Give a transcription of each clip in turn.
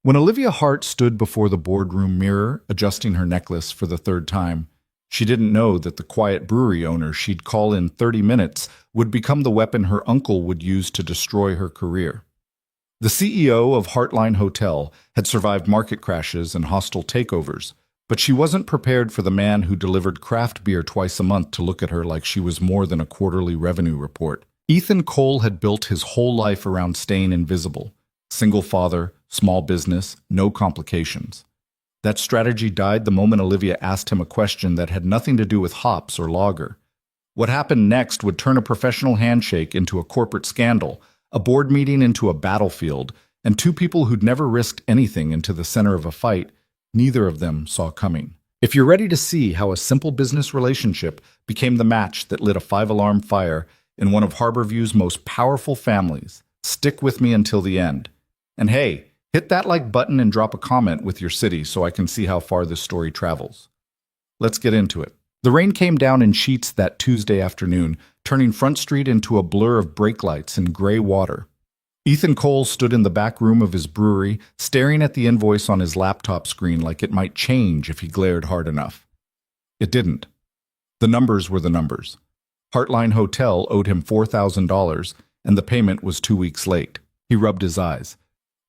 When Olivia Hart stood before the boardroom mirror, adjusting her necklace for the third time, she didn't know that the quiet brewery owner she'd call in 30 minutes would become the weapon her uncle would use to destroy her career. The CEO of Heartline Hotel had survived market crashes and hostile takeovers, but she wasn't prepared for the man who delivered craft beer twice a month to look at her like she was more than a quarterly revenue report. Ethan Cole had built his whole life around staying invisible. Single father, small business, no complications. That strategy died the moment Olivia asked him a question that had nothing to do with hops or lager. What happened next would turn a professional handshake into a corporate scandal, a board meeting into a battlefield, and two people who'd never risked anything into the center of a fight neither of them saw coming. If you're ready to see how a simple business relationship became the match that lit a five-alarm fire in one of Harborview's most powerful families, stick with me until the end. And hey, hit that like button and drop a comment with your city so I can see how far this story travels. Let's get into it. The rain came down in sheets that Tuesday afternoon, turning Front Street into a blur of brake lights and gray water. Ethan Cole stood in the back room of his brewery, staring at the invoice on his laptop screen like it might change if he glared hard enough. It didn't. The numbers were the numbers. Heartline Hotel owed him $4,000, and the payment was 2 weeks late. He rubbed his eyes.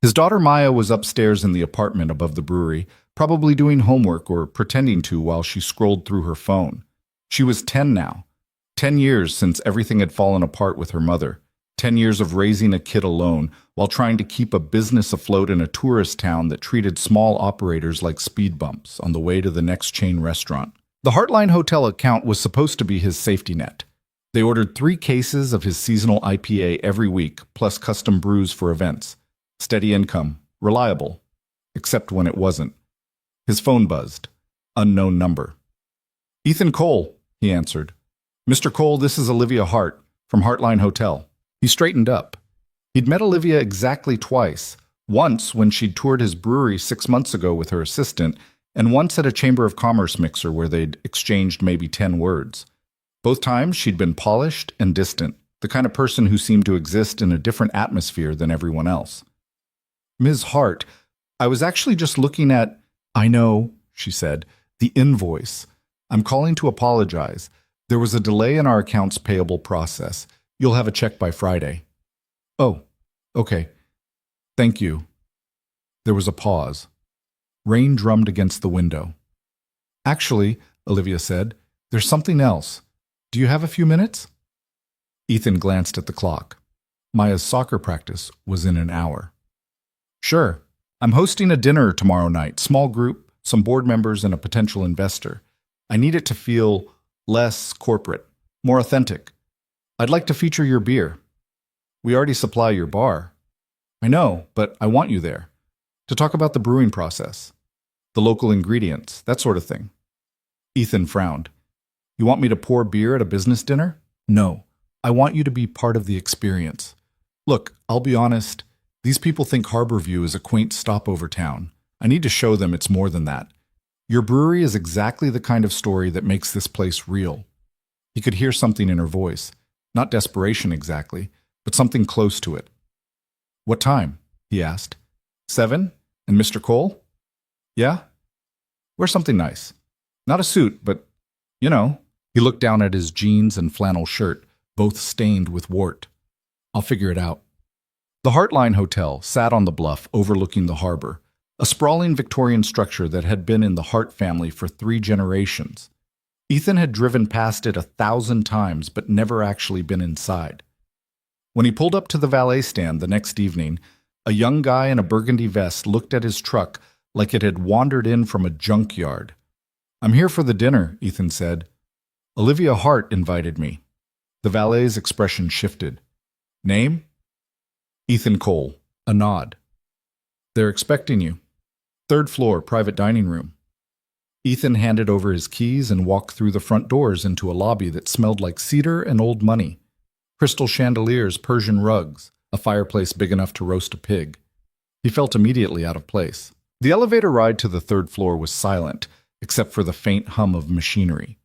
His daughter Maya was upstairs in the apartment above the brewery, probably doing homework or pretending to while she scrolled through her phone. She was 10 now. 10 years since everything had fallen apart with her mother. 10 years of raising a kid alone while trying to keep a business afloat in a tourist town that treated small operators like speed bumps on the way to the next chain restaurant. The Heartline Hotel account was supposed to be his safety net. They ordered 3 cases of his seasonal IPA every week, plus custom brews for events. Steady income, reliable, except when it wasn't. His phone buzzed. Unknown number. "Ethan Cole," he answered. "Mr. Cole, this is Olivia Hart from Heartline Hotel." He straightened up. He'd met Olivia exactly twice, once when she'd toured his brewery 6 months ago with her assistant, and once at a Chamber of Commerce mixer where they'd exchanged maybe 10 words. Both times she'd been polished and distant, the kind of person who seemed to exist in a different atmosphere than everyone else. "Ms. Hart, I was actually just looking at—" "I know," she said, "the invoice. I'm calling to apologize. There was a delay in our accounts payable process. You'll have a check by Friday." "Oh, okay. Thank you." There was a pause. Rain drummed against the window. "Actually," Olivia said, "there's something else. Do you have a few minutes?" Ethan glanced at the clock. Maya's soccer practice was in an hour. "Sure. I'm hosting a dinner tomorrow night, small group, some board members and a potential investor. I need it to feel less corporate, more authentic. I'd like to feature your beer. We already supply your bar." "I know, but I want you there. To talk about the brewing process, the local ingredients, that sort of thing." Ethan frowned. "You want me to pour beer at a business dinner?" "No. I want you to be part of the experience. Look, I'll be honest, these people think Harborview is a quaint stopover town. I need to show them it's more than that. Your brewery is exactly the kind of story that makes this place real." He could hear something in her voice. Not desperation exactly, but something close to it. "What time?" he asked. 7? And Mr. Cole?" "Yeah? Wear something nice. Not a suit, but, you know." He looked down at his jeans and flannel shirt, both stained with wart. "I'll figure it out." The Heartline Hotel sat on the bluff overlooking the harbor, a sprawling Victorian structure that had been in the Hart family for 3 generations. Ethan had driven past it 1,000 times but never actually been inside. When he pulled up to the valet stand the next evening, a young guy in a burgundy vest looked at his truck like it had wandered in from a junkyard. "I'm here for the dinner," Ethan said. "Olivia Hart invited me." The valet's expression shifted. "Name?" "Ethan Cole." A nod. "They're expecting you. 3rd floor, private dining room." Ethan handed over his keys and walked through the front doors into a lobby that smelled like cedar and old money. Crystal chandeliers, Persian rugs, a fireplace big enough to roast a pig. He felt immediately out of place. The elevator ride to the 3rd floor was silent, except for the faint hum of machinery.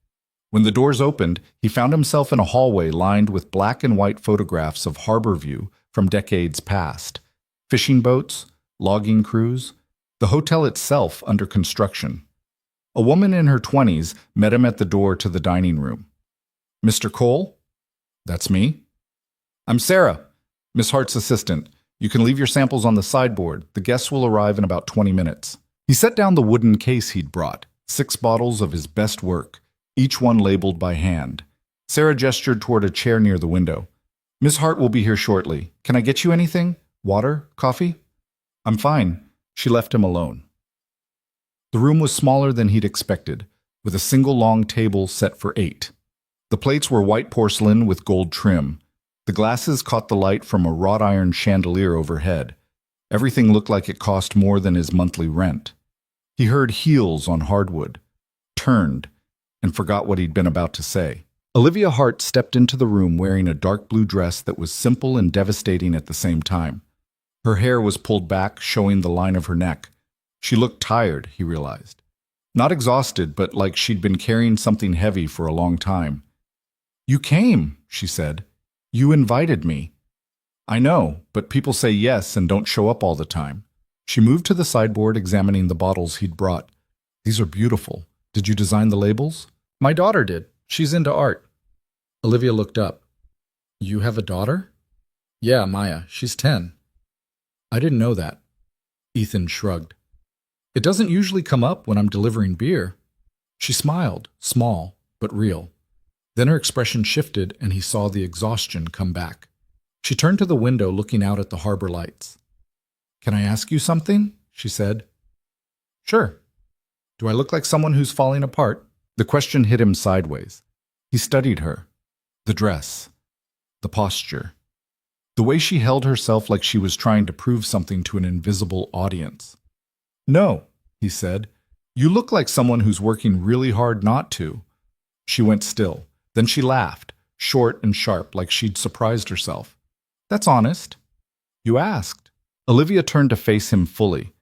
When the doors opened, he found himself in a hallway lined with black and white photographs of Harborview from decades past. Fishing boats, logging crews, the hotel itself under construction. A woman in her 20s met him at the door to the dining room. "Mr. Cole?" "That's me." "I'm Sarah, Miss Hart's assistant. You can leave your samples on the sideboard. The guests will arrive in about 20 minutes." He set down the wooden case he'd brought, 6 bottles of his best work, each one labeled by hand. Sarah gestured toward a chair near the window. "Miss Hart will be here shortly. Can I get you anything? Water? Coffee?" "I'm fine." She left him alone. The room was smaller than he'd expected, with a single long table set for 8. The plates were white porcelain with gold trim. The glasses caught the light from a wrought iron chandelier overhead. Everything looked like it cost more than his monthly rent. He heard heels on hardwood, turned, and forgot what he'd been about to say. Olivia Hart stepped into the room wearing a dark blue dress that was simple and devastating at the same time. Her hair was pulled back, showing the line of her neck. She looked tired, he realized. Not exhausted, but like she'd been carrying something heavy for a long time. "You came," she said. "You invited me." "I know, but people say yes and don't show up all the time." She moved to the sideboard, examining the bottles he'd brought. "These are beautiful. Did you design the labels?" "My daughter did. She's into art." Olivia looked up. "You have a daughter?" "Yeah, Maya. She's 10. "I didn't know that." Ethan shrugged. "It doesn't usually come up when I'm delivering beer." She smiled, small but real. Then her expression shifted and he saw the exhaustion come back. She turned to the window, looking out at the harbor lights. "Can I ask you something?" she said. "Sure." "Do I look like someone who's falling apart?" The question hit him sideways. He studied her. The dress. The posture. The way she held herself like she was trying to prove something to an invisible audience. "No," he said. "You look like someone who's working really hard not to." She went still. Then she laughed, short and sharp, like she'd surprised herself. "That's honest." "You asked." Olivia turned to face him fully.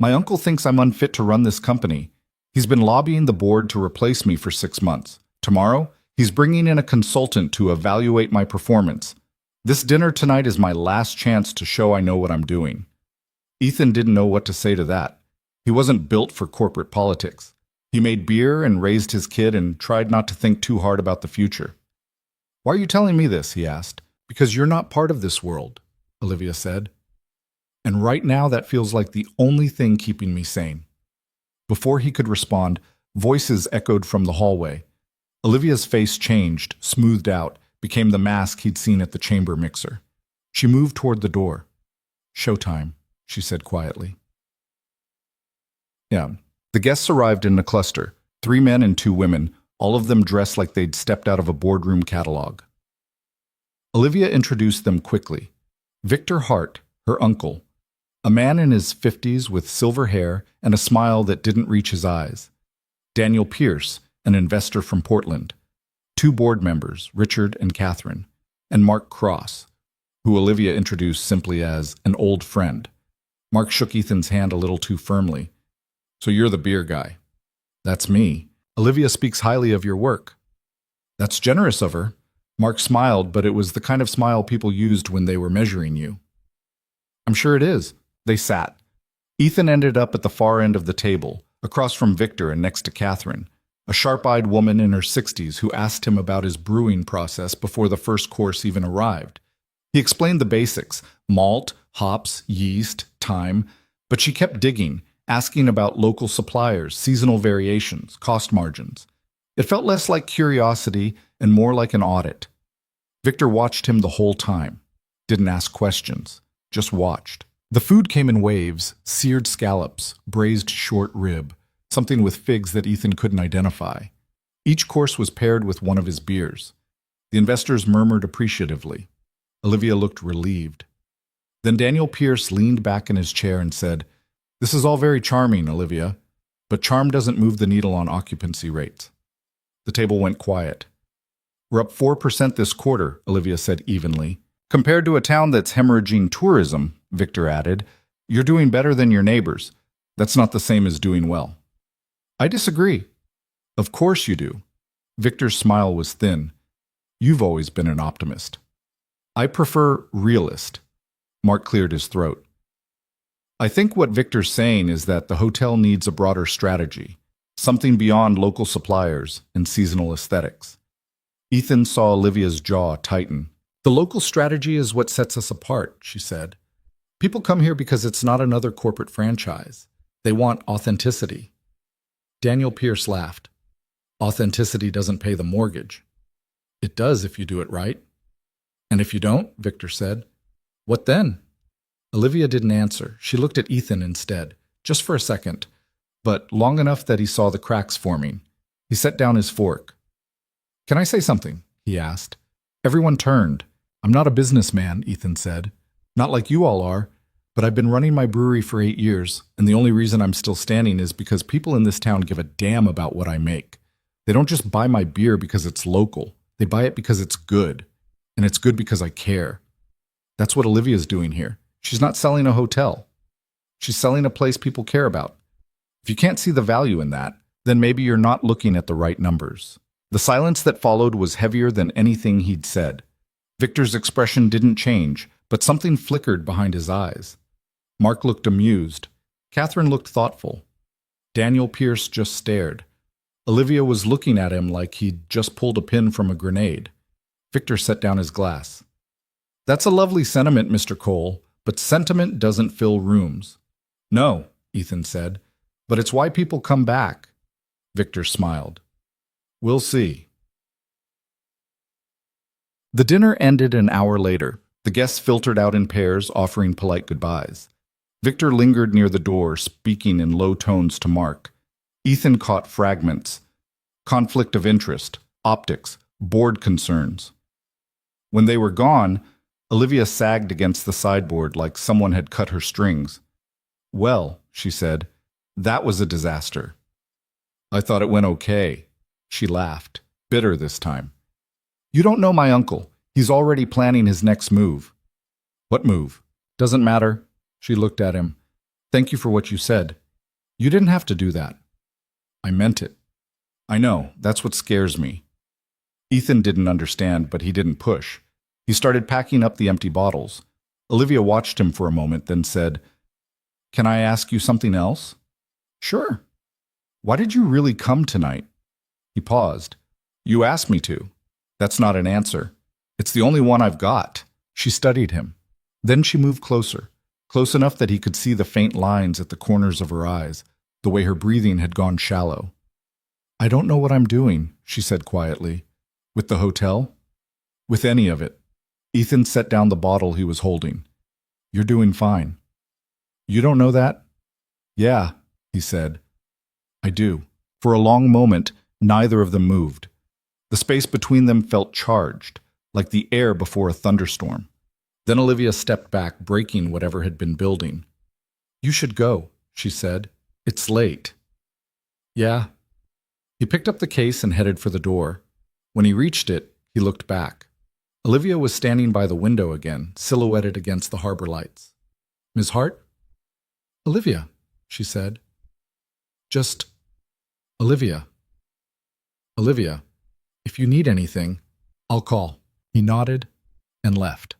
"My uncle thinks I'm unfit to run this company. He's been lobbying the board to replace me for 6 months. Tomorrow, he's bringing in a consultant to evaluate my performance. This dinner tonight is my last chance to show I know what I'm doing." Ethan didn't know what to say to that. He wasn't built for corporate politics. He made beer and raised his kid and tried not to think too hard about the future. "Why are you telling me this?" he asked. "Because you're not part of this world," Olivia said. "And right now that feels like the only thing keeping me sane." Before he could respond, voices echoed from the hallway. Olivia's face changed, smoothed out, became the mask he'd seen at the chamber mixer. She moved toward the door. "Showtime," she said quietly. Yeah. The guests arrived in a cluster, 3 men and 2 women, all of them dressed like they'd stepped out of a boardroom catalog. Olivia introduced them quickly. Victor Hart, her uncle, a man in his 50s with silver hair and a smile that didn't reach his eyes. Daniel Pierce, an investor from Portland. 2 board members, Richard and Catherine, and Mark Cross, who Olivia introduced simply as an old friend. Mark shook Ethan's hand a little too firmly. "So you're the beer guy." "That's me. Olivia speaks highly of your work." "That's generous of her." Mark smiled, but it was the kind of smile people used when they were measuring you. "I'm sure it is." They sat. Ethan ended up at the far end of the table, across from Victor and next to Catherine, a sharp-eyed woman in her 60s who asked him about his brewing process before the first course even arrived. He explained the basics: malt, hops, yeast, time, but she kept digging, asking about local suppliers, seasonal variations, cost margins. It felt less like curiosity and more like an audit. Victor watched him the whole time. Didn't ask questions, just watched. The food came in waves: seared scallops, braised short rib, something with figs that Ethan couldn't identify. Each course was paired with one of his beers. The investors murmured appreciatively. Olivia looked relieved. Then Daniel Pierce leaned back in his chair and said, "This is all very charming, Olivia, but charm doesn't move the needle on occupancy rates." The table went quiet. "We're up 4% this quarter," Olivia said evenly. "Compared to a town that's hemorrhaging tourism," Victor added, "you're doing better than your neighbors. That's not the same as doing well." "I disagree." "Of course you do." Victor's smile was thin. "You've always been an optimist." "I prefer realist." Mark cleared his throat. I think what Victor's saying is that the hotel needs a broader strategy, something beyond local suppliers and seasonal aesthetics. Ethan saw Olivia's jaw tighten. The local strategy is what sets us apart, she said. People come here because it's not another corporate franchise. They want authenticity. Daniel Pierce laughed. Authenticity doesn't pay the mortgage. It does if you do it right. And if you don't, Victor said. What then? Olivia didn't answer. She looked at Ethan instead, just for a second, but long enough that he saw the cracks forming. He set down his fork. Can I say something? He asked. Everyone turned. I'm not a businessman, Ethan said. Not like you all are, but I've been running my brewery for 8 years, and the only reason I'm still standing is because people in this town give a damn about what I make. They don't just buy my beer because it's local. They buy it because it's good, and it's good because I care. That's what Olivia's doing here. She's not selling a hotel. She's selling a place people care about. If you can't see the value in that, then maybe you're not looking at the right numbers. The silence that followed was heavier than anything he'd said. Victor's expression didn't change, but something flickered behind his eyes. Mark looked amused. Catherine looked thoughtful. Daniel Pierce just stared. Olivia was looking at him like he'd just pulled a pin from a grenade. Victor set down his glass. That's a lovely sentiment, Mr. Cole, but sentiment doesn't fill rooms. No, Ethan said, but it's why people come back. Victor smiled. We'll see. The dinner ended an hour later. The guests filtered out in pairs, offering polite goodbyes. Victor lingered near the door, speaking in low tones to Mark. Ethan caught fragments. Conflict of interest, optics, board concerns. When they were gone, Olivia sagged against the sideboard like someone had cut her strings. Well, she said, that was a disaster. I thought it went okay. She laughed, bitter this time. You don't know my uncle. He's already planning his next move. What move? Doesn't matter. She looked at him. Thank you for what you said. You didn't have to do that. I meant it. I know, that's what scares me. Ethan didn't understand, but he didn't push. He started packing up the empty bottles. Olivia watched him for a moment, then said, Can I ask you something else? Sure. Why did you really come tonight? He paused. You asked me to. That's not an answer. It's the only one I've got. She studied him. Then she moved closer, close enough that he could see the faint lines at the corners of her eyes, the way her breathing had gone shallow. I don't know what I'm doing, she said quietly. With the hotel? With any of it. Ethan set down the bottle he was holding. You're doing fine. You don't know that? Yeah, he said. I do. For a long moment, neither of them moved. The space between them felt charged, like the air before a thunderstorm. Then Olivia stepped back, breaking whatever had been building. You should go, she said. It's late. Yeah. He picked up the case and headed for the door. When he reached it, he looked back. Olivia was standing by the window again, silhouetted against the harbor lights. Ms. Hart? Olivia, she said. Just Olivia. Olivia, if you need anything, I'll call. He nodded and left.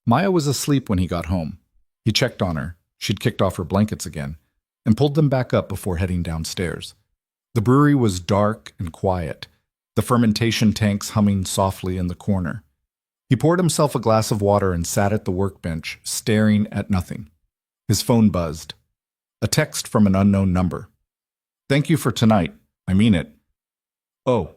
Maya was asleep when he got home. He checked on her. She'd kicked off her blankets again and pulled them back up before heading downstairs. The brewery was dark and quiet, the fermentation tanks humming softly in the corner. He poured himself a glass of water and sat at the workbench, staring at nothing. His phone buzzed. A text from an unknown number. Thank you for tonight. I mean it. Oh.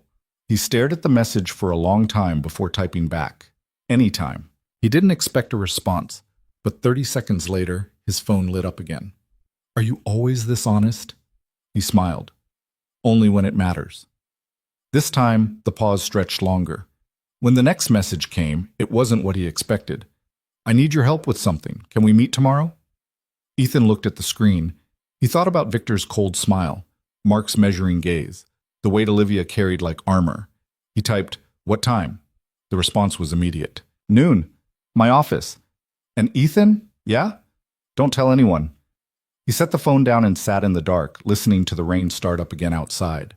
He stared at the message for a long time before typing back. Anytime. He didn't expect a response, but 30 seconds later, his phone lit up again. Are you always this honest? He smiled. Only when it matters. This time, the pause stretched longer. When the next message came, it wasn't what he expected. I need your help with something. Can we meet tomorrow? Ethan looked at the screen. He thought about Victor's cold smile, Mark's measuring gaze, the weight Olivia carried like armor. He typed, What time? The response was immediate. Noon. My office. And Ethan? Yeah? Don't tell anyone. He set the phone down and sat in the dark, listening to the rain start up again outside.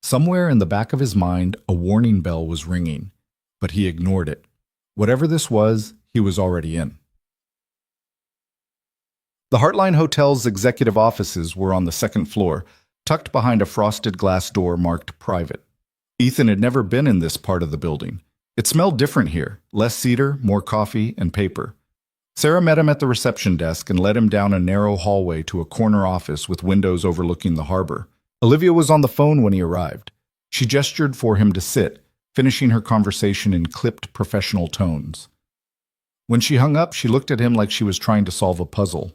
Somewhere in the back of his mind, a warning bell was ringing, but he ignored it. Whatever this was, he was already in. The Heartline Hotel's executive offices were on the second floor, tucked behind a frosted glass door marked private. Ethan had never been in this part of the building. It smelled different here, less cedar, more coffee and paper. Sarah met him at the reception desk and led him down a narrow hallway to a corner office with windows overlooking the harbor. Olivia was on the phone when he arrived. She gestured for him to sit, finishing her conversation in clipped professional tones. When she hung up, she looked at him like she was trying to solve a puzzle.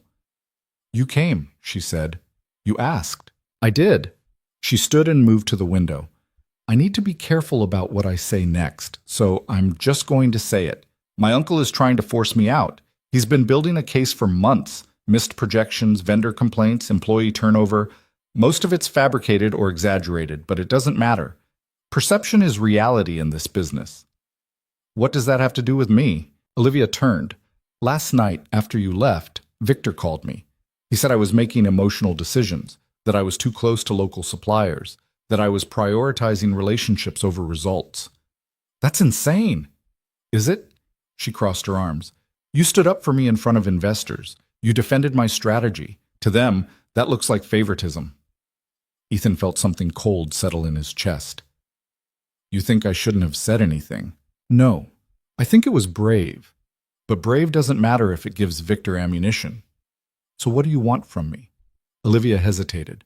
"You came," she said. "You asked." "I did." She stood and moved to the window. "I need to be careful about what I say next, so I'm just going to say it. My uncle is trying to force me out. He's been building a case for months. Missed projections, vendor complaints, employee turnover. Most of it's fabricated or exaggerated, but it doesn't matter. Perception is reality in this business." "What does that have to do with me?" Olivia turned. "Last night, after you left, Victor called me. He said I was making emotional decisions, that I was too close to local suppliers, that I was prioritizing relationships over results." "That's insane." "Is it?" She crossed her arms. "You stood up for me in front of investors. You defended my strategy. To them, that looks like favoritism." Ethan felt something cold settle in his chest. "You think I shouldn't have said anything?" "No. I think it was brave. But brave doesn't matter if it gives Victor ammunition. So what do you want from me?" Olivia hesitated.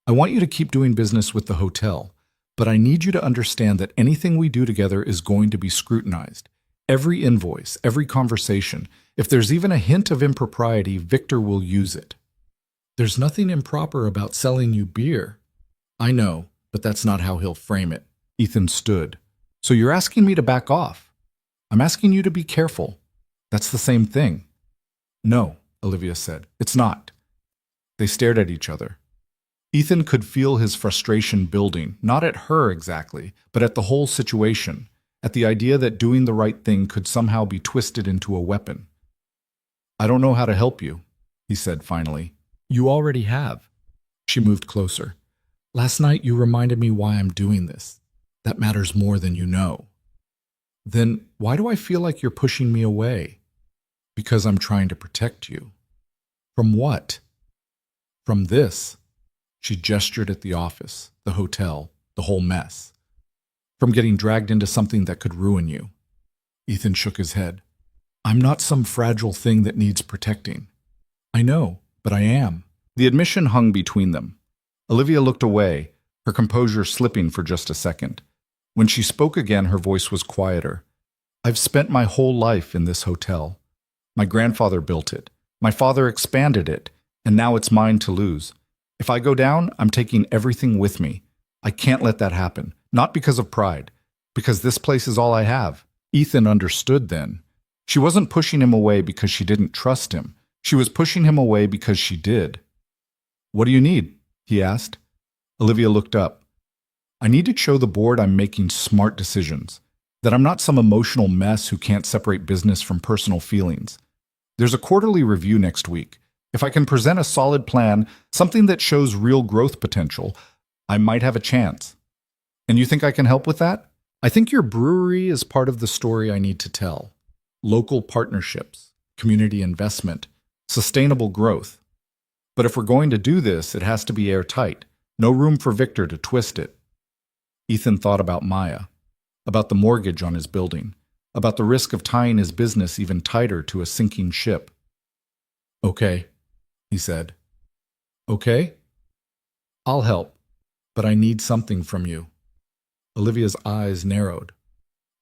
"I want you to keep doing business with the hotel, but I need you to understand that anything we do together is going to be scrutinized. Every invoice, every conversation. If there's even a hint of impropriety, Victor will use it." "There's nothing improper about selling you beer." "I know, but that's not how he'll frame it." Ethan stood. "So you're asking me to back off?" "I'm asking you to be careful." "That's the same thing." "No," Olivia said. "It's not." They stared at each other. Ethan could feel his frustration building, not at her exactly, but at the whole situation, at the idea that doing the right thing could somehow be twisted into a weapon. "I don't know how to help you," he said finally. "You already have." She moved closer. "Last night you reminded me why I'm doing this. That matters more than you know." "Then why do I feel like you're pushing me away?" "Because I'm trying to protect you." "From what?" "From this." She gestured at the office, the hotel, the whole mess. "From getting dragged into something that could ruin you." Ethan shook his head. "I'm not some fragile thing that needs protecting." "I know, but I am." The admission hung between them. Olivia looked away, her composure slipping for just a second. When she spoke again, her voice was quieter. "I've spent my whole life in this hotel. My grandfather built it. My father expanded it, and now it's mine to lose. If I go down, I'm taking everything with me. I can't let that happen, not because of pride, because this place is all I have." Ethan understood then. She wasn't pushing him away because she didn't trust him. She was pushing him away because she did. "What do you need?" he asked. Olivia looked up. "I need to show the board I'm making smart decisions, that I'm not some emotional mess who can't separate business from personal feelings. There's a quarterly review next week. If I can present a solid plan, something that shows real growth potential, I might have a chance. And you think I can help with that? I think your brewery is part of the story I need to tell. Local partnerships, community investment, sustainable growth. But if we're going to do this, it has to be airtight. No room for Victor to twist it." Ethan thought about Maya, about the mortgage on his building, about the risk of tying his business even tighter to a sinking ship. "Okay," he said. "Okay? I'll help, but I need something from you." Olivia's eyes narrowed.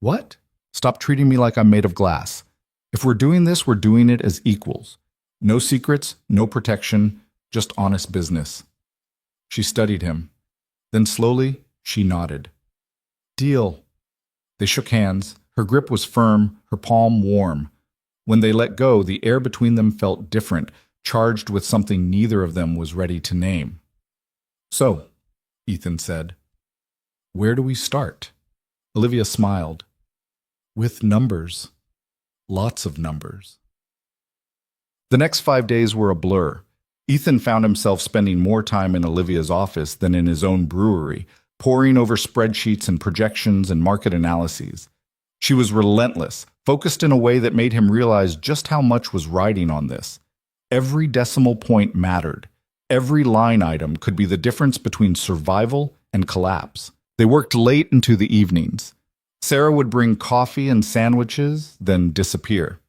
"What?" "Stop treating me like I'm made of glass. If we're doing this, we're doing it as equals. No secrets, no protection, just honest business." She studied him. Then slowly, she nodded. "Deal." They shook hands. Her grip was firm, her palm warm. When they let go, the air between them felt different, charged with something neither of them was ready to name. "So," Ethan said, "where do we start?" Olivia smiled. "With numbers. Lots of numbers." The next 5 days were a blur. Ethan found himself spending more time in Olivia's office than in his own brewery, poring over spreadsheets and projections and market analyses. She was relentless, focused in a way that made him realize just how much was riding on this. Every decimal point mattered. Every line item could be the difference between survival and collapse. They worked late into the evenings. Sarah would bring coffee and sandwiches, then disappear.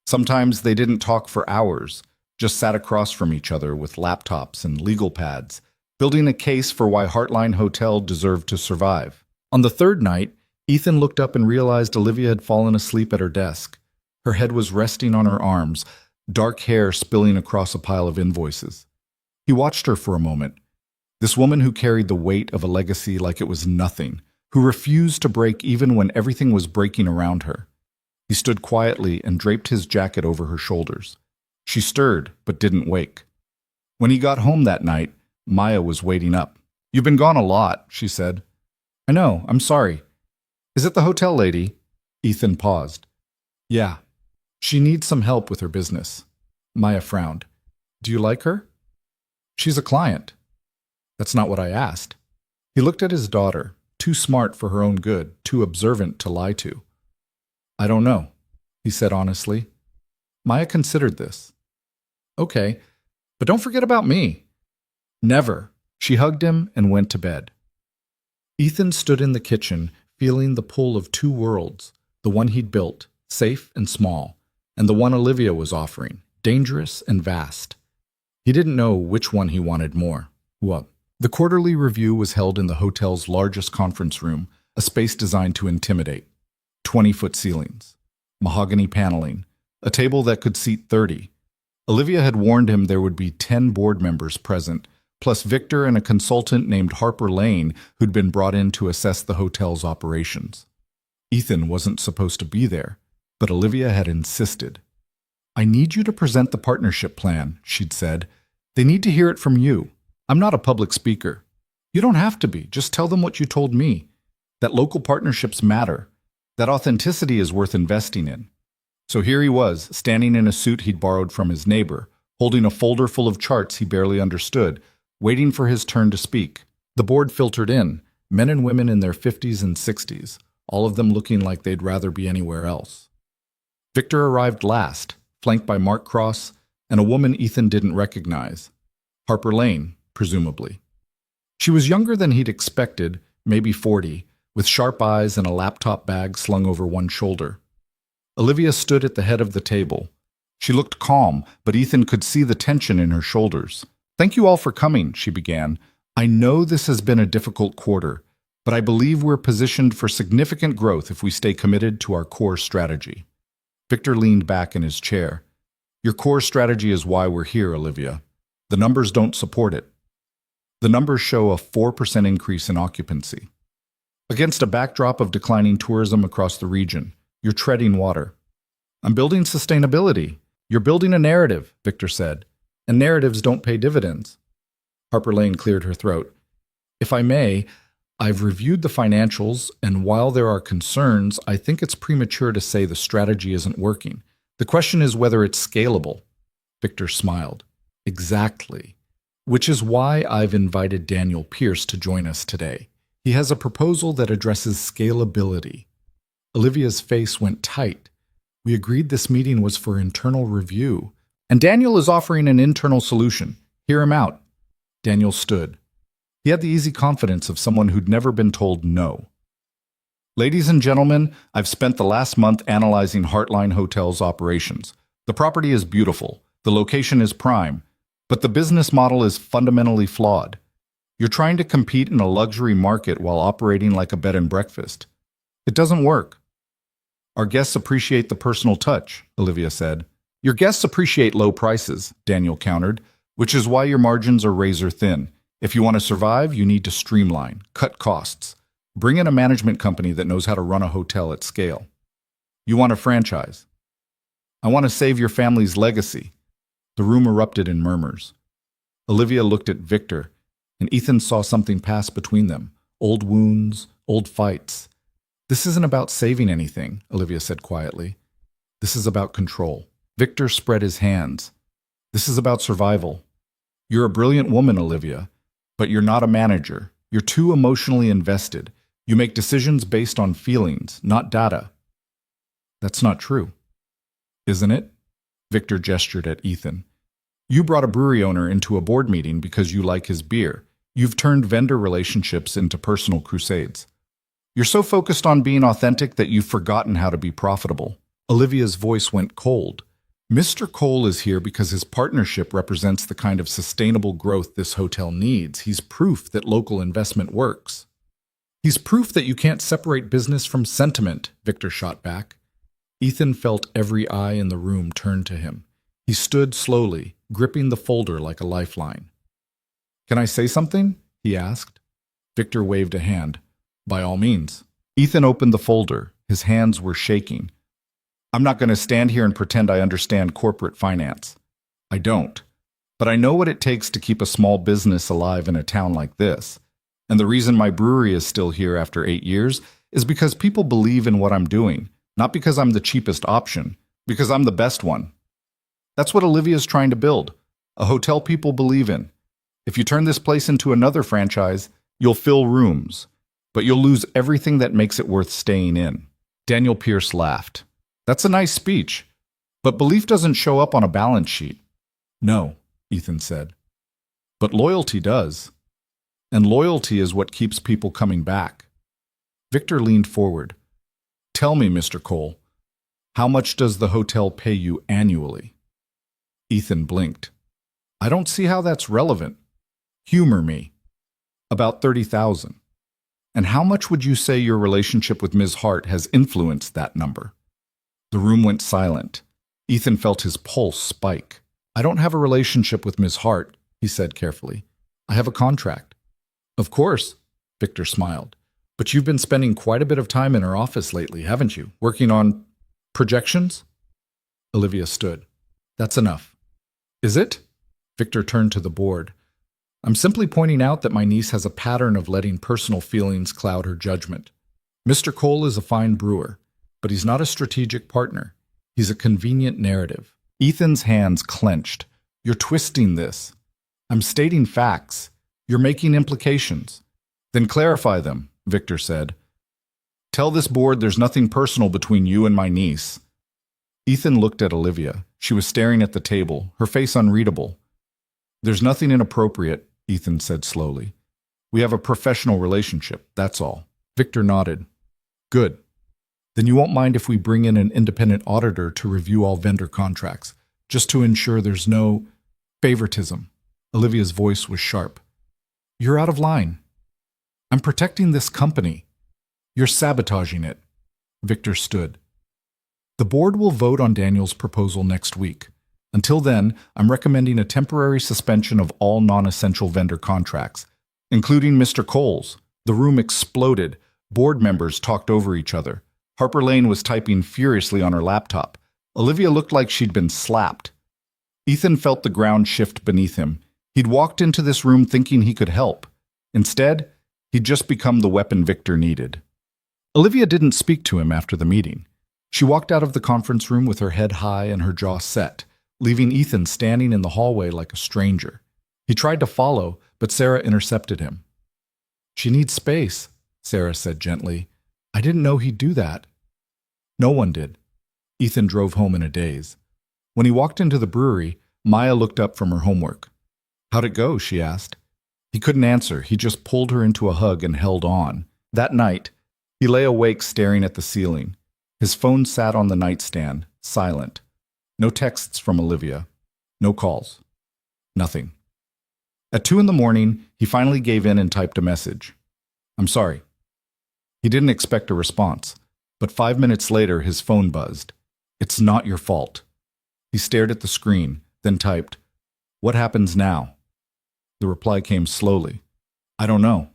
Sometimes they didn't talk for hours, just sat across from each other with laptops and legal pads, building a case for why Heartline Hotel deserved to survive. On the third night, Ethan looked up and realized Olivia had fallen asleep at her desk. Her head was resting on her arms, dark hair spilling across a pile of invoices. He watched her for a moment. This woman who carried the weight of a legacy like it was nothing, who refused to break even when everything was breaking around her. He stood quietly and draped his jacket over her shoulders. She stirred, but didn't wake. When he got home that night, Maya was waiting up. "You've been gone a lot," she said. "I know, I'm sorry. Is it the hotel lady?" Ethan paused. "Yeah. She needs some help with her business." Maya frowned. "Do you like her?" "She's a client." "That's not what I asked." He looked at his daughter, too smart for her own good, too observant to lie to. "I don't know," he said honestly. Maya considered this. "Okay, but don't forget about me." "Never." She hugged him and went to bed. Ethan stood in the kitchen, feeling the pull of two worlds, the one he'd built, safe and small, and the one Olivia was offering, dangerous and vast. He didn't know which one he wanted more. What? The quarterly review was held in the hotel's largest conference room, a space designed to intimidate. 20-foot ceilings, mahogany paneling, a table that could seat 30. Olivia had warned him there would be 10 board members present, plus Victor and a consultant named Harper Lane who'd been brought in to assess the hotel's operations. Ethan wasn't supposed to be there, but Olivia had insisted. "I need you to present the partnership plan," she'd said. "They need to hear it from you. I'm not a public speaker." "You don't have to be. Just tell them what you told me, that local partnerships matter, that authenticity is worth investing in." So here he was, standing in a suit he'd borrowed from his neighbor, holding a folder full of charts he barely understood, waiting for his turn to speak. The board filtered in, men and women in their 50s and 60s, all of them looking like they'd rather be anywhere else. Victor arrived last, flanked by Mark Cross and a woman Ethan didn't recognize. Harper Lane, presumably. She was younger than he'd expected, maybe 40, with sharp eyes and a laptop bag slung over one shoulder. Olivia stood at the head of the table. She looked calm, but Ethan could see the tension in her shoulders. "Thank you all for coming," she began. "I know this has been a difficult quarter, but I believe we're positioned for significant growth if we stay committed to our core strategy." Victor leaned back in his chair. "Your core strategy is why we're here, Olivia. The numbers don't support it. The numbers show a 4% increase in occupancy. Against a backdrop of declining tourism across the region, you're treading water." "I'm building sustainability. You're building a narrative," Victor said. "And narratives don't pay dividends." Harper Lane cleared her throat. "If I may, I've reviewed the financials, and while there are concerns, I think it's premature to say the strategy isn't working. The question is whether it's scalable." Victor smiled. "Exactly. Which is why I've invited Daniel Pierce to join us today. He has a proposal that addresses scalability." Olivia's face went tight. "We agreed this meeting was for internal review. And Daniel is offering an internal solution. Hear him out." Daniel stood. He had the easy confidence of someone who'd never been told no. "Ladies and gentlemen, I've spent the last month analyzing Heartline Hotel's operations. The property is beautiful. The location is prime. But the business model is fundamentally flawed. You're trying to compete in a luxury market while operating like a bed and breakfast. It doesn't work." "Our guests appreciate the personal touch," Olivia said. "Your guests appreciate low prices," Daniel countered, "which is why your margins are razor thin. If you want to survive, you need to streamline, cut costs. Bring in a management company that knows how to run a hotel at scale. You want a franchise. I want to save your family's legacy." The room erupted in murmurs. Olivia looked at Victor, and Ethan saw something pass between them. Old wounds, old fights. "This isn't about saving anything," Olivia said quietly. "This is about control." Victor spread his hands. "This is about survival. You're a brilliant woman, Olivia, but you're not a manager. You're too emotionally invested. You make decisions based on feelings, not data." "That's not true." "Isn't it?" Victor gestured at Ethan. You brought a brewery owner into a board meeting because you like his beer. You've turned vendor relationships into personal crusades. You're so focused on being authentic that you've forgotten how to be profitable. Olivia's voice went cold. Mr. Cole is here because his partnership represents the kind of sustainable growth this hotel needs. He's proof that local investment works. He's proof that you can't separate business from sentiment, Victor shot back. Ethan felt every eye in the room turn to him. He stood slowly, gripping the folder like a lifeline. "Can I say something?" he asked. Victor waved a hand. "By all means." Ethan opened the folder. His hands were shaking. "I'm not going to stand here and pretend I understand corporate finance. I don't. But I know what it takes to keep a small business alive in a town like this. And the reason my brewery is still here after 8 years is because people believe in what I'm doing, not because I'm the cheapest option, because I'm the best one. That's what Olivia's trying to build, a hotel people believe in. If you turn this place into another franchise, you'll fill rooms, but you'll lose everything that makes it worth staying in." Daniel Pierce laughed. "That's a nice speech, but belief doesn't show up on a balance sheet." "No," Ethan said. "But loyalty does. And loyalty is what keeps people coming back." Victor leaned forward. "Tell me, Mr. Cole, how much does the hotel pay you annually?" Ethan blinked. "I don't see how that's relevant." "Humor me." "About 30,000. And how much would you say your relationship with Ms. Hart has influenced that number?" The room went silent. Ethan felt his pulse spike. "I don't have a relationship with Ms. Hart," he said carefully. "I have a contract." "Of course," Victor smiled. "But you've been spending quite a bit of time in her office lately, haven't you? Working on projections?" Olivia stood. "That's enough." "Is it?" Victor turned to the board. "I'm simply pointing out that my niece has a pattern of letting personal feelings cloud her judgment. Mr. Cole is a fine brewer, but he's not a strategic partner. He's a convenient narrative." Ethan's hands clenched. "You're twisting this. I'm stating facts. You're making implications." "Then clarify them," Victor said. "Tell this board there's nothing personal between you and my niece." Ethan looked at Olivia. She was staring at the table, her face unreadable. "There's nothing inappropriate," Ethan said slowly. "We have a professional relationship, that's all." Victor nodded. "Good. Then you won't mind if we bring in an independent auditor to review all vendor contracts, just to ensure there's no favoritism." Olivia's voice was sharp. "You're out of line. I'm protecting this company. You're sabotaging it." Victor stood. "The board will vote on Daniel's proposal next week. Until then, I'm recommending a temporary suspension of all non-essential vendor contracts, including Mr. Cole's." The room exploded. Board members talked over each other. Harper Lane was typing furiously on her laptop. Olivia looked like she'd been slapped. Ethan felt the ground shift beneath him. He'd walked into this room thinking he could help. Instead, he'd just become the weapon Victor needed. Olivia didn't speak to him after the meeting. She walked out of the conference room with her head high and her jaw set, leaving Ethan standing in the hallway like a stranger. He tried to follow, but Sarah intercepted him. "She needs space," Sarah said gently. "I didn't know he'd do that." No one did. Ethan drove home in a daze. When he walked into the brewery, Maya looked up from her homework. "How'd it go?" she asked. He couldn't answer. He just pulled her into a hug and held on. That night, he lay awake staring at the ceiling. His phone sat on the nightstand, silent. No texts from Olivia. No calls. Nothing. At 2 a.m, he finally gave in and typed a message. "I'm sorry." He didn't expect a response, but 5 minutes later his phone buzzed. "It's not your fault." He stared at the screen, then typed, "What happens now?" The reply came slowly. "I don't know.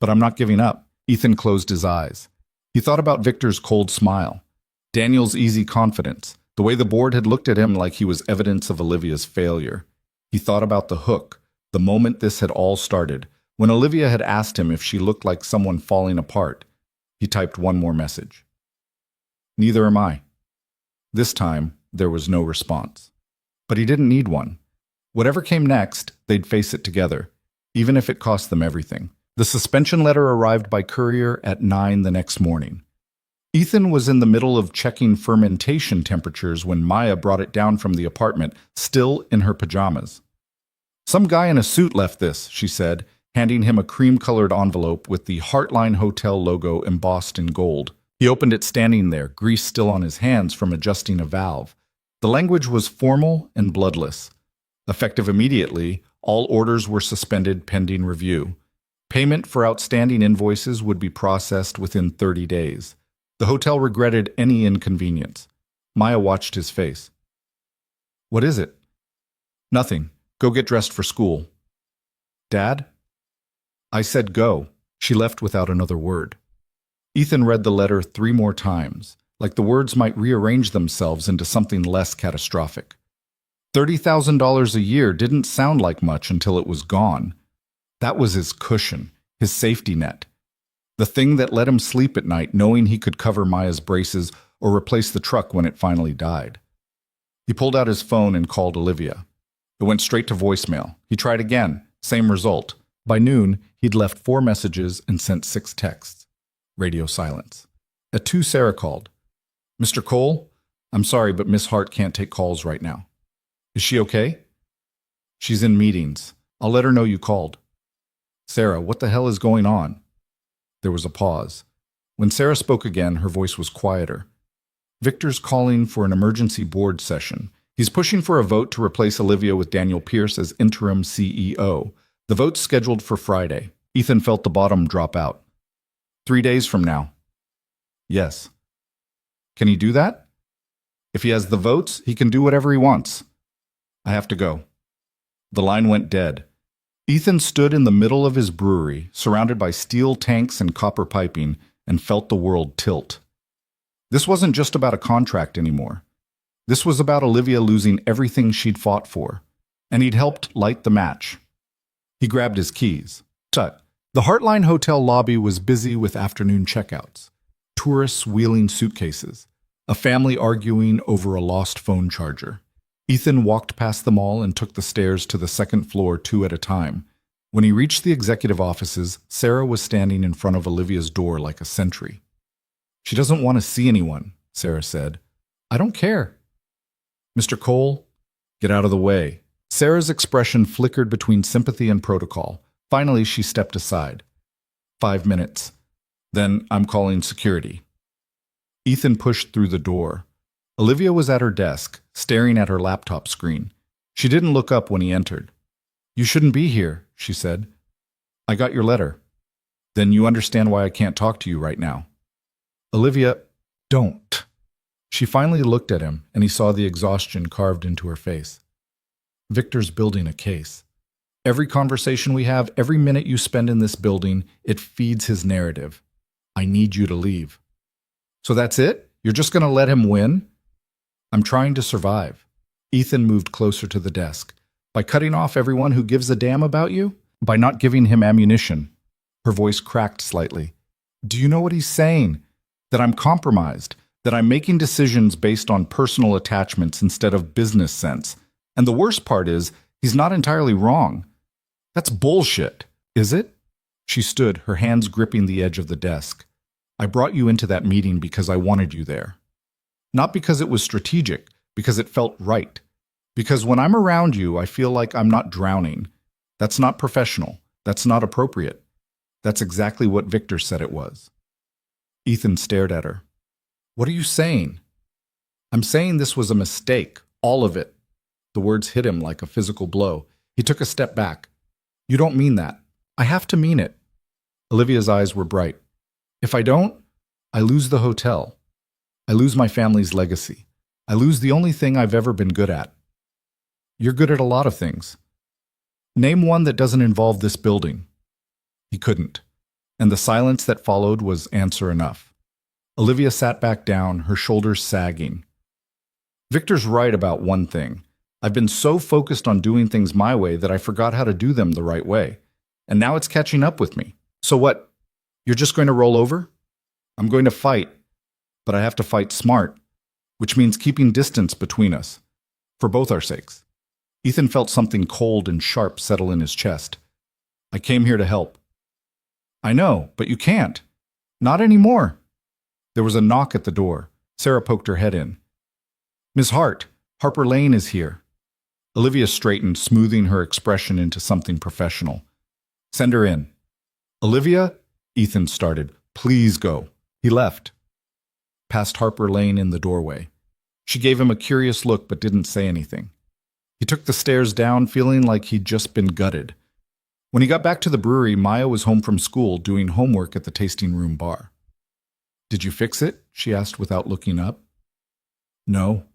But I'm not giving up." Ethan closed his eyes. He thought about Victor's cold smile, Daniel's easy confidence, the way the board had looked at him like he was evidence of Olivia's failure. He thought about the hook, the moment this had all started, when Olivia had asked him if she looked like someone falling apart. He typed one more message. "Neither am I." This time, there was no response. But he didn't need one. Whatever came next, they'd face it together, even if it cost them everything. The suspension letter arrived by courier at 9 the next morning. Ethan was in the middle of checking fermentation temperatures when Maya brought it down from the apartment, still in her pajamas. Some guy in a suit left this, she said, handing him a cream-colored envelope with the Heartline Hotel logo embossed in gold. He opened it standing there, grease still on his hands from adjusting a valve. The language was formal and bloodless. Effective immediately, all orders were suspended pending review. Payment for outstanding invoices would be processed within 30 days. The hotel regretted any inconvenience. Maya watched his face. "What is it?" "Nothing. Go get dressed for school." "Dad?" "I said go." She left without another word. Ethan read the letter 3 more times, like the words might rearrange themselves into something less catastrophic. $30,000 a year didn't sound like much until it was gone. That was his cushion, his safety net. The thing that let him sleep at night knowing he could cover Maya's braces or replace the truck when it finally died. He pulled out his phone and called Olivia. It went straight to voicemail. He tried again, same result. By noon, he'd left 4 messages and sent 6 texts. Radio silence. At 2, Sarah called. "Mr. Cole? I'm sorry, but Miss Hart can't take calls right now." "Is she okay?" "She's in meetings. I'll let her know you called." "Sarah, what the hell is going on?" There was a pause. When Sarah spoke again, her voice was quieter. "Victor's calling for an emergency board session. He's pushing for a vote to replace Olivia with Daniel Pierce as interim CEO. The vote's scheduled for Friday." Ethan felt the bottom drop out. 3 days from now." "Yes." "Can he do that?" "If he has the votes, he can do whatever he wants." "I have to go." The line went dead. Ethan stood in the middle of his brewery, surrounded by steel tanks and copper piping, and felt the world tilt. This wasn't just about a contract anymore. This was about Olivia losing everything she'd fought for, and he'd helped light the match. He grabbed his keys. Tut. The Heartline Hotel lobby was busy with afternoon checkouts, tourists wheeling suitcases, a family arguing over a lost phone charger. Ethan walked past them all and took the stairs to the second floor 2 at a time. When he reached the executive offices, Sarah was standing in front of Olivia's door like a sentry. "She doesn't want to see anyone," Sarah said. "I don't care." "Mr. Cole, get out of the way." Sarah's expression flickered between sympathy and protocol. Finally, she stepped aside. 5 minutes. Then I'm calling security. Ethan pushed through the door. Olivia was at her desk, staring at her laptop screen. She didn't look up when he entered. "You shouldn't be here," she said. "I got your letter." "Then you understand why I can't talk to you right now." "Olivia, don't." She finally looked at him, and he saw the exhaustion carved into her face. "Victor's building a case. Every conversation we have, every minute you spend in this building, it feeds his narrative. I need you to leave." "So that's it? You're just going to let him win?" "I'm trying to survive." Ethan moved closer to the desk. "By cutting off everyone who gives a damn about you? By not giving him ammunition?" Her voice cracked slightly. "Do you know what he's saying? That I'm compromised, that I'm making decisions based on personal attachments instead of business sense. And the worst part is, he's not entirely wrong. That's bullshit, is it?" She stood, her hands gripping the edge of the desk. "I brought you into that meeting because I wanted you there. Not because it was strategic, because it felt right. Because when I'm around you, I feel like I'm not drowning. That's not professional. That's not appropriate. That's exactly what Victor said it was." Ethan stared at her. "What are you saying?" "I'm saying this was a mistake, all of it." The words hit him like a physical blow. He took a step back. "You don't mean that." "I have to mean it." Olivia's eyes were bright. "If I don't, I lose the hotel. I lose my family's legacy. I lose the only thing I've ever been good at." "You're good at a lot of things." "Name one that doesn't involve this building." He couldn't, and the silence that followed was answer enough. Olivia sat back down, her shoulders sagging. "Victor's right about one thing. I've been so focused on doing things my way that I forgot how to do them the right way. And now it's catching up with me. So what? You're just going to roll over?" "I'm going to fight, but I have to fight smart, which means keeping distance between us, for both our sakes." Ethan felt something cold and sharp settle in his chest. "I came here to help." "I know, but you can't. Not anymore." There was a knock at the door. Sarah poked her head in. "Miss Hart, Harper Lane is here." Olivia straightened, smoothing her expression into something professional. "Send her in." "Olivia?" Ethan started. "Please go." He left. Past Harper Lane in the doorway. She gave him a curious look but didn't say anything. He took the stairs down, feeling like he'd just been gutted. When he got back to the brewery, Maya was home from school doing homework at the tasting room bar. "Did you fix it?" she asked without looking up. "No."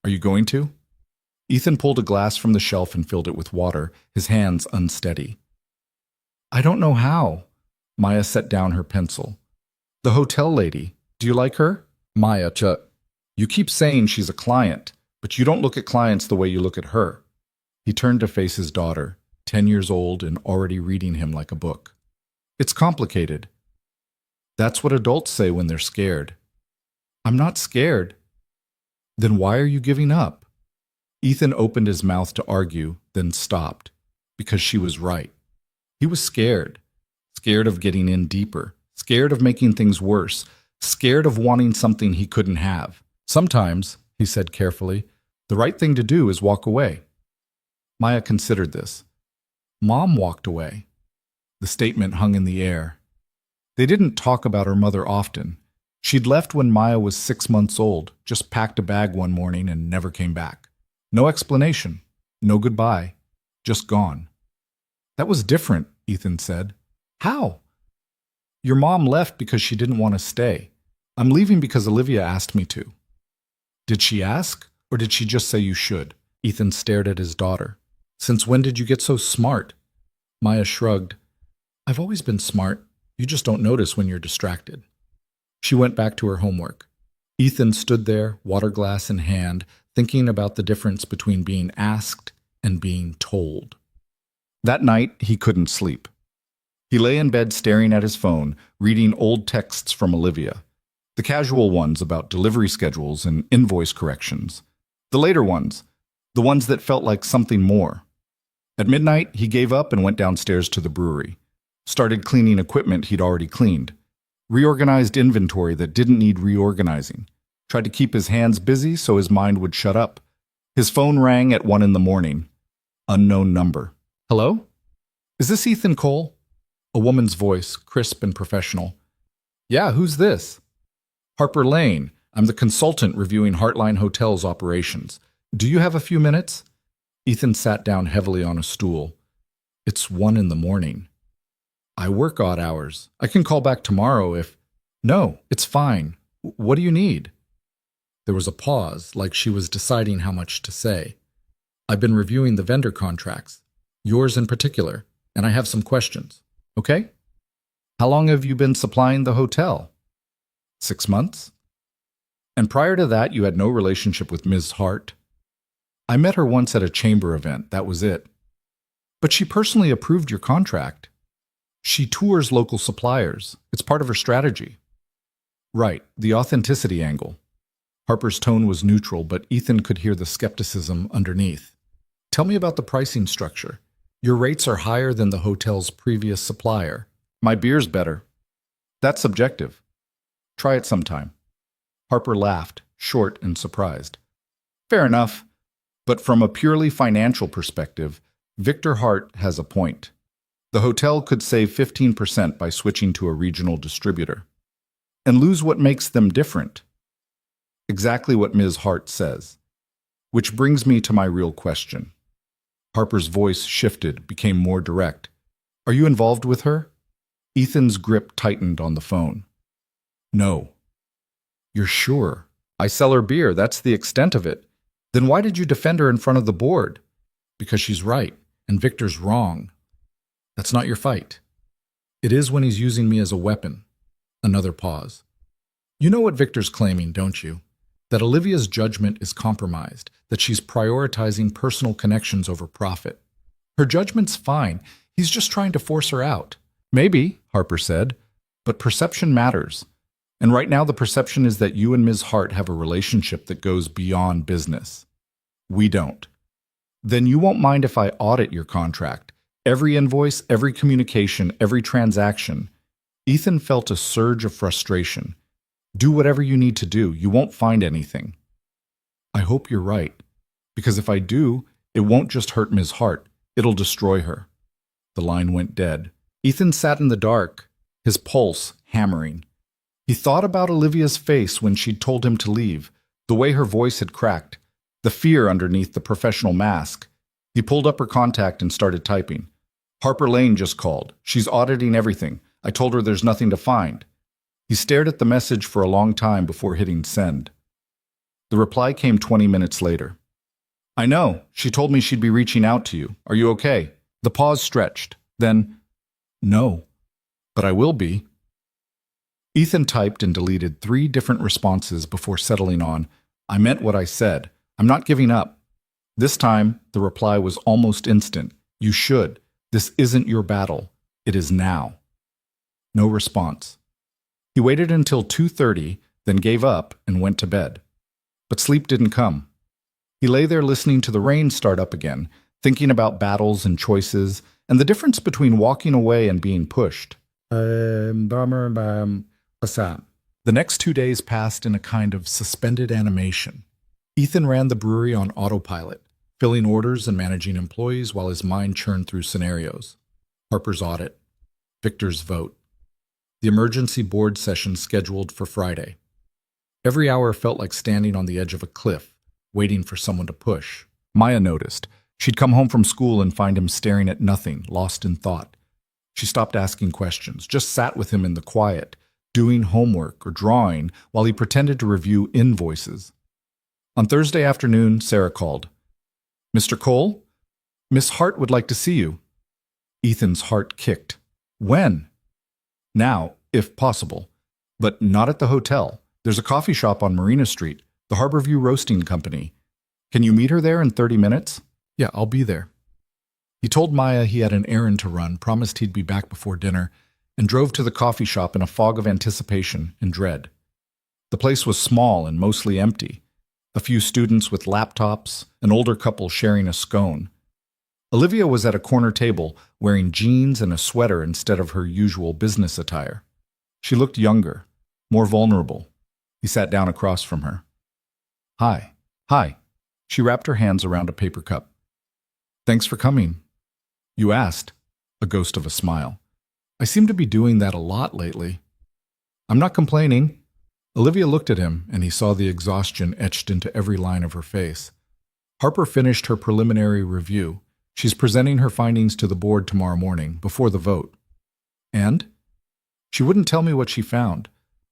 "Are you going to?" Ethan pulled a glass from the shelf and filled it with water, his hands unsteady. "I don't know how." Maya set down her pencil. "The hotel lady. Do you like her?" "Maya, you keep saying she's a client, but you don't look at clients the way you look at her." He turned to face his daughter, 10 years old and already reading him like a book. "It's complicated." "That's what adults say when they're scared." "I'm not scared." "Then why are you giving up?" Ethan opened his mouth to argue, then stopped, because she was right. He was scared. Scared of getting in deeper. Scared of making things worse. Scared of wanting something he couldn't have. "Sometimes," he said carefully, "the right thing to do is walk away." Maya considered this. Mom walked away. The statement hung in the air. They didn't talk about her mother often. She'd left when Maya was 6 months old, just packed a bag one morning and never came back. No explanation, no goodbye, just gone. "That was different," Ethan said. "How?" "Your mom left because she didn't want to stay. I'm leaving because Olivia asked me to." "Did she ask, or did she just say you should?" Ethan stared at his daughter. "Since when did you get so smart?" Maya shrugged. "I've always been smart. You just don't notice when you're distracted." She went back to her homework. Ethan stood there, water glass in hand, thinking about the difference between being asked and being told. That night, he couldn't sleep. He lay in bed staring at his phone, reading old texts from Olivia. The casual ones about delivery schedules and invoice corrections. The later ones, the ones that felt like something more. At midnight, he gave up and went downstairs to the brewery. Started cleaning equipment he'd already cleaned. Reorganized inventory that didn't need reorganizing. Tried to keep his hands busy so his mind would shut up. His phone rang at 1 a.m. Unknown number. "Hello? Is this Ethan Cole?" A woman's voice, crisp and professional. "Yeah, who's this?" "Harper Lane. I'm the consultant reviewing Heartline Hotel's operations. Do you have a few minutes?" Ethan sat down heavily on a stool. "It's 1 a.m. "I work odd hours. I can call back tomorrow if—" "No, it's fine. What do you need?" There was a pause, like she was deciding how much to say. "I've been reviewing the vendor contracts, yours in particular, and I have some questions. Okay? How long have you been supplying the hotel?" 6 months. "And prior to that, you had no relationship with Ms. Hart?" "I met her once at a chamber event, that was it." "But she personally approved your contract." "She tours local suppliers. It's part of her strategy." "Right, the authenticity angle." Harper's tone was neutral, but Ethan could hear the skepticism underneath. "Tell me about the pricing structure. Your rates are higher than the hotel's previous supplier." "My beer's better." "That's subjective. Try it sometime." Harper laughed, short and surprised. "Fair enough. But from a purely financial perspective, Victor Hart has a point. The hotel could save 15% by switching to a regional distributor. And lose what makes them different. Exactly what Ms. Hart says. Which brings me to my real question." Harper's voice shifted, became more direct. "Are you involved with her?" Ethan's grip tightened on the phone. "No." "You're sure?" "I sell her beer, that's the extent of it." "Then why did you defend her in front of the board?" "Because she's right, and Victor's wrong." "That's not your fight." "It is when he's using me as a weapon." Another pause. "You know what Victor's claiming, don't you? That Olivia's judgment is compromised, that she's prioritizing personal connections over profit. Her judgment's fine. He's just trying to force her out." "Maybe," Harper said, "but perception matters. And right now the perception is that you and Ms. Hart have a relationship that goes beyond business. We don't. Then you won't mind if I audit your contract. Every invoice, every communication, every transaction." Ethan felt a surge of frustration. Do whatever you need to do. You won't find anything. I hope you're right, because if I do, it won't just hurt Ms. Hart. It'll destroy her. The line went dead. Ethan sat in the dark, his pulse hammering. He thought about Olivia's face when she'd told him to leave, the way her voice had cracked, the fear underneath the professional mask. He pulled up her contact and started typing. Harper Lane just called. She's auditing everything. I told her there's nothing to find. He stared at the message for a long time before hitting send. The reply came 20 minutes later. I know. She told me she'd be reaching out to you. Are you okay? The pause stretched. Then, no, but I will be. Ethan typed and deleted 3 different responses before settling on, I meant what I said. I'm not giving up. This time, the reply was almost instant. You should. This isn't your battle. It is now. No response. He waited until 2:30, then gave up and went to bed. But sleep didn't come. He lay there listening to the rain start up again, thinking about battles and choices, and the difference between walking away and being pushed. What's that? The next 2 days passed in a kind of suspended animation. Ethan ran the brewery on autopilot, filling orders and managing employees while his mind churned through scenarios. Harper's audit. Victor's vote. The emergency board session scheduled for Friday. Every hour felt like standing on the edge of a cliff, waiting for someone to push. Maya noticed. She'd come home from school and find him staring at nothing, lost in thought. She stopped asking questions, just sat with him in the quiet, doing homework or drawing while he pretended to review invoices. On Thursday afternoon, Sarah called. Mr. Cole? Miss Hart would like to see you. Ethan's heart kicked. When? Now, if possible. But not at the hotel. There's a coffee shop on Marina Street, the Harborview Roasting Company. Can you meet her there in 30 minutes? Yeah, I'll be there. He told Maya he had an errand to run, promised he'd be back before dinner, and drove to the coffee shop in a fog of anticipation and dread. The place was small and mostly empty. A few students with laptops, an older couple sharing a scone. Olivia was at a corner table, wearing jeans and a sweater instead of her usual business attire. She looked younger, more vulnerable. He sat down across from her. Hi. Hi. She wrapped her hands around a paper cup. Thanks for coming. You asked, a ghost of a smile. I seem to be doing that a lot lately. I'm not complaining. Olivia looked at him, and he saw the exhaustion etched into every line of her face. Harper finished her preliminary review. She's presenting her findings to the board tomorrow morning, before the vote. And? She wouldn't tell me what she found,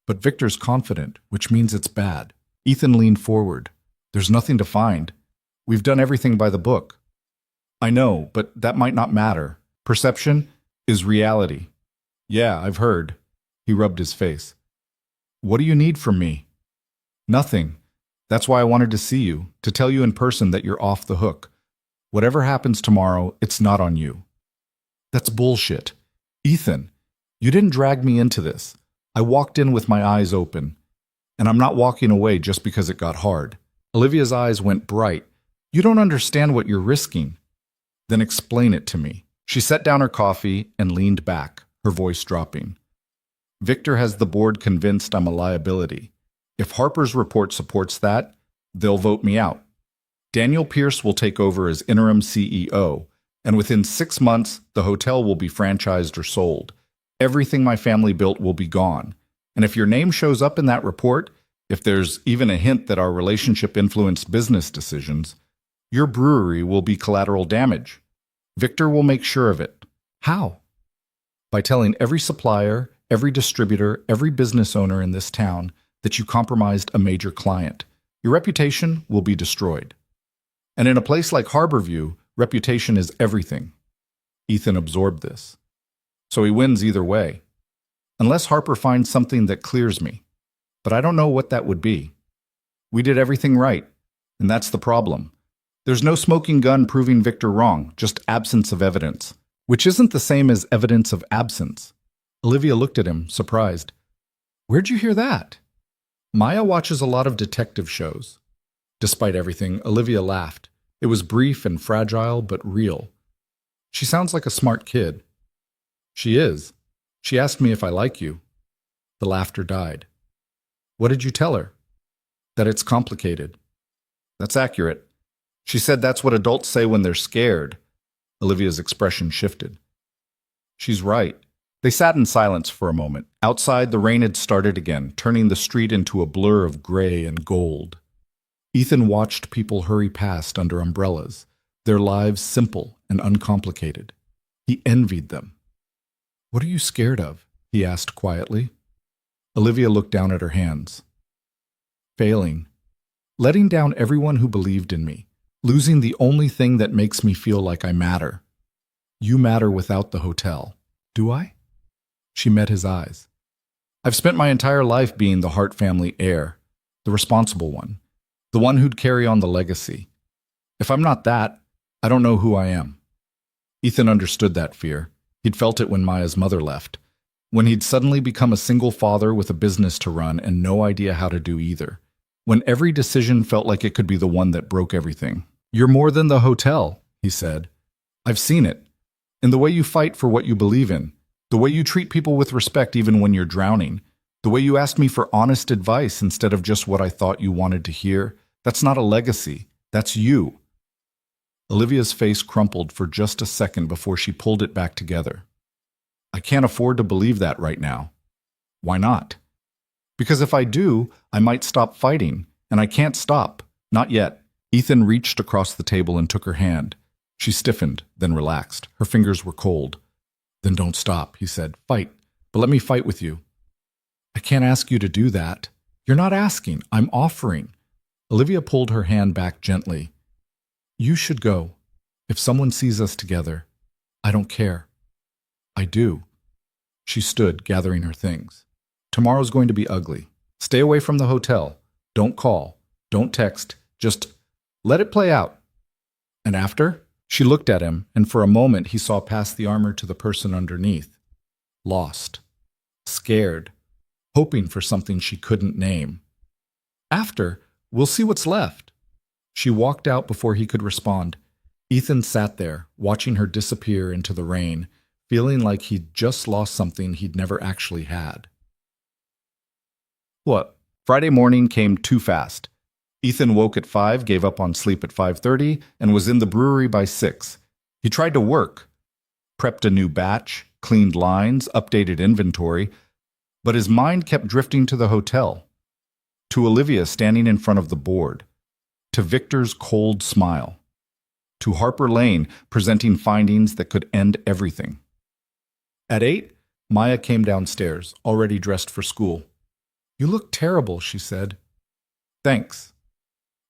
but Victor's confident, which means it's bad. Ethan leaned forward. There's nothing to find. We've done everything by the book. I know, but that might not matter. Perception is reality. Yeah, I've heard. He rubbed his face. What do you need from me? Nothing. That's why I wanted to see you, to tell you in person that you're off the hook. Whatever happens tomorrow, it's not on you. That's bullshit. Ethan, you didn't drag me into this. I walked in with my eyes open. And I'm not walking away just because it got hard. Olivia's eyes went bright. You don't understand what you're risking. Then explain it to me. She set down her coffee and leaned back, her voice dropping. Victor has the board convinced I'm a liability. If Harper's report supports that, they'll vote me out. Daniel Pierce will take over as interim CEO, and within 6 months, the hotel will be franchised or sold. Everything my family built will be gone. And if your name shows up in that report, if there's even a hint that our relationship influenced business decisions, your brewery will be collateral damage. Victor will make sure of it. How? By telling every supplier, every distributor, every business owner in this town that you compromised a major client. Your reputation will be destroyed. And in a place like Harborview, reputation is everything. Ethan absorbed this. So he wins either way. Unless Harper finds something that clears me. But I don't know what that would be. We did everything right, and that's the problem. There's no smoking gun proving Victor wrong, just absence of evidence, which isn't the same as evidence of absence. Olivia looked at him, surprised. Where'd you hear that? Maya watches a lot of detective shows. Despite everything, Olivia laughed. It was brief and fragile, but real. She sounds like a smart kid. She is. She asked me if I like you. The laughter died. What did you tell her? That it's complicated. That's accurate. She said that's what adults say when they're scared. Olivia's expression shifted. She's right. They sat in silence for a moment. Outside, the rain had started again, turning the street into a blur of gray and gold. Ethan watched people hurry past under umbrellas, their lives simple and uncomplicated. He envied them. What are you scared of? He asked quietly. Olivia looked down at her hands. Failing. Letting down everyone who believed in me. Losing the only thing that makes me feel like I matter. You matter without the hotel. Do I? She met his eyes. I've spent my entire life being the Hart family heir, the responsible one, the one who'd carry on the legacy. If I'm not that, I don't know who I am. Ethan understood that fear. He'd felt it when Maya's mother left, when he'd suddenly become a single father with a business to run and no idea how to do either, when every decision felt like it could be the one that broke everything. You're more than the hotel, he said. I've seen it. In the way you fight for what you believe in, the way you treat people with respect even when you're drowning, the way you asked me for honest advice instead of just what I thought you wanted to hear. That's not a legacy. That's you. Olivia's face crumpled for just a second before she pulled it back together. I can't afford to believe that right now. Why not? Because if I do, I might stop fighting, and I can't stop. Not yet. Ethan reached across the table and took her hand. She stiffened, then relaxed. Her fingers were cold. Then don't stop, he said. Fight, but let me fight with you. I can't ask you to do that. You're not asking. I'm offering. Olivia pulled her hand back gently. You should go. If someone sees us together, I don't care. I do. She stood, gathering her things. Tomorrow's going to be ugly. Stay away from the hotel. Don't call. Don't text. Just let it play out. And after? She looked at him, and for a moment he saw past the armor to the person underneath. Lost. Scared. Hoping for something she couldn't name. After, we'll see what's left. She walked out before he could respond. Ethan sat there, watching her disappear into the rain, feeling like he'd just lost something he'd never actually had. What? Friday morning came too fast. Ethan woke at 5, gave up on sleep at 5:30, and was in the brewery by 6. He tried to work, prepped a new batch, cleaned lines, updated inventory, but his mind kept drifting to the hotel, to Olivia standing in front of the board, to Victor's cold smile, to Harper Lane presenting findings that could end everything. At 8, Maya came downstairs, already dressed for school. You look terrible, she said. Thanks.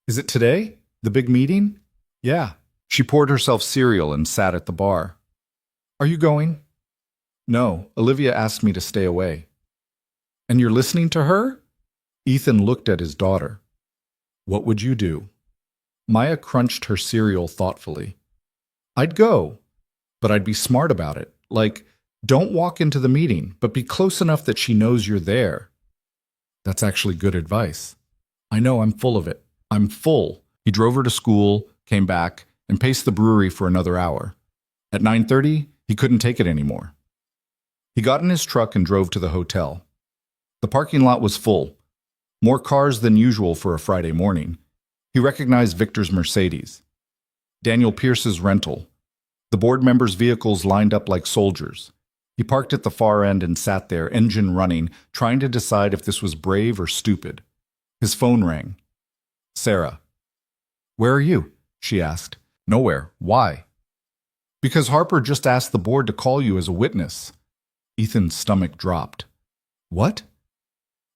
Is it today? The big meeting? Yeah. She poured herself cereal and sat at the bar. Are you going? No, Olivia asked me to stay away. And you're listening to her? Ethan looked at his daughter. What would you do? Maya crunched her cereal thoughtfully. I'd go, but I'd be smart about it. Like, don't walk into the meeting, but be close enough that she knows you're there. That's actually good advice. I know, I'm full of it. I'm full. He drove her to school, came back, and paced the brewery for another hour. At 9:30, he couldn't take it anymore. He got in his truck and drove to the hotel. The parking lot was full. More cars than usual for a Friday morning. He recognized Victor's Mercedes. Daniel Pierce's rental. The board members' vehicles lined up like soldiers. He parked at the far end and sat there, engine running, trying to decide if this was brave or stupid. His phone rang. Sarah. Where are you? She asked. Nowhere. Why? Because Harper just asked the board to call you as a witness. Ethan's stomach dropped. What?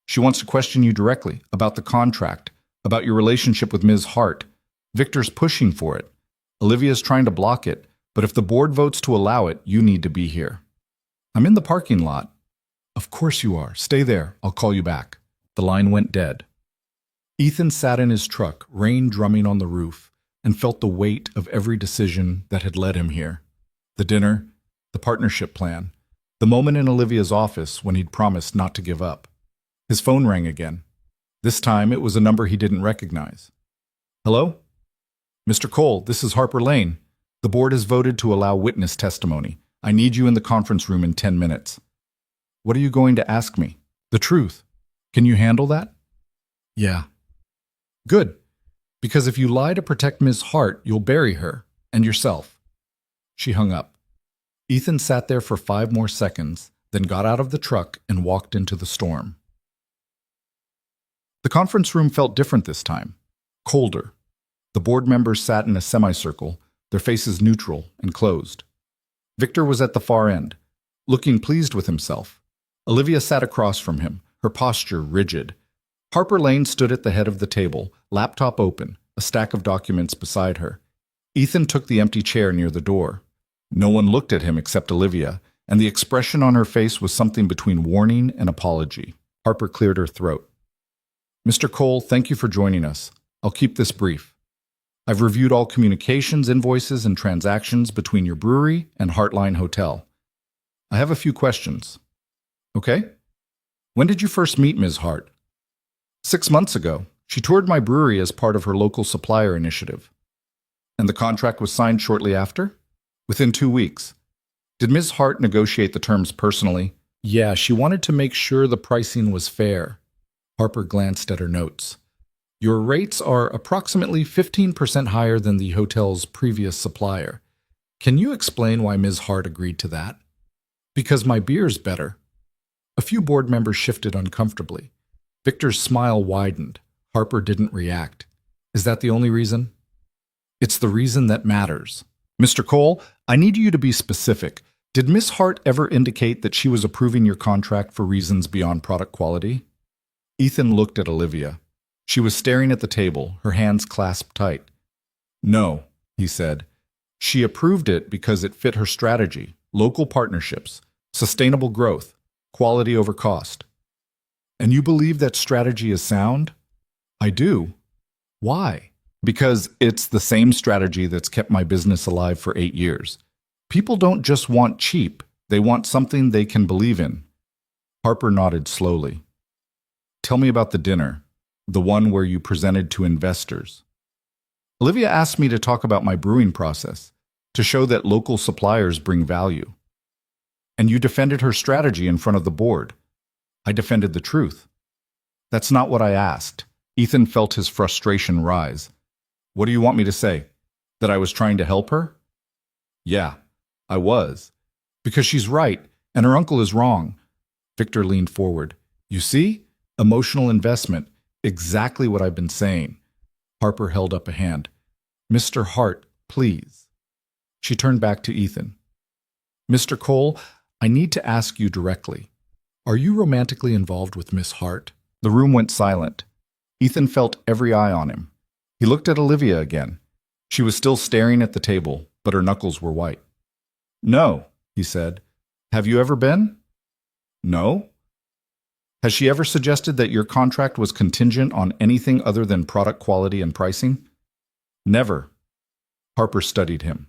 She wants to question you directly, about the contract, about your relationship with Ms. Hart. Victor's pushing for it. Olivia's trying to block it, but if the board votes to allow it, you need to be here. I'm in the parking lot. Of course you are. Stay there. I'll call you back. The line went dead. Ethan sat in his truck, rain drumming on the roof, and felt the weight of every decision that had led him here. The dinner, the partnership plan, the moment in Olivia's office when he'd promised not to give up. His phone rang again. This time it was a number he didn't recognize. Hello? Mr. Cole, this is Harper Lane. The board has voted to allow witness testimony. I need you in the conference room in 10 minutes. What are you going to ask me? The truth. Can you handle that? Yeah. Good. Because if you lie to protect Ms. Hart, you'll bury her and yourself. She hung up. Ethan sat there for 5 more seconds, then got out of the truck and walked into the storm. The conference room felt different this time, colder. The board members sat in a semicircle, their faces neutral and closed. Victor was at the far end, looking pleased with himself. Olivia sat across from him, her posture rigid. Harper Lane stood at the head of the table, laptop open, a stack of documents beside her. Ethan took the empty chair near the door. No one looked at him except Olivia, and the expression on her face was something between warning and apology. Harper cleared her throat. Mr. Cole, thank you for joining us. I'll keep this brief. I've reviewed all communications, invoices, and transactions between your brewery and Heartline Hotel. I have a few questions. Okay? When did you first meet Ms. Hart? 6 months ago. She toured my brewery as part of her local supplier initiative. And the contract was signed shortly after? Within 2 weeks. Did Ms. Hart negotiate the terms personally? Yeah, she wanted to make sure the pricing was fair. Harper glanced at her notes. Your rates are approximately 15% higher than the hotel's previous supplier. Can you explain why Ms. Hart agreed to that? Because my beer's better. A few board members shifted uncomfortably. Victor's smile widened. Harper didn't react. Is that the only reason? It's the reason that matters. Mr. Cole, I need you to be specific. Did Ms. Hart ever indicate that she was approving your contract for reasons beyond product quality? Ethan looked at Olivia. She was staring at the table, her hands clasped tight. No, he said. She approved it because it fit her strategy, local partnerships, sustainable growth, quality over cost. And you believe that strategy is sound? I do. Why? Because it's the same strategy that's kept my business alive for 8 years. People don't just want cheap, they want something they can believe in. Harper nodded slowly. Tell me about the dinner, the one where you presented to investors. Olivia asked me to talk about my brewing process, to show that local suppliers bring value. And you defended her strategy in front of the board. I defended the truth. That's not what I asked. Ethan felt his frustration rise. What do you want me to say? That I was trying to help her? Yeah, I was. Because she's right, and her uncle is wrong. Victor leaned forward. You see? Emotional investment. Exactly what I've been saying. Harper held up a hand. Mr. Hart, please. She turned back to Ethan. Mr. Cole, I need to ask you directly. Are you romantically involved with Miss Hart? The room went silent. Ethan felt every eye on him. He looked at Olivia again. She was still staring at the table, but her knuckles were white. No, he said. Have you ever been? No. Has she ever suggested that your contract was contingent on anything other than product quality and pricing? Never. Harper studied him.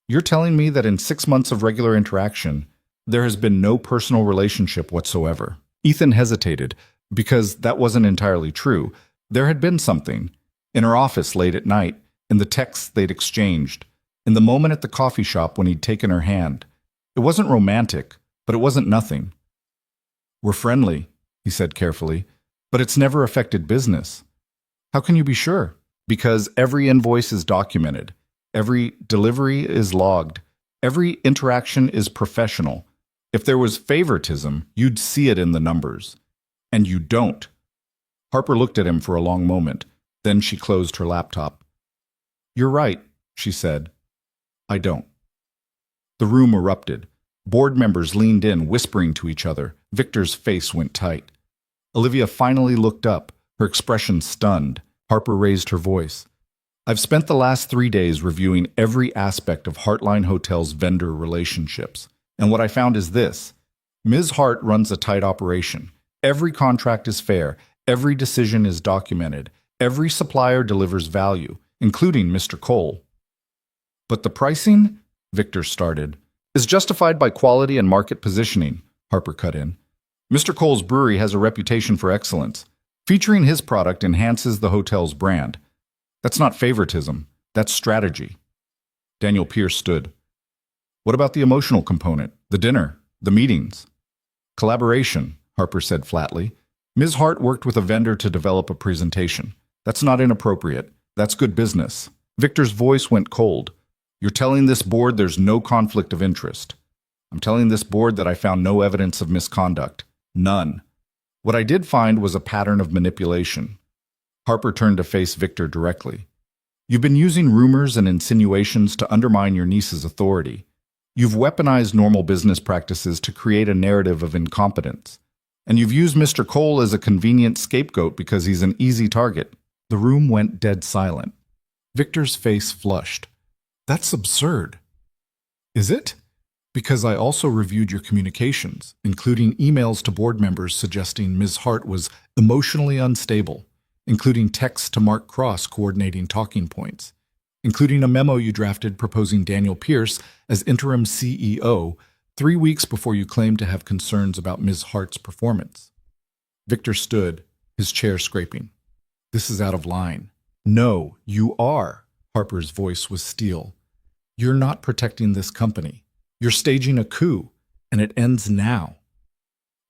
You're telling me that in 6 months of regular interaction, there has been no personal relationship whatsoever? Ethan hesitated, because that wasn't entirely true. There had been something. In her office late at night, in the texts they'd exchanged, in the moment at the coffee shop when he'd taken her hand. It wasn't romantic, but it wasn't nothing. We're friendly, he said carefully, but it's never affected business. How can you be sure? Because every invoice is documented. Every delivery is logged. Every interaction is professional. If there was favoritism, you'd see it in the numbers. And you don't. Harper looked at him for a long moment. Then she closed her laptop. You're right, she said. I don't. The room erupted. Board members leaned in, whispering to each other. Victor's face went tight. Olivia finally looked up, her expression stunned. Harper raised her voice. I've spent the last 3 days reviewing every aspect of Heartline Hotel's vendor relationships. And what I found is this. Ms. Hart runs a tight operation. Every contract is fair. Every decision is documented. Every supplier delivers value, including Mr. Cole. But the pricing, Victor started, is justified by quality and market positioning, Harper cut in. Mr. Cole's brewery has a reputation for excellence. Featuring his product enhances the hotel's brand. That's not favoritism, that's strategy. Daniel Pierce stood. What about the emotional component, the dinner, the meetings? Collaboration, Harper said flatly. Ms. Hart worked with a vendor to develop a presentation. That's not inappropriate. That's good business. Victor's voice went cold. You're telling this board there's no conflict of interest. I'm telling this board that I found no evidence of misconduct. None. What I did find was a pattern of manipulation. Harper turned to face Victor directly. You've been using rumors and insinuations to undermine your niece's authority. You've weaponized normal business practices to create a narrative of incompetence. And you've used Mr. Cole as a convenient scapegoat because he's an easy target. The room went dead silent. Victor's face flushed. That's absurd. Is it? Because I also reviewed your communications, including emails to board members suggesting Ms. Hart was emotionally unstable, including texts to Mark Cross coordinating talking points, including a memo you drafted proposing Daniel Pierce as interim CEO 3 weeks before you claimed to have concerns about Ms. Hart's performance. Victor stood, his chair scraping. This is out of line. No, you are. Harper's voice was steel. You're not protecting this company. You're staging a coup, and it ends now.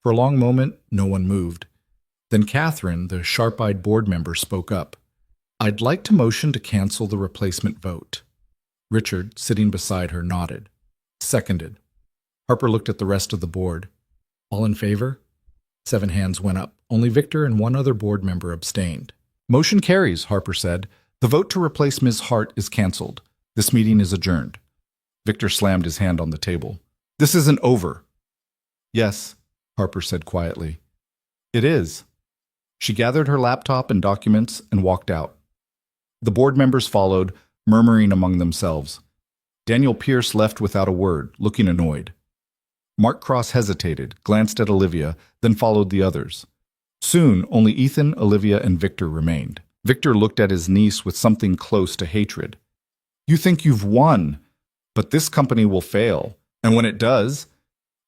For a long moment, no one moved. Then Catherine, the sharp-eyed board member, spoke up. I'd like to motion to cancel the replacement vote. Richard, sitting beside her, nodded. Seconded. Harper looked at the rest of the board. All in favor? 7 hands went up. Only Victor and 1 other board member abstained. Motion carries, Harper said. The vote to replace Ms. Hart is canceled. This meeting is adjourned. Victor slammed his hand on the table. This isn't over. Yes, Harper said quietly. It is. She gathered her laptop and documents and walked out. The board members followed, murmuring among themselves. Daniel Pierce left without a word, looking annoyed. Mark Cross hesitated, glanced at Olivia, then followed the others. Soon, only Ethan, Olivia, and Victor remained. Victor looked at his niece with something close to hatred. You think you've won, but this company will fail, and when it does,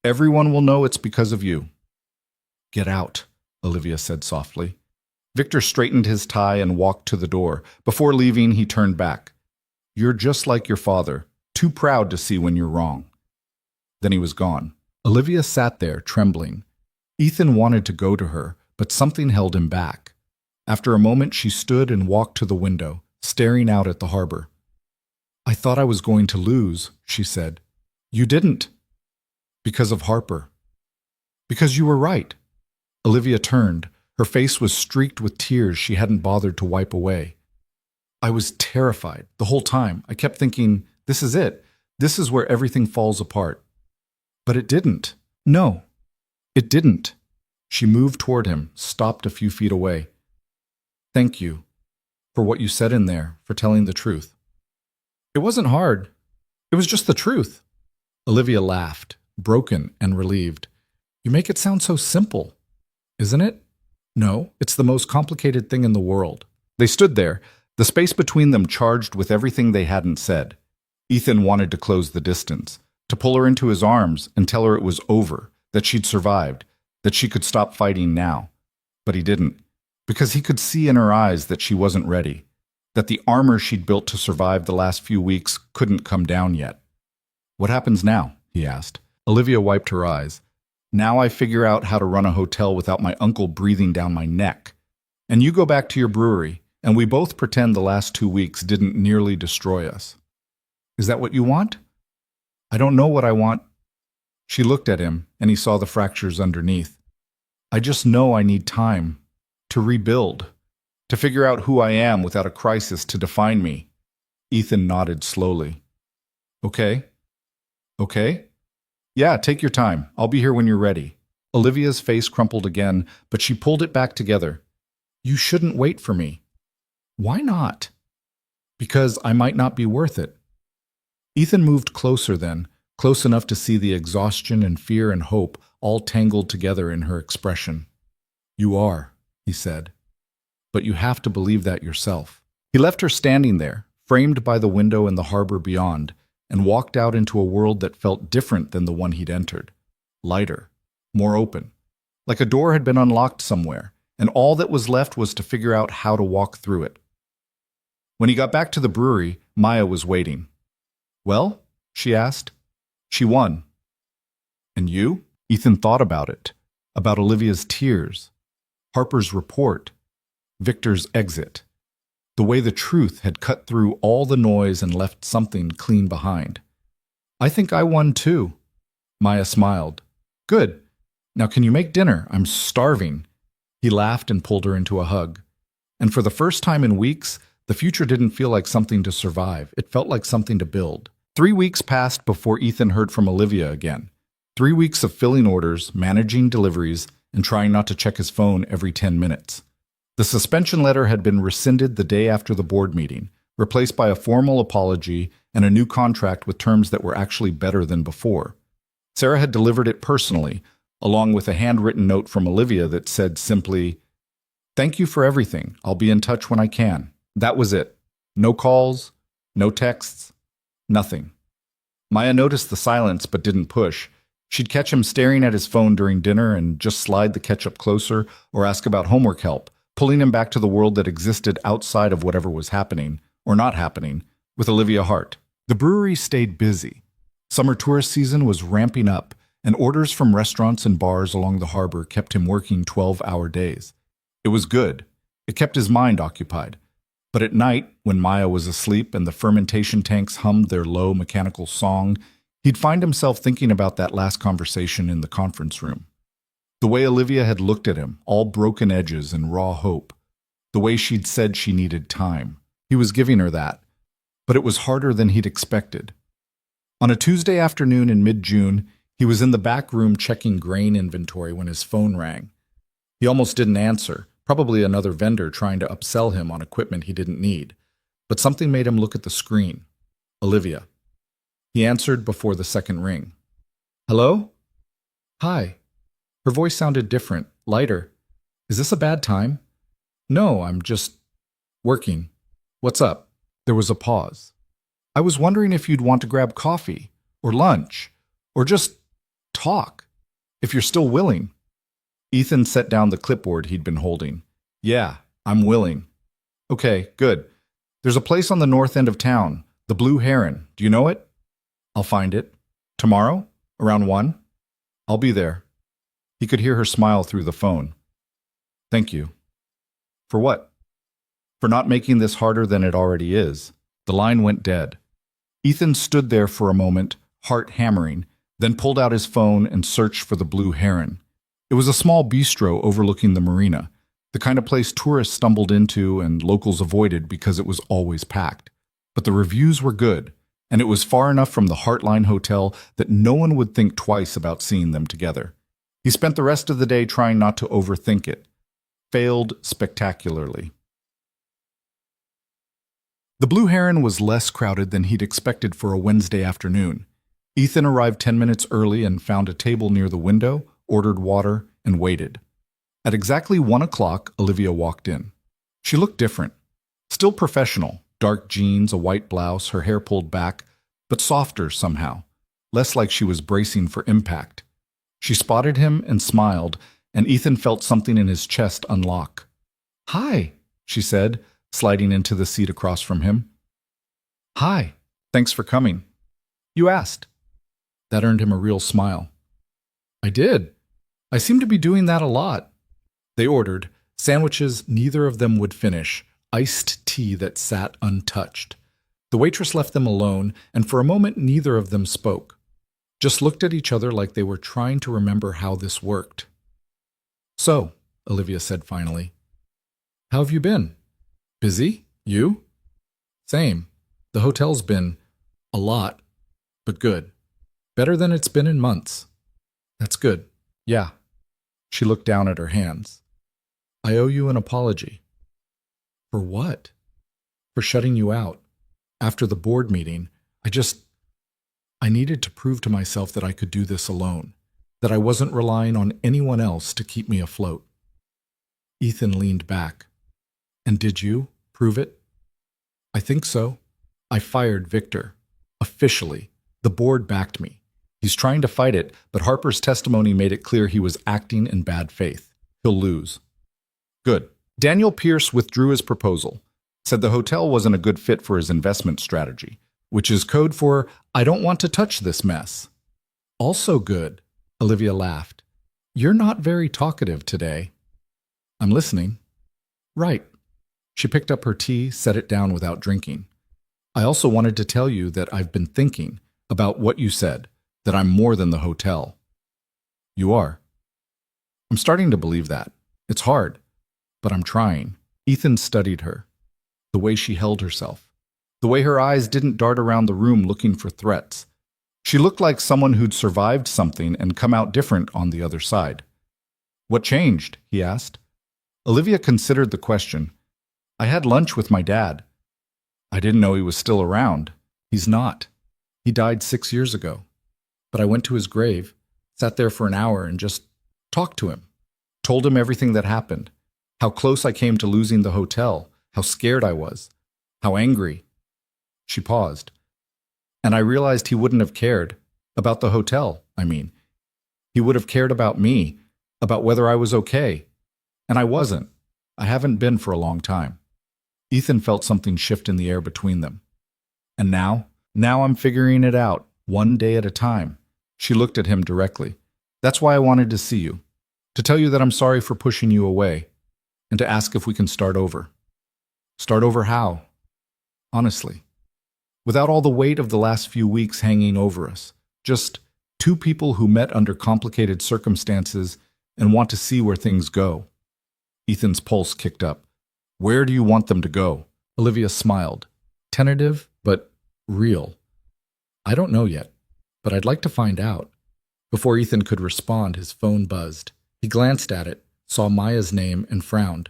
everyone will know it's because of you. Get out, Olivia said softly. Victor straightened his tie and walked to the door. Before leaving, he turned back. You're just like your father, too proud to see when you're wrong. Then he was gone. Olivia sat there, trembling. Ethan wanted to go to her, but something held him back. After a moment, she stood and walked to the window, staring out at the harbor. I thought I was going to lose, she said. You didn't. Because of Harper. Because you were right. Olivia turned. Her face was streaked with tears she hadn't bothered to wipe away. I was terrified the whole time. I kept thinking, this is it. This is where everything falls apart. But it didn't. No, it didn't. She moved toward him, stopped a few feet away. Thank you for what you said in there, for telling the truth. It wasn't hard. It was just the truth. Olivia laughed, broken and relieved. You make it sound so simple, isn't it? No, it's the most complicated thing in the world. They stood there, the space between them charged with everything they hadn't said. Ethan wanted to close the distance, to pull her into his arms and tell her it was over, that she'd survived, that she could stop fighting now. But he didn't, because he could see in her eyes that she wasn't ready, that the armor she'd built to survive the last few weeks couldn't come down yet. What happens now? He asked. Olivia wiped her eyes. Now I figure out how to run a hotel without my uncle breathing down my neck. And you go back to your brewery, and we both pretend the last 2 weeks didn't nearly destroy us. Is that what you want? I don't know what I want. She looked at him, and he saw the fractures underneath. I just know I need time to rebuild, to figure out who I am without a crisis to define me. Ethan nodded slowly. Okay. Okay? Yeah, take your time. I'll be here when you're ready. Olivia's face crumpled again, but she pulled it back together. You shouldn't wait for me. Why not? Because I might not be worth it. Ethan moved closer then, close enough to see the exhaustion and fear and hope all tangled together in her expression. You are, he said. But you have to believe that yourself. He left her standing there, framed by the window in the harbor beyond, and walked out into a world that felt different than the one he'd entered. Lighter, more open. Like a door had been unlocked somewhere, and all that was left was to figure out how to walk through it. When he got back to the brewery, Maya was waiting. Well? She asked. She won. And you? Ethan thought about it, about Olivia's tears. Harper's report, Victor's exit, the way the truth had cut through all the noise and left something clean behind. I think I won too. Maya smiled. Good. Now can you make dinner? I'm starving. He laughed and pulled her into a hug. And for the first time in weeks, the future didn't feel like something to survive. It felt like something to build. 3 weeks passed before Ethan heard from Olivia again. 3 weeks of filling orders, managing deliveries, and trying not to check his phone every 10 minutes. The suspension letter had been rescinded the day after the board meeting, replaced by a formal apology and a new contract with terms that were actually better than before. Sarah had delivered it personally, along with a handwritten note from Olivia that said simply, "Thank you for everything. I'll be in touch when I can." That was it. No calls, no texts, nothing. Maya noticed the silence but didn't push. She'd catch him staring at his phone during dinner and just slide the ketchup closer or ask about homework help, pulling him back to the world that existed outside of whatever was happening, or not happening, with Olivia Hart. The brewery stayed busy. Summer tourist season was ramping up, and orders from restaurants and bars along the harbor kept him working 12-hour days. It was good. It kept his mind occupied. But at night, when Maya was asleep and the fermentation tanks hummed their low mechanical song, he'd find himself thinking about that last conversation in the conference room. The way Olivia had looked at him, all broken edges and raw hope. The way she'd said she needed time. He was giving her that. But it was harder than he'd expected. On a Tuesday afternoon in mid-June, he was in the back room checking grain inventory when his phone rang. He almost didn't answer, probably another vendor trying to upsell him on equipment he didn't need. But something made him look at the screen. Olivia. He answered before the second ring. Hello? Hi. Her voice sounded different, lighter. Is this a bad time? No, I'm just working. What's up? There was a pause. I was wondering if you'd want to grab coffee, or lunch, or just talk, if you're still willing. Ethan set down the clipboard he'd been holding. Yeah, I'm willing. Okay, good. There's a place on the north end of town, the Blue Heron. Do you know it? I'll find it. Tomorrow? Around 1? I'll be there. He could hear her smile through the phone. Thank you. For what? For not making this harder than it already is. The line went dead. Ethan stood there for a moment, heart hammering, then pulled out his phone and searched for the Blue Heron. It was a small bistro overlooking the marina, the kind of place tourists stumbled into and locals avoided because it was always packed. But the reviews were good, and it was far enough from the Heartline Hotel that no one would think twice about seeing them together. He spent the rest of the day trying not to overthink it. Failed spectacularly. The Blue Heron was less crowded than he'd expected for a Wednesday afternoon. Ethan arrived 10 minutes early and found a table near the window, ordered water, and waited. At exactly 1 o'clock, Olivia walked in. She looked different. Still professional, dark jeans, a white blouse, her hair pulled back, but softer somehow, less like she was bracing for impact. She spotted him and smiled, and Ethan felt something in his chest unlock. Hi, she said, sliding into the seat across from him. Hi, thanks for coming. You asked. That earned him a real smile. I did. I seem to be doing that a lot. They ordered sandwiches neither of them would finish, iced tea that sat untouched. The waitress left them alone, and for a moment neither of them spoke. Just looked at each other like they were trying to remember how this worked. So, Olivia said finally, how have you been? Busy? You? Same. The hotel's been a lot, but good. Better than it's been in months. That's good. Yeah. She looked down at her hands. I owe you an apology. For what? For shutting you out. After the board meeting, I needed to prove to myself that I could do this alone, that I wasn't relying on anyone else to keep me afloat. Ethan leaned back. And did you prove it? I think so. I fired Victor. Officially. The board backed me. He's trying to fight it, but Harper's testimony made it clear he was acting in bad faith. He'll lose. Good. Daniel Pierce withdrew his proposal, said the hotel wasn't a good fit for his investment strategy, which is code for, I don't want to touch this mess. Also good, Olivia laughed. You're not very talkative today. I'm listening. Right. She picked up her tea, set it down without drinking. I also wanted to tell you that I've been thinking about what you said, that I'm more than the hotel. You are. I'm starting to believe that. It's hard, but I'm trying. Ethan studied her, the way she held herself, the way her eyes didn't dart around the room looking for threats. She looked like someone who'd survived something and come out different on the other side. What changed? He asked. Olivia considered the question. I had lunch with my dad. I didn't know he was still around. He's not. He died 6 years ago. But I went to his grave, sat there for an hour and just talked to him. Told him everything that happened. How close I came to losing the hotel. How scared I was. How angry. She paused. And I realized he wouldn't have cared. About the hotel, I mean. He would have cared about me. About whether I was okay. And I wasn't. I haven't been for a long time. Ethan felt something shift in the air between them. And now I'm figuring it out, one day at a time. She looked at him directly. That's why I wanted to see you. To tell you that I'm sorry for pushing you away. And to ask if we can start over. Start over how? Honestly. Without all the weight of the last few weeks hanging over us. Just two people who met under complicated circumstances and want to see where things go. Ethan's pulse kicked up. Where do you want them to go? Olivia smiled. Tentative, but real. I don't know yet, but I'd like to find out. Before Ethan could respond, his phone buzzed. He glanced at it, saw Maya's name, and frowned.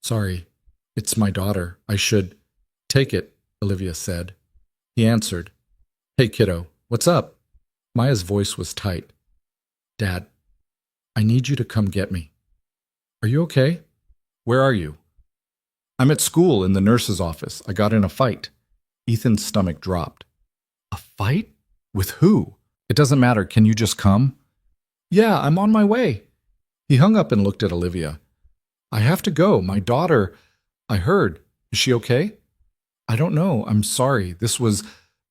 Sorry, it's my daughter. I should... Take it, Olivia said. He answered. Hey, kiddo, what's up? Maya's voice was tight. Dad, I need you to come get me. Are you okay? Where are you? I'm at school in the nurse's office. I got in a fight. Ethan's stomach dropped. A fight? With who? It doesn't matter. Can you just come? Yeah, I'm on my way. He hung up and looked at Olivia. I have to go. My daughter... I heard. Is she okay? I don't know. I'm sorry. This was...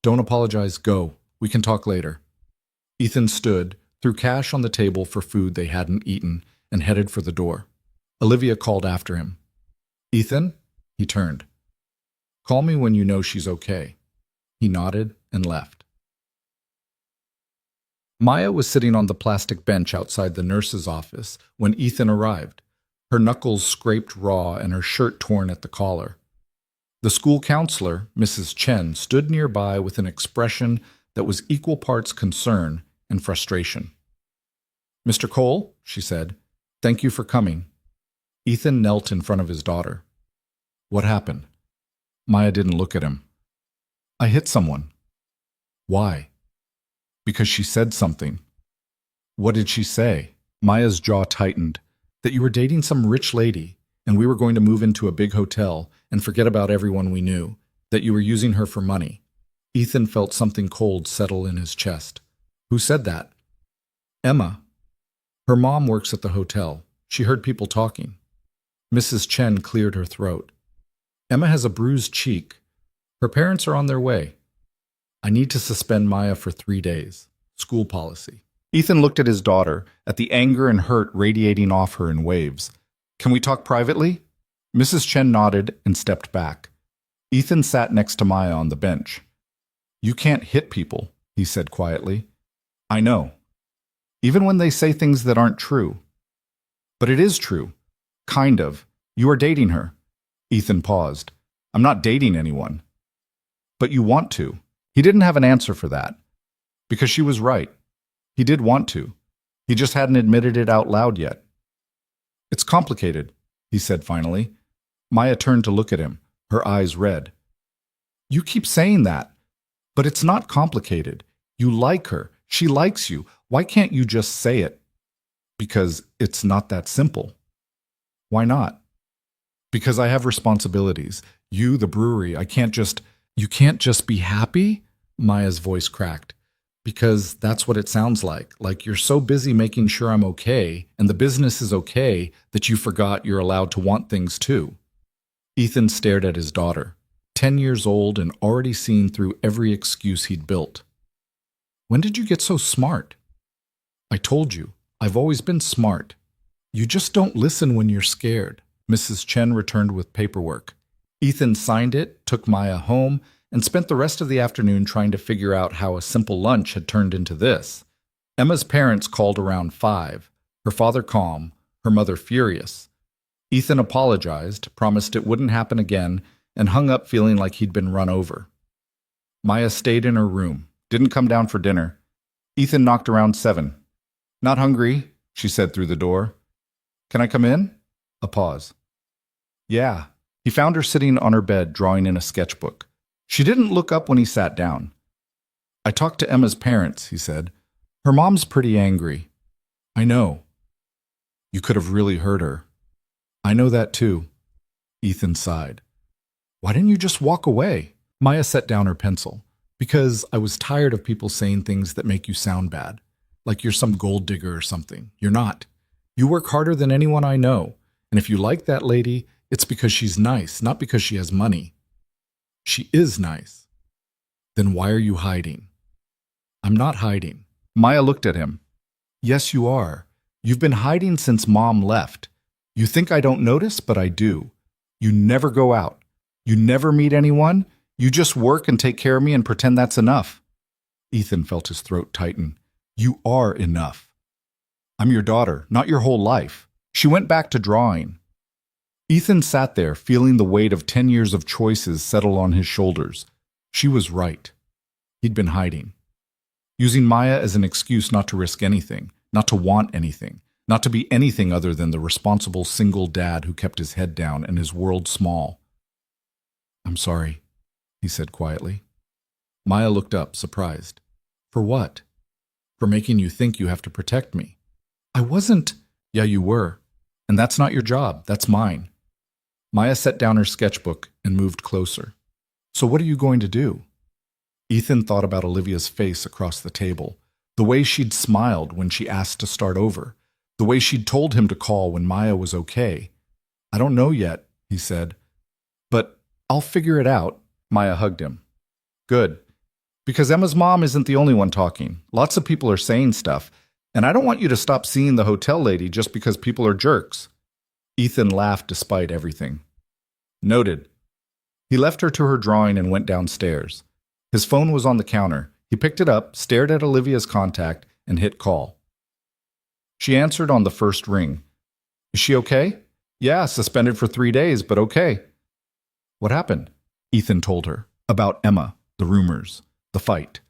Don't apologize. Go. We can talk later. Ethan stood, threw cash on the table for food they hadn't eaten, and headed for the door. Olivia called after him. Ethan? He turned. Call me when you know she's okay. He nodded and left. Maya was sitting on the plastic bench outside the nurse's office when Ethan arrived, her knuckles scraped raw and her shirt torn at the collar. The school counselor, Mrs. Chen, stood nearby with an expression that was equal parts concern and frustration. Mr. Cole, she said, thank you for coming. Ethan knelt in front of his daughter. What happened? Maya didn't look at him. I hit someone. Why? Because she said something. What did she say? Maya's jaw tightened. That you were dating some rich lady, and we were going to move into a big hotel and forget about everyone we knew. That you were using her for money. Ethan felt something cold settle in his chest. Who said that? Emma. Her mom works at the hotel. She heard people talking. Mrs. Chen cleared her throat. Emma has a bruised cheek. Her parents are on their way. I need to suspend Maya for 3 days. School policy. Ethan looked at his daughter, at the anger and hurt radiating off her in waves. Can we talk privately? Mrs. Chen nodded and stepped back. Ethan sat next to Maya on the bench. You can't hit people, he said quietly. I know. Even when they say things that aren't true. But it is true. Kind of. You are dating her. Ethan paused. I'm not dating anyone. But you want to. He didn't have an answer for that. Because she was right. He did want to. He just hadn't admitted it out loud yet. It's complicated, he said finally. Maya turned to look at him, her eyes red. You keep saying that. But it's not complicated. You like her. She likes you. Why can't you just say it? Because it's not that simple. Why not? Because I have responsibilities. You, the brewery, I can't just... You can't just be happy? Maya's voice cracked. Because that's what it sounds like you're so busy making sure I'm okay and the business is okay that you forgot you're allowed to want things too. Ethan stared at his daughter, 10 years old and already seen through every excuse he'd built. When did you get so smart? I told you, I've always been smart. You just don't listen when you're scared. Mrs. Chen returned with paperwork. Ethan signed it, took Maya home, and spent the rest of the afternoon trying to figure out how a simple lunch had turned into this. Emma's parents called around 5, her father calm, her mother furious. Ethan apologized, promised it wouldn't happen again, and hung up feeling like he'd been run over. Maya stayed in her room, didn't come down for dinner. Ethan knocked around 7. Not hungry, she said through the door. Can I come in? A pause. Yeah. He found her sitting on her bed drawing in a sketchbook. She didn't look up when he sat down. I talked to Emma's parents, he said. Her mom's pretty angry. I know. You could have really hurt her. I know that too. Ethan sighed. Why didn't you just walk away? Maya set down her pencil. Because I was tired of people saying things that make you sound bad. Like you're some gold digger or something. You're not. You work harder than anyone I know. And if you like that lady, it's because she's nice, not because she has money. She is nice. Then why are you hiding? I'm not hiding. Maya looked at him. Yes, you are. You've been hiding since Mom left. You think I don't notice, but I do. You never go out. You never meet anyone. You just work and take care of me and pretend that's enough. Ethan felt his throat tighten. You are enough. I'm your daughter, not your whole life. She went back to drawing. Ethan sat there, feeling the weight of 10 years of choices settle on his shoulders. She was right. He'd been hiding. Using Maya as an excuse not to risk anything, not to want anything, not to be anything other than the responsible single dad who kept his head down and his world small. I'm sorry, he said quietly. Maya looked up, surprised. For what? For making you think you have to protect me. I wasn't. Yeah, you were. And that's not your job, that's mine. Maya set down her sketchbook and moved closer. So what are you going to do? Ethan thought about Olivia's face across the table, the way she'd smiled when she asked to start over, the way she'd told him to call when Maya was okay. I don't know yet, he said. But I'll figure it out. Maya hugged him. Good. Because Emma's mom isn't the only one talking. Lots of people are saying stuff, and I don't want you to stop seeing the hotel lady just because people are jerks. Ethan laughed despite everything. Noted. He left her to her drawing and went downstairs. His phone was on the counter. He picked it up, stared at Olivia's contact, and hit call. She answered on the first ring. Is she okay? Yeah, suspended for 3 days, but okay. What happened? Ethan told her. About Emma, the rumors, the fight.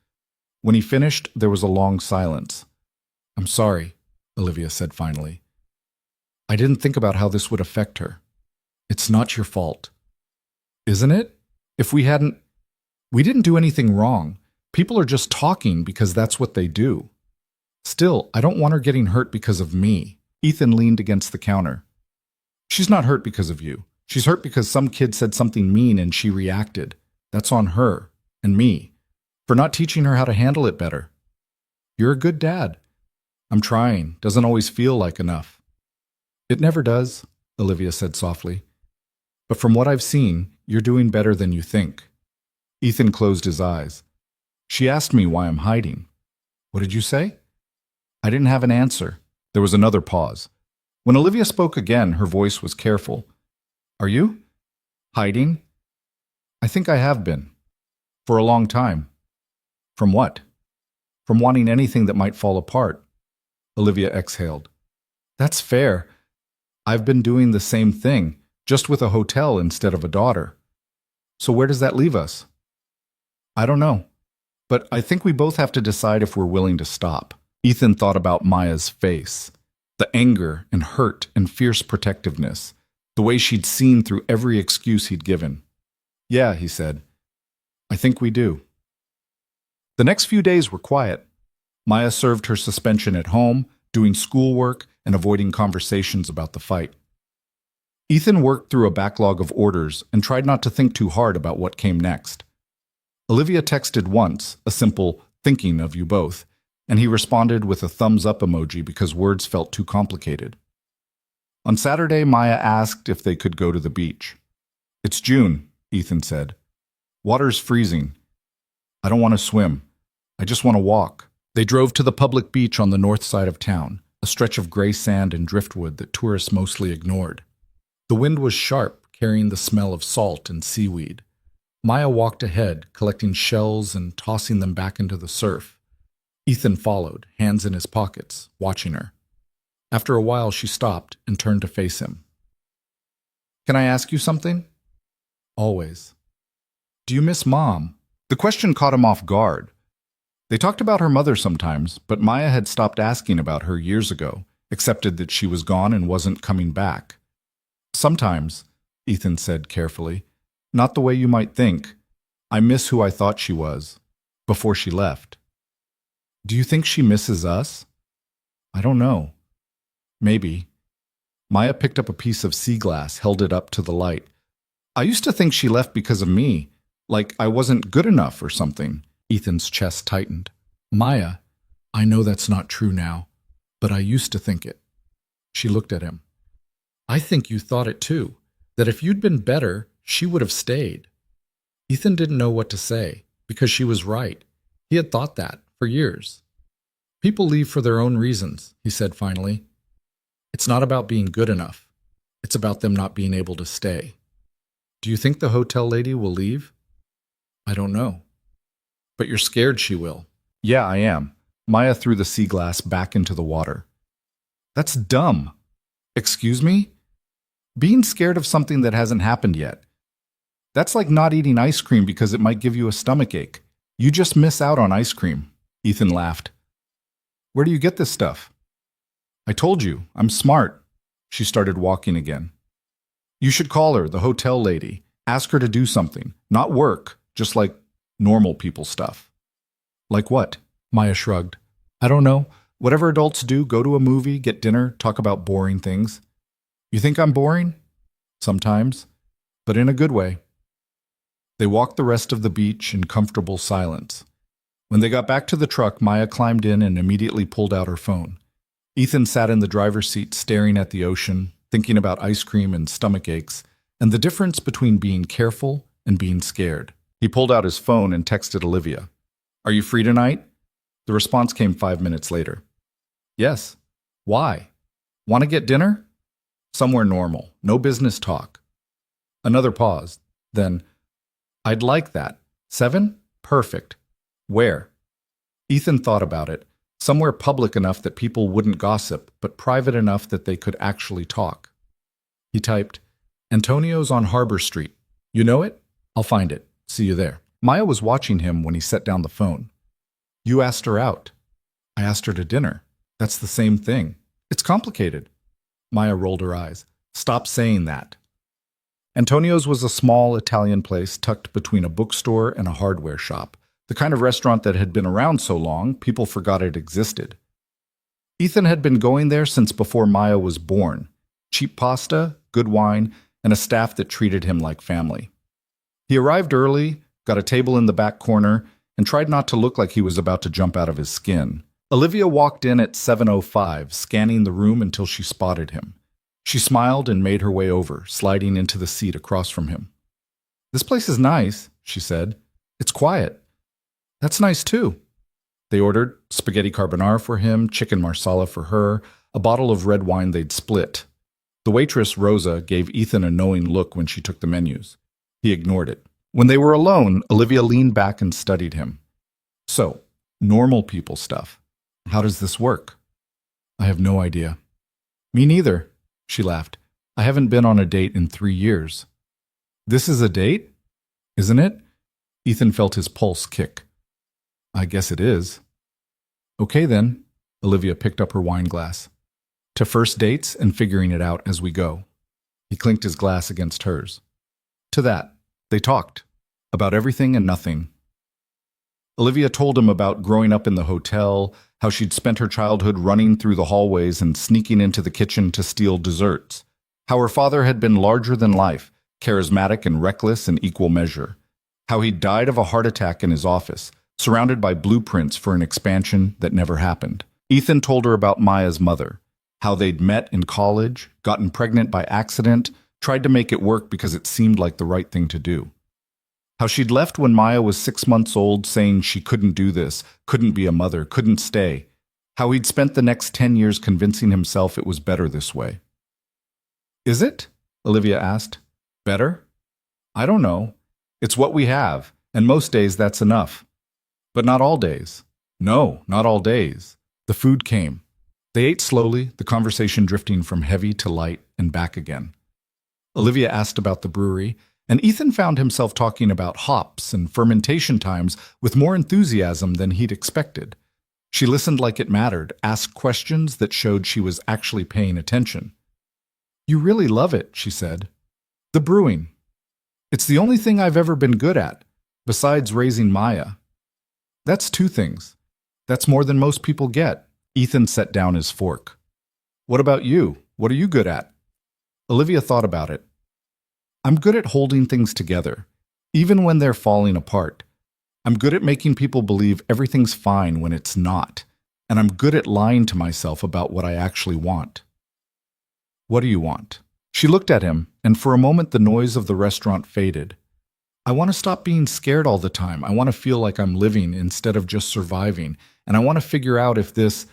When he finished, there was a long silence. I'm sorry, Olivia said finally. I didn't think about how this would affect her. It's not your fault. Isn't it? If we didn't do anything wrong. People are just talking because that's what they do. Still, I don't want her getting hurt because of me. Ethan leaned against the counter. She's not hurt because of you. She's hurt because some kid said something mean and she reacted. That's on her and me for not teaching her how to handle it better. You're a good dad. I'm trying. Doesn't always feel like enough. It never does, Olivia said softly. But from what I've seen, you're doing better than you think. Ethan closed his eyes. She asked me why I'm hiding. What did you say? I didn't have an answer. There was another pause. When Olivia spoke again, her voice was careful. Are you? Hiding? I think I have been. For a long time. From what? From wanting anything that might fall apart. Olivia exhaled. That's fair. I've been doing the same thing, just with a hotel instead of a daughter. So where does that leave us? I don't know. But I think we both have to decide if we're willing to stop. Ethan thought about Maya's face, the anger and hurt and fierce protectiveness, the way she'd seen through every excuse he'd given. Yeah, he said. I think we do. The next few days were quiet. Maya served her suspension at home, doing schoolwork and avoiding conversations about the fight. Ethan worked through a backlog of orders and tried not to think too hard about what came next. Olivia texted once, a simple, thinking of you both, and he responded with a thumbs-up emoji because words felt too complicated. On Saturday, Maya asked if they could go to the beach. It's June, Ethan said. Water's freezing. I don't want to swim. I just want to walk. They drove to the public beach on the north side of town, a stretch of gray sand and driftwood that tourists mostly ignored. The wind was sharp, carrying the smell of salt and seaweed. Maya walked ahead, collecting shells and tossing them back into the surf. Ethan followed, hands in his pockets, watching her. After a while, she stopped and turned to face him. "Can I ask you something?" "Always." "Do you miss Mom?" The question caught him off guard. They talked about her mother sometimes, but Maya had stopped asking about her years ago, accepted that she was gone and wasn't coming back. "Sometimes," Ethan said carefully, "not the way you might think. I miss who I thought she was, before she left." "Do you think she misses us?" "I don't know. Maybe." Maya picked up a piece of sea glass, held it up to the light. "I used to think she left because of me, like I wasn't good enough or something." Ethan's chest tightened. "Maya, I know that's not true now, but I used to think it." She looked at him. "I think you thought it too, that if you'd been better, she would have stayed." Ethan didn't know what to say, because she was right. He had thought that for years. "People leave for their own reasons," he said finally. "It's not about being good enough. It's about them not being able to stay." "Do you think the hotel lady will leave?" "I don't know." "But you're scared she will." "Yeah, I am." Maya threw the sea glass back into the water. "That's dumb." "Excuse me?" "Being scared of something that hasn't happened yet. That's like not eating ice cream because it might give you a stomachache. You just miss out on ice cream." Ethan laughed. "Where do you get this stuff?" "I told you, I'm smart." She started walking again. "You should call her, the hotel lady. Ask her to do something. Not work, just like normal people stuff." "Like what?" Maya shrugged. "I don't know. Whatever adults do, go to a movie, get dinner, talk about boring things." "You think I'm boring?" "Sometimes, but in a good way." They walked the rest of the beach in comfortable silence. When they got back to the truck, Maya climbed in and immediately pulled out her phone. Ethan sat in the driver's seat staring at the ocean, thinking about ice cream and stomach aches, and the difference between being careful and being scared. He pulled out his phone and texted Olivia. "Are you free tonight?" The response came 5 minutes later. "Yes." "Why?" "Want to get dinner?" "Somewhere normal. No business talk." Another pause. Then, "I'd like that. 7? Perfect. Where?" Ethan thought about it. Somewhere public enough that people wouldn't gossip, but private enough that they could actually talk. He typed, "Antonio's on Harbor Street. You know it? I'll find it. See you there." Maya was watching him when he set down the phone. "You asked her out." "I asked her to dinner. That's the same thing. It's complicated." Maya rolled her eyes. "Stop saying that." Antonio's was a small Italian place tucked between a bookstore and a hardware shop, the kind of restaurant that had been around so long people forgot it existed. Ethan had been going there since before Maya was born. Cheap pasta, good wine, and a staff that treated him like family. He arrived early, got a table in the back corner, and tried not to look like he was about to jump out of his skin. Olivia walked in at 7:05, scanning the room until she spotted him. She smiled and made her way over, sliding into the seat across from him. "This place is nice," she said. "It's quiet." "That's nice too." They ordered spaghetti carbonara for him, chicken marsala for her, a bottle of red wine they'd split. The waitress, Rosa, gave Ethan a knowing look when she took the menus. He ignored it. When they were alone, Olivia leaned back and studied him. "So, normal people stuff. How does this work?" "I have no idea." "Me neither," she laughed. "I haven't been on a date in 3 years." "This is a date? Isn't it?" Ethan felt his pulse kick. "I guess it is." "Okay then." Olivia picked up her wine glass. "To first dates and figuring it out as we go." He clinked his glass against hers. "To that." They talked. About everything and nothing. Olivia told him about growing up in the hotel, how she'd spent her childhood running through the hallways and sneaking into the kitchen to steal desserts, how her father had been larger than life, charismatic and reckless in equal measure, how he'd died of a heart attack in his office, surrounded by blueprints for an expansion that never happened. Ethan told her about Maya's mother, how they'd met in college, gotten pregnant by accident, tried to make it work because it seemed like the right thing to do. How she'd left when Maya was 6 months old, saying she couldn't do this, couldn't be a mother, couldn't stay. How he'd spent the next 10 years convincing himself it was better this way. Is it? Olivia asked. Better? I don't know. It's what we have, and most days that's enough. But not all days. No, not all days. The food came. They ate slowly, the conversation drifting from heavy to light and back again. Olivia asked about the brewery, and Ethan found himself talking about hops and fermentation times with more enthusiasm than he'd expected. She listened like it mattered, asked questions that showed she was actually paying attention. You really love it, she said. The brewing. It's the only thing I've ever been good at, besides raising Maya. That's two things. That's more than most people get. Ethan set down his fork. What about you? What are you good at? Olivia thought about it. I'm good at holding things together, even when they're falling apart. I'm good at making people believe everything's fine when it's not, and I'm good at lying to myself about what I actually want. What do you want? She looked at him, and for a moment the noise of the restaurant faded. I want to stop being scared all the time. I want to feel like I'm living instead of just surviving, and I want to figure out if this,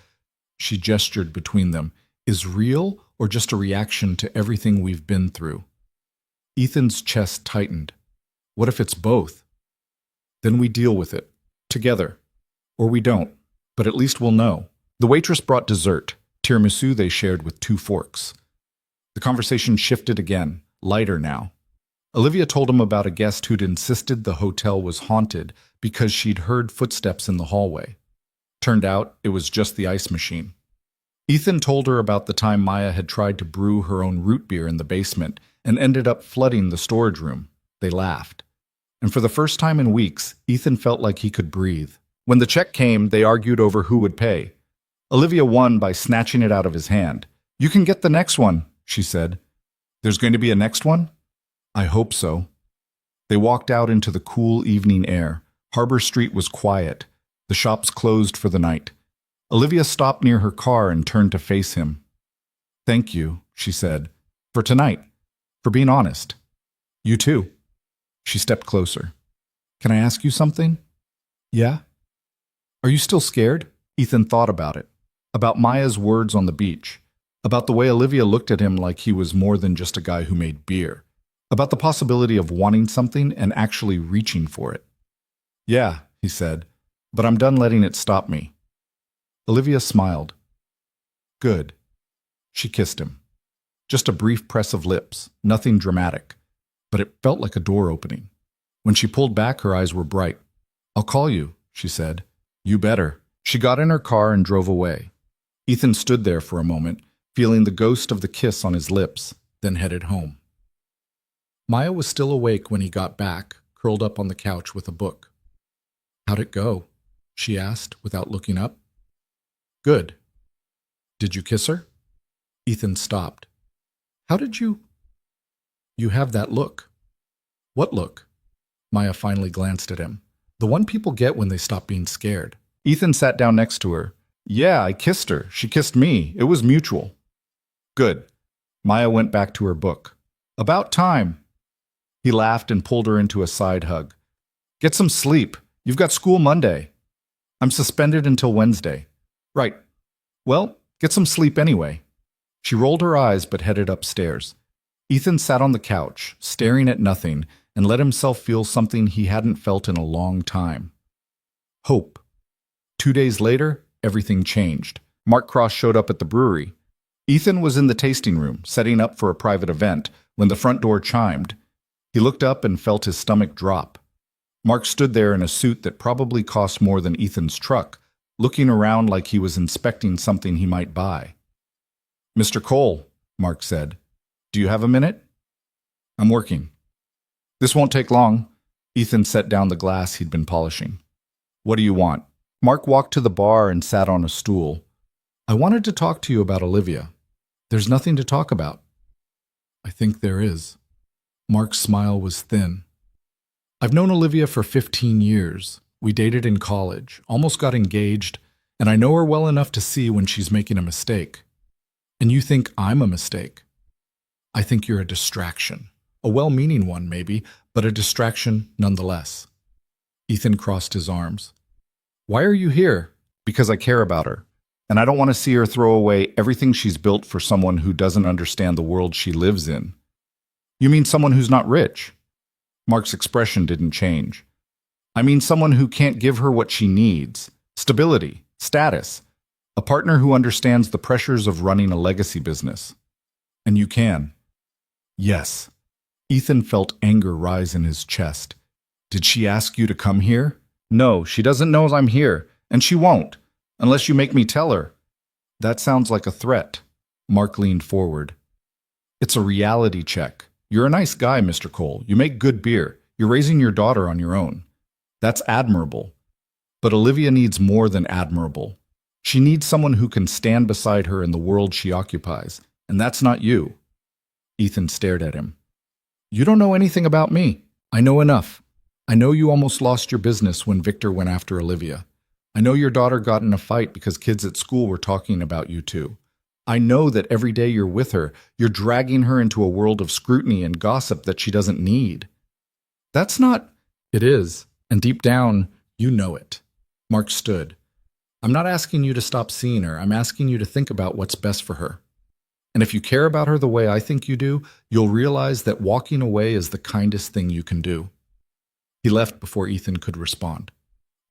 she gestured between them, is real or just a reaction to everything we've been through. Ethan's chest tightened. What if it's both? Then we deal with it, together. Or we don't, but at least we'll know. The waitress brought dessert, tiramisu they shared with 2 forks. The conversation shifted again, lighter now. Olivia told him about a guest who'd insisted the hotel was haunted because she'd heard footsteps in the hallway. Turned out it was just the ice machine. Ethan told her about the time Maya had tried to brew her own root beer in the basement and ended up flooding the storage room. They laughed. And for the first time in weeks, Ethan felt like he could breathe. When the check came, they argued over who would pay. Olivia won by snatching it out of his hand. You can get the next one, she said. There's going to be a next one? I hope so. They walked out into the cool evening air. Harbor Street was quiet. The shops closed for the night. Olivia stopped near her car and turned to face him. Thank you, she said, for tonight, for being honest. You too. She stepped closer. Can I ask you something? Yeah? Are you still scared? Ethan thought about it. About Maya's words on the beach. About the way Olivia looked at him like he was more than just a guy who made beer. About the possibility of wanting something and actually reaching for it. Yeah, he said, but I'm done letting it stop me. Olivia smiled. Good. She kissed him. Just a brief press of lips, nothing dramatic, but it felt like a door opening. When she pulled back, her eyes were bright. I'll call you, she said. You better. She got in her car and drove away. Ethan stood there for a moment, feeling the ghost of the kiss on his lips, then headed home. Maya was still awake when he got back, curled up on the couch with a book. How'd it go? She asked, without looking up. Good. Did you kiss her? Ethan stopped. How did you? You have that look. What look? Maya finally glanced at him. The one people get when they stop being scared. Ethan sat down next to her. Yeah, I kissed her. She kissed me. It was mutual. Good. Maya went back to her book. About time. He laughed and pulled her into a side hug. Get some sleep. You've got school Monday. I'm suspended until Wednesday. Right. Well, get some sleep anyway. She rolled her eyes but headed upstairs. Ethan sat on the couch, staring at nothing, and let himself feel something he hadn't felt in a long time. Hope. 2 days later, everything changed. Mark Cross showed up at the brewery. Ethan was in the tasting room, setting up for a private event, when the front door chimed. He looked up and felt his stomach drop. Mark stood there in a suit that probably cost more than Ethan's truck, looking around like he was inspecting something he might buy. Mr. Cole, Mark said, do you have a minute? I'm working. This won't take long. Ethan set down the glass he'd been polishing. What do you want? Mark walked to the bar and sat on a stool. I wanted to talk to you about Olivia. There's nothing to talk about. I think there is. Mark's smile was thin. I've known Olivia for 15 years. We dated in college, almost got engaged, and I know her well enough to see when she's making a mistake. And you think I'm a mistake. I think you're a distraction. A well-meaning one, maybe, but a distraction nonetheless. Ethan crossed his arms. Why are you here? Because I care about her. And I don't want to see her throw away everything she's built for someone who doesn't understand the world she lives in. You mean someone who's not rich? Mark's expression didn't change. I mean someone who can't give her what she needs. Stability, status, a partner who understands the pressures of running a legacy business. And you can. Yes. Ethan felt anger rise in his chest. Did she ask you to come here? No, she doesn't know I'm here, and she won't, unless you make me tell her. That sounds like a threat. Mark leaned forward. It's a reality check. You're a nice guy, Mr. Cole. You make good beer. You're raising your daughter on your own. That's admirable. But Olivia needs more than admirable. She needs someone who can stand beside her in the world she occupies, and that's not you. Ethan stared at him. You don't know anything about me. I know enough. I know you almost lost your business when Victor went after Olivia. I know your daughter got in a fight because kids at school were talking about you two. I know that every day you're with her, you're dragging her into a world of scrutiny and gossip that she doesn't need. That's not... It is, and deep down, you know it. Mark stood. I'm not asking you to stop seeing her. I'm asking you to think about what's best for her. And if you care about her the way I think you do, you'll realize that walking away is the kindest thing you can do. He left before Ethan could respond.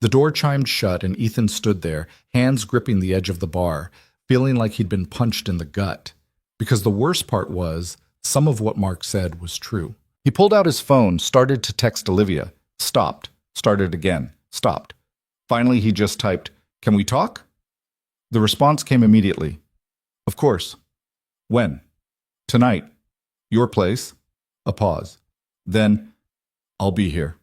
The door chimed shut and Ethan stood there, hands gripping the edge of the bar, feeling like he'd been punched in the gut. Because the worst part was, some of what Mark said was true. He pulled out his phone, started to text Olivia, stopped, started again, stopped. Finally, he just typed, "Can we talk?" The response came immediately. Of course. When? Tonight. Your place. A pause. Then, I'll be here.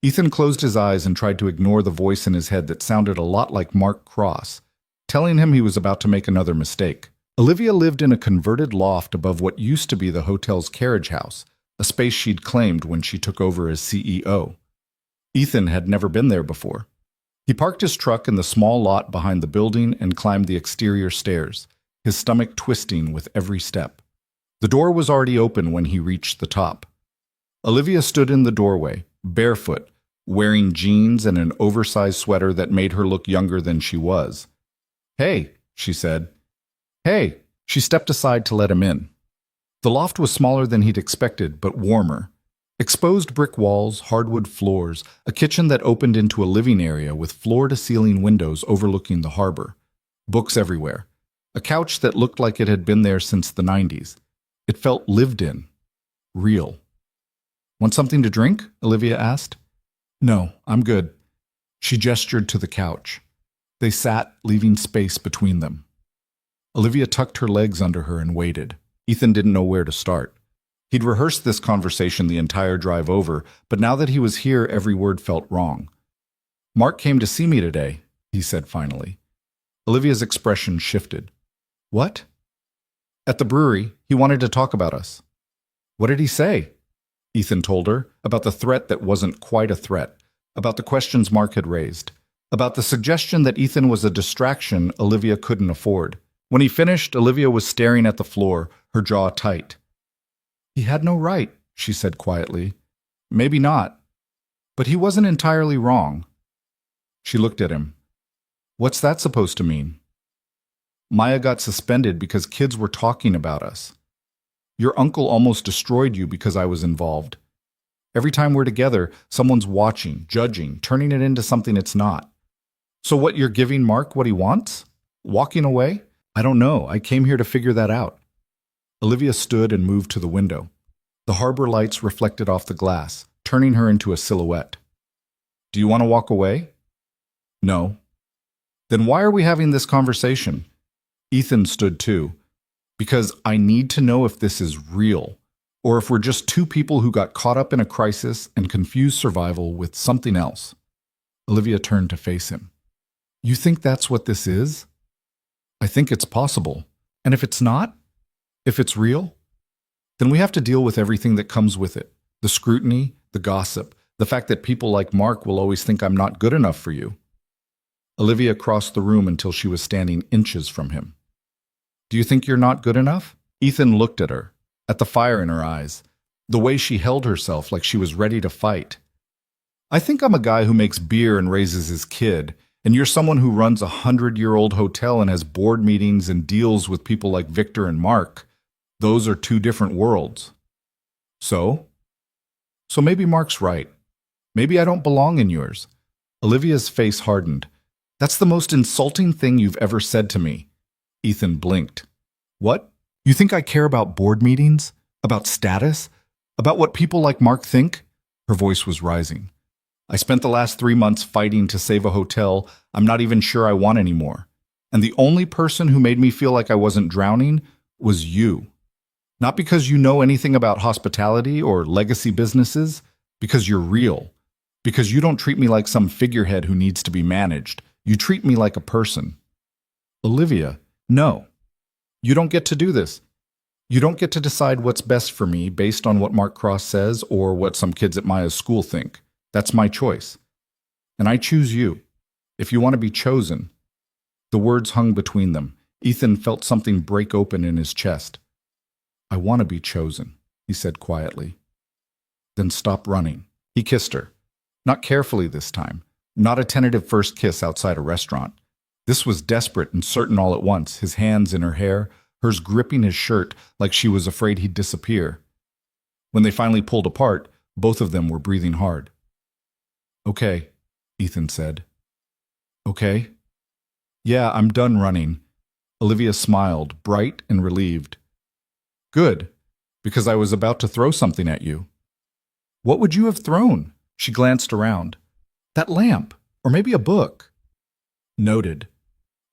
Ethan closed his eyes and tried to ignore the voice in his head that sounded a lot like Mark Cross, telling him he was about to make another mistake. Olivia lived in a converted loft above what used to be the hotel's carriage house, a space she'd claimed when she took over as CEO. Ethan had never been there before. He parked his truck in the small lot behind the building and climbed the exterior stairs, his stomach twisting with every step. The door was already open when he reached the top. Olivia stood in the doorway, barefoot, wearing jeans and an oversized sweater that made her look younger than she was. Hey, she said. Hey, she stepped aside to let him in. The loft was smaller than he'd expected, but warmer. Exposed brick walls, hardwood floors, a kitchen that opened into a living area with floor-to-ceiling windows overlooking the harbor. Books everywhere. A couch that looked like it had been there since the 90s. It felt lived in. Real. Want something to drink? Olivia asked. No, I'm good. She gestured to the couch. They sat, leaving space between them. Olivia tucked her legs under her and waited. Ethan didn't know where to start. He'd rehearsed this conversation the entire drive over, but now that he was here, every word felt wrong. Mark came to see me today, he said finally. Olivia's expression shifted. What? At the brewery, he wanted to talk about us. What did he say? Ethan told her, about the threat that wasn't quite a threat, about the questions Mark had raised, about the suggestion that Ethan was a distraction Olivia couldn't afford. When he finished, Olivia was staring at the floor, her jaw tight. He had no right, she said quietly. Maybe not. But he wasn't entirely wrong. She looked at him. What's that supposed to mean? Maya got suspended because kids were talking about us. Your uncle almost destroyed you because I was involved. Every time we're together, someone's watching, judging, turning it into something it's not. So what, you're giving Mark what he wants? Walking away? I don't know. I came here to figure that out. Olivia stood and moved to the window. The harbor lights reflected off the glass, turning her into a silhouette. Do you want to walk away? No. Then why are we having this conversation? Ethan stood too. Because I need to know if this is real, or if we're just two people who got caught up in a crisis and confused survival with something else. Olivia turned to face him. You think that's what this is? I think it's possible. And if it's not, if it's real, then we have to deal with everything that comes with it. The scrutiny, the gossip, the fact that people like Mark will always think I'm not good enough for you. Olivia crossed the room until she was standing inches from him. Do you think you're not good enough? Ethan looked at her, at the fire in her eyes, the way she held herself like she was ready to fight. I think I'm a guy who makes beer and raises his kid, And you're someone who runs a 100-year-old hotel and has board meetings and deals with people like Victor and Mark. Those are two different worlds. So? So maybe Mark's right. Maybe I don't belong in yours. Olivia's face hardened. That's the most insulting thing you've ever said to me. Ethan blinked. What? You think I care about board meetings? About status? About what people like Mark think? Her voice was rising. I spent the last 3 months fighting to save a hotel I'm not even sure I want anymore. And the only person who made me feel like I wasn't drowning was you. Not because you know anything about hospitality or legacy businesses, because you're real. Because you don't treat me like some figurehead who needs to be managed. You treat me like a person. Olivia, no. You don't get to do this. You don't get to decide what's best for me based on what Mark Cross says or what some kids at Maya's school think. That's my choice. And I choose you. If you want to be chosen. The words hung between them. Ethan felt something break open in his chest. I want to be chosen, he said quietly. Then stop running. He kissed her. Not carefully this time. Not a tentative first kiss outside a restaurant. This was desperate and certain all at once, his hands in her hair, hers gripping his shirt like she was afraid he'd disappear. When they finally pulled apart, both of them were breathing hard. Okay, Ethan said. Okay? Yeah, I'm done running. Olivia smiled, bright and relieved. Good, because I was about to throw something at you. What would you have thrown? She glanced around. That lamp, or maybe a book. Noted.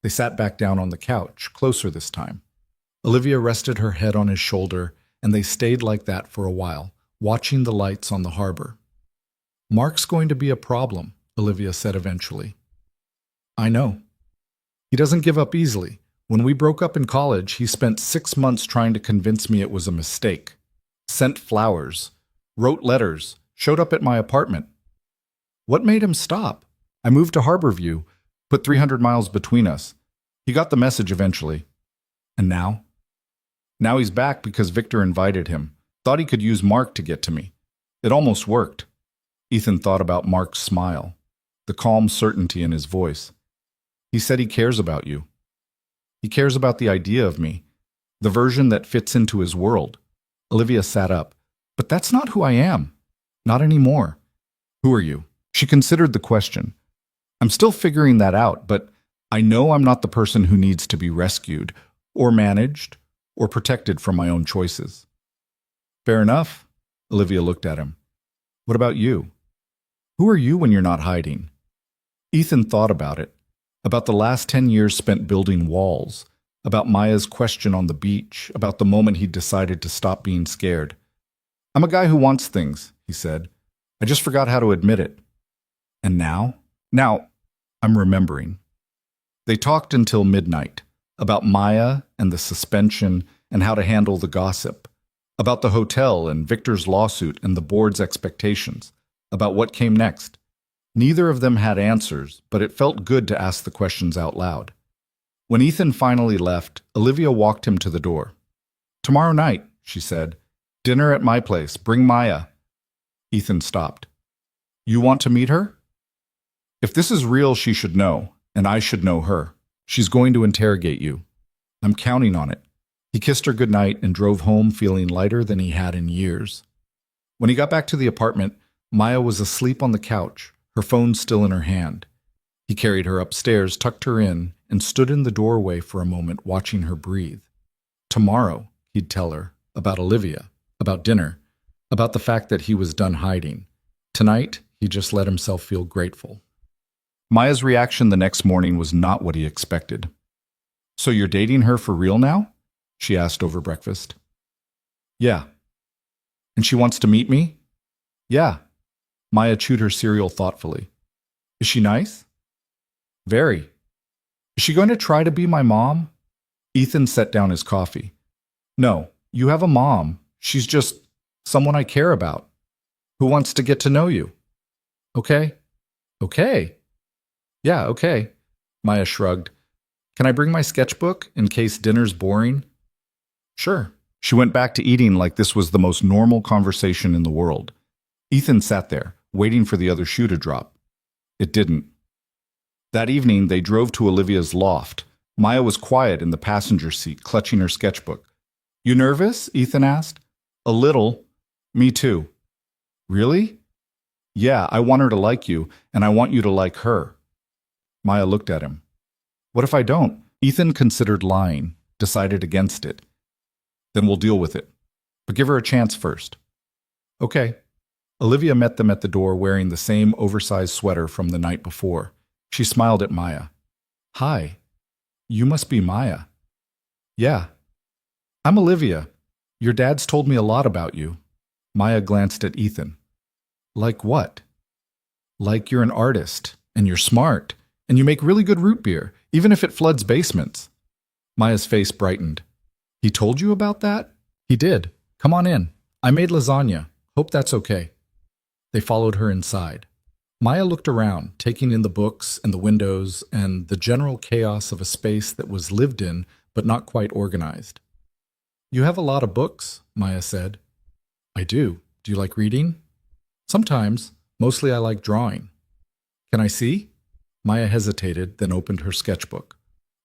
They sat back down on the couch, closer this time. Olivia rested her head on his shoulder, and they stayed like that for a while, watching the lights on the harbor. Mark's going to be a problem, Olivia said eventually. I know. He doesn't give up easily. When we broke up in college, he spent 6 months trying to convince me it was a mistake. Sent flowers, wrote letters, showed up at my apartment. What made him stop? I moved to Harborview, put 300 miles between us. He got the message eventually. And now? Now he's back because Victor invited him. Thought he could use Mark to get to me. It almost worked. Ethan thought about Mark's smile, the calm certainty in his voice. He said he cares about you. He cares about the idea of me, the version that fits into his world. Olivia sat up. But that's not who I am. Not anymore. Who are you? She considered the question. I'm still figuring that out, but I know I'm not the person who needs to be rescued, or managed, or protected from my own choices. Fair enough. Olivia looked at him. What about you? Who are you when you're not hiding? Ethan thought about it. About the last 10 years spent building walls, about Maya's question on the beach, about the moment he decided to stop being scared. I'm a guy who wants things, he said. I just forgot how to admit it. And now? Now, I'm remembering. They talked until midnight, about Maya and the suspension and how to handle the gossip, about the hotel and Victor's lawsuit and the board's expectations, about what came next. Neither of them had answers, but it felt good to ask the questions out loud. When Ethan finally left, Olivia walked him to the door. Tomorrow night, she said. Dinner at my place. Bring Maya. Ethan stopped. You want to meet her? If this is real, she should know, and I should know her. She's going to interrogate you. I'm counting on it. He kissed her goodnight and drove home feeling lighter than he had in years. When he got back to the apartment, Maya was asleep on the couch, her phone still in her hand. He carried her upstairs, tucked her in, and stood in the doorway for a moment watching her breathe. Tomorrow, he'd tell her, about Olivia, about dinner, about the fact that he was done hiding. Tonight, he just let himself feel grateful. Maya's reaction the next morning was not what he expected. So you're dating her for real now? She asked over breakfast. Yeah. And she wants to meet me? Yeah. Maya chewed her cereal thoughtfully. Is she nice? Very. Is she going to try to be my mom? Ethan set down his coffee. No, you have a mom. She's just someone I care about, who wants to get to know you. Okay? Okay. Yeah, okay. Maya shrugged. Can I bring my sketchbook in case dinner's boring? Sure. She went back to eating like this was the most normal conversation in the world. Ethan sat there, waiting for the other shoe to drop. It didn't. That evening, they drove to Olivia's loft. Maya was quiet in the passenger seat, clutching her sketchbook. You nervous? Ethan asked. A little. Me too. Really? Yeah, I want her to like you, and I want you to like her. Maya looked at him. What if I don't? Ethan considered lying, decided against it. Then we'll deal with it. But give her a chance first. Okay. Olivia met them at the door wearing the same oversized sweater from the night before. She smiled at Maya. Hi. You must be Maya. Yeah. I'm Olivia. Your dad's told me a lot about you. Maya glanced at Ethan. Like what? Like you're an artist, and you're smart, and you make really good root beer, even if it floods basements. Maya's face brightened. He told you about that? He did. Come on in. I made lasagna. Hope that's okay. They followed her inside. Maya looked around, taking in the books and the windows and the general chaos of a space that was lived in but not quite organized. You have a lot of books, Maya said. I do. Do you like reading? Sometimes. Mostly I like drawing. Can I see? Maya hesitated, then opened her sketchbook.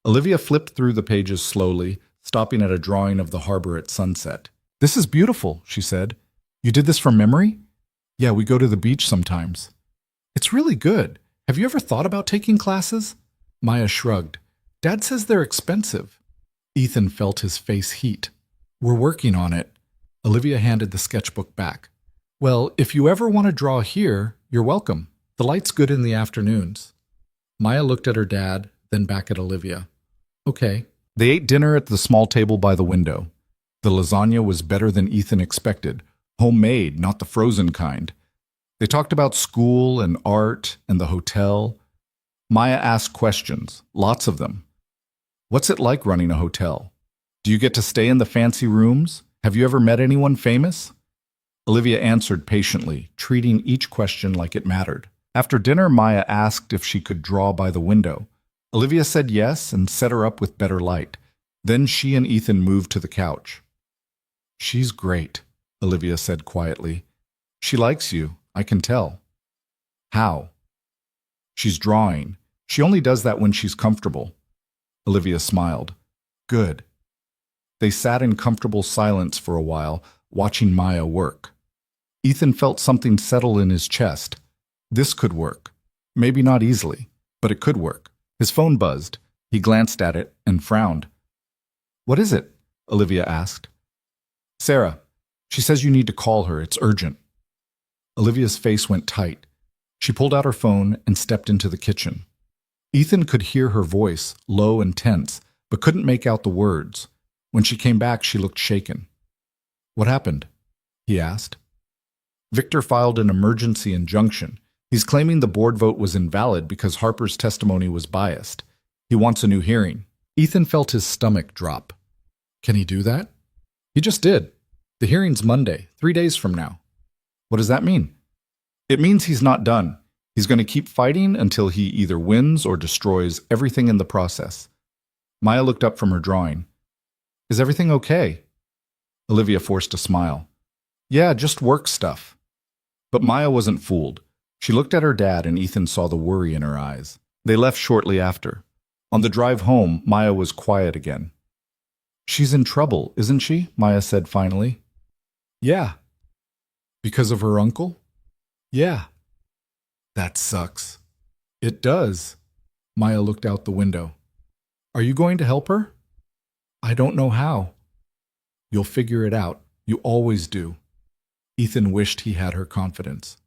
Olivia flipped through the pages slowly, stopping at a drawing of the harbor at sunset. This is beautiful, she said. You did this from memory? Yeah, we go to the beach sometimes. It's really good. Have you ever thought about taking classes? Maya shrugged. Dad says they're expensive. Ethan felt his face heat. We're working on it. Olivia handed the sketchbook back. Well, if you ever want to draw here, you're welcome. The light's good in the afternoons. Maya looked at her dad, then back at Olivia. Okay. They ate dinner at the small table by the window. The lasagna was better than Ethan expected. Homemade, not the frozen kind. They talked about school and art and the hotel. Maya asked questions, lots of them. What's it like running a hotel? Do you get to stay in the fancy rooms? Have you ever met anyone famous? Olivia answered patiently, treating each question like it mattered. After dinner, Maya asked if she could draw by the window. Olivia said yes and set her up with better light. Then she and Ethan moved to the couch. She's great, Olivia said quietly. She likes you, I can tell. How? She's drawing. She only does that when she's comfortable. Olivia smiled. Good. They sat in comfortable silence for a while, watching Maya work. Ethan felt something settle in his chest. This could work. Maybe not easily, but it could work. His phone buzzed. He glanced at it and frowned. What is it? Olivia asked. Sarah. She says you need to call her. It's urgent. Olivia's face went tight. She pulled out her phone and stepped into the kitchen. Ethan could hear her voice, low and tense, but couldn't make out the words. When she came back, she looked shaken. What happened? He asked. Victor filed an emergency injunction. He's claiming the board vote was invalid because Harper's testimony was biased. He wants a new hearing. Ethan felt his stomach drop. Can he do that? He just did. The hearing's Monday, 3 days from now. What does that mean? It means he's not done. He's going to keep fighting until he either wins or destroys everything in the process. Maya looked up from her drawing. Is everything okay? Olivia forced a smile. Yeah, just work stuff. But Maya wasn't fooled. She looked at her dad and Ethan saw the worry in her eyes. They left shortly after. On the drive home, Maya was quiet again. She's in trouble, isn't she? Maya said finally. Yeah. Because of her uncle? Yeah. That sucks. It does. Maya looked out the window. Are you going to help her? I don't know how. You'll figure it out. You always do. Ethan wished he had her confidence.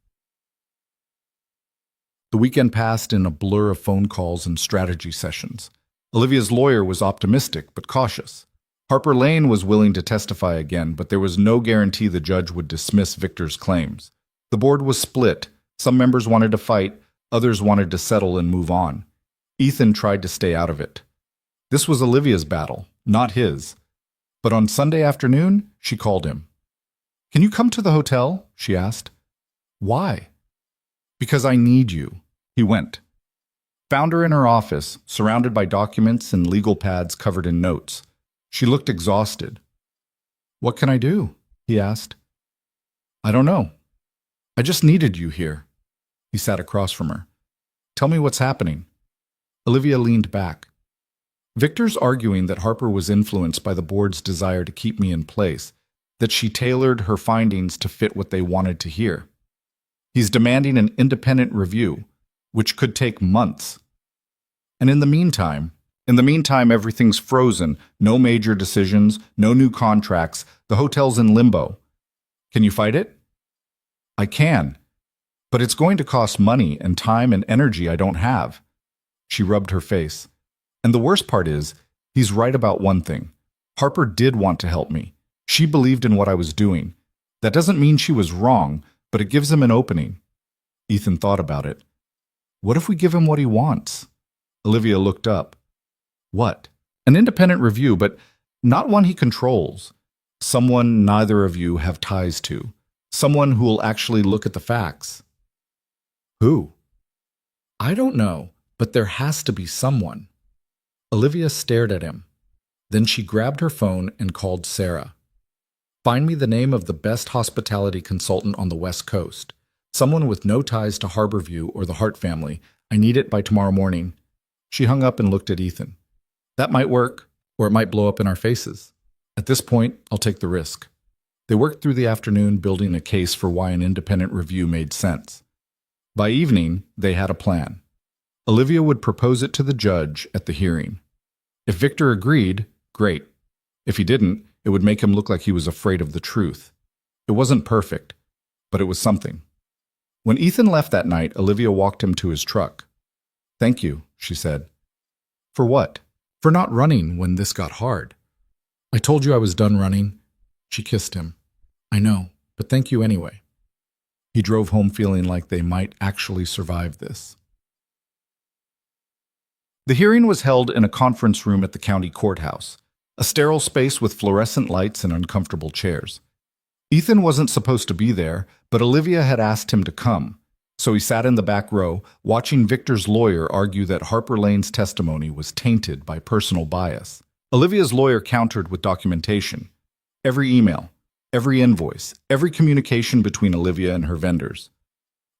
The weekend passed in a blur of phone calls and strategy sessions. Olivia's lawyer was optimistic but cautious. Harper Lane was willing to testify again, but there was no guarantee the judge would dismiss Victor's claims. The board was split. Some members wanted to fight, others wanted to settle and move on. Ethan tried to stay out of it. This was Olivia's battle, not his. But on Sunday afternoon, she called him. Can you come to the hotel? She asked. Why? Because I need you. He went. Found her in her office, surrounded by documents and legal pads covered in notes. She looked exhausted. What can I do? He asked. I don't know. I just needed you here. He sat across from her. Tell me what's happening. Olivia leaned back. Victor's arguing that Harper was influenced by the board's desire to keep me in place, that she tailored her findings to fit what they wanted to hear. He's demanding an independent review, which could take months. And in the meantime, everything's frozen. No major decisions, no new contracts. The hotel's in limbo. Can you fight it? I can, but it's going to cost money and time and energy I don't have. She rubbed her face. And the worst part is, he's right about one thing. Harper did want to help me. She believed in what I was doing. That doesn't mean she was wrong, but it gives him an opening. Ethan thought about it. What if we give him what he wants? Olivia looked up. What? An independent review, but not one he controls. Someone neither of you have ties to. Someone who will actually look at the facts. Who? I don't know, but there has to be someone. Olivia stared at him. Then she grabbed her phone and called Sarah. Find me the name of the best hospitality consultant on the West Coast. Someone with no ties to Harborview or the Hart family. I need it by tomorrow morning. She hung up and looked at Ethan. That might work, or it might blow up in our faces. At this point, I'll take the risk. They worked through the afternoon building a case for why an independent review made sense. By evening, they had a plan. Olivia would propose it to the judge at the hearing. If Victor agreed, great. If he didn't, it would make him look like he was afraid of the truth. It wasn't perfect, but it was something. When Ethan left that night, Olivia walked him to his truck. Thank you, she said. For what? For not running when this got hard. I told you I was done running. She kissed him. I know, but thank you anyway. He drove home feeling like they might actually survive this. The hearing was held in a conference room at the county courthouse, a sterile space with fluorescent lights and uncomfortable chairs. Ethan wasn't supposed to be there, but Olivia had asked him to come, so he sat in the back row, watching Victor's lawyer argue that Harper Lane's testimony was tainted by personal bias. Olivia's lawyer countered with documentation. Every email, every invoice, every communication between Olivia and her vendors.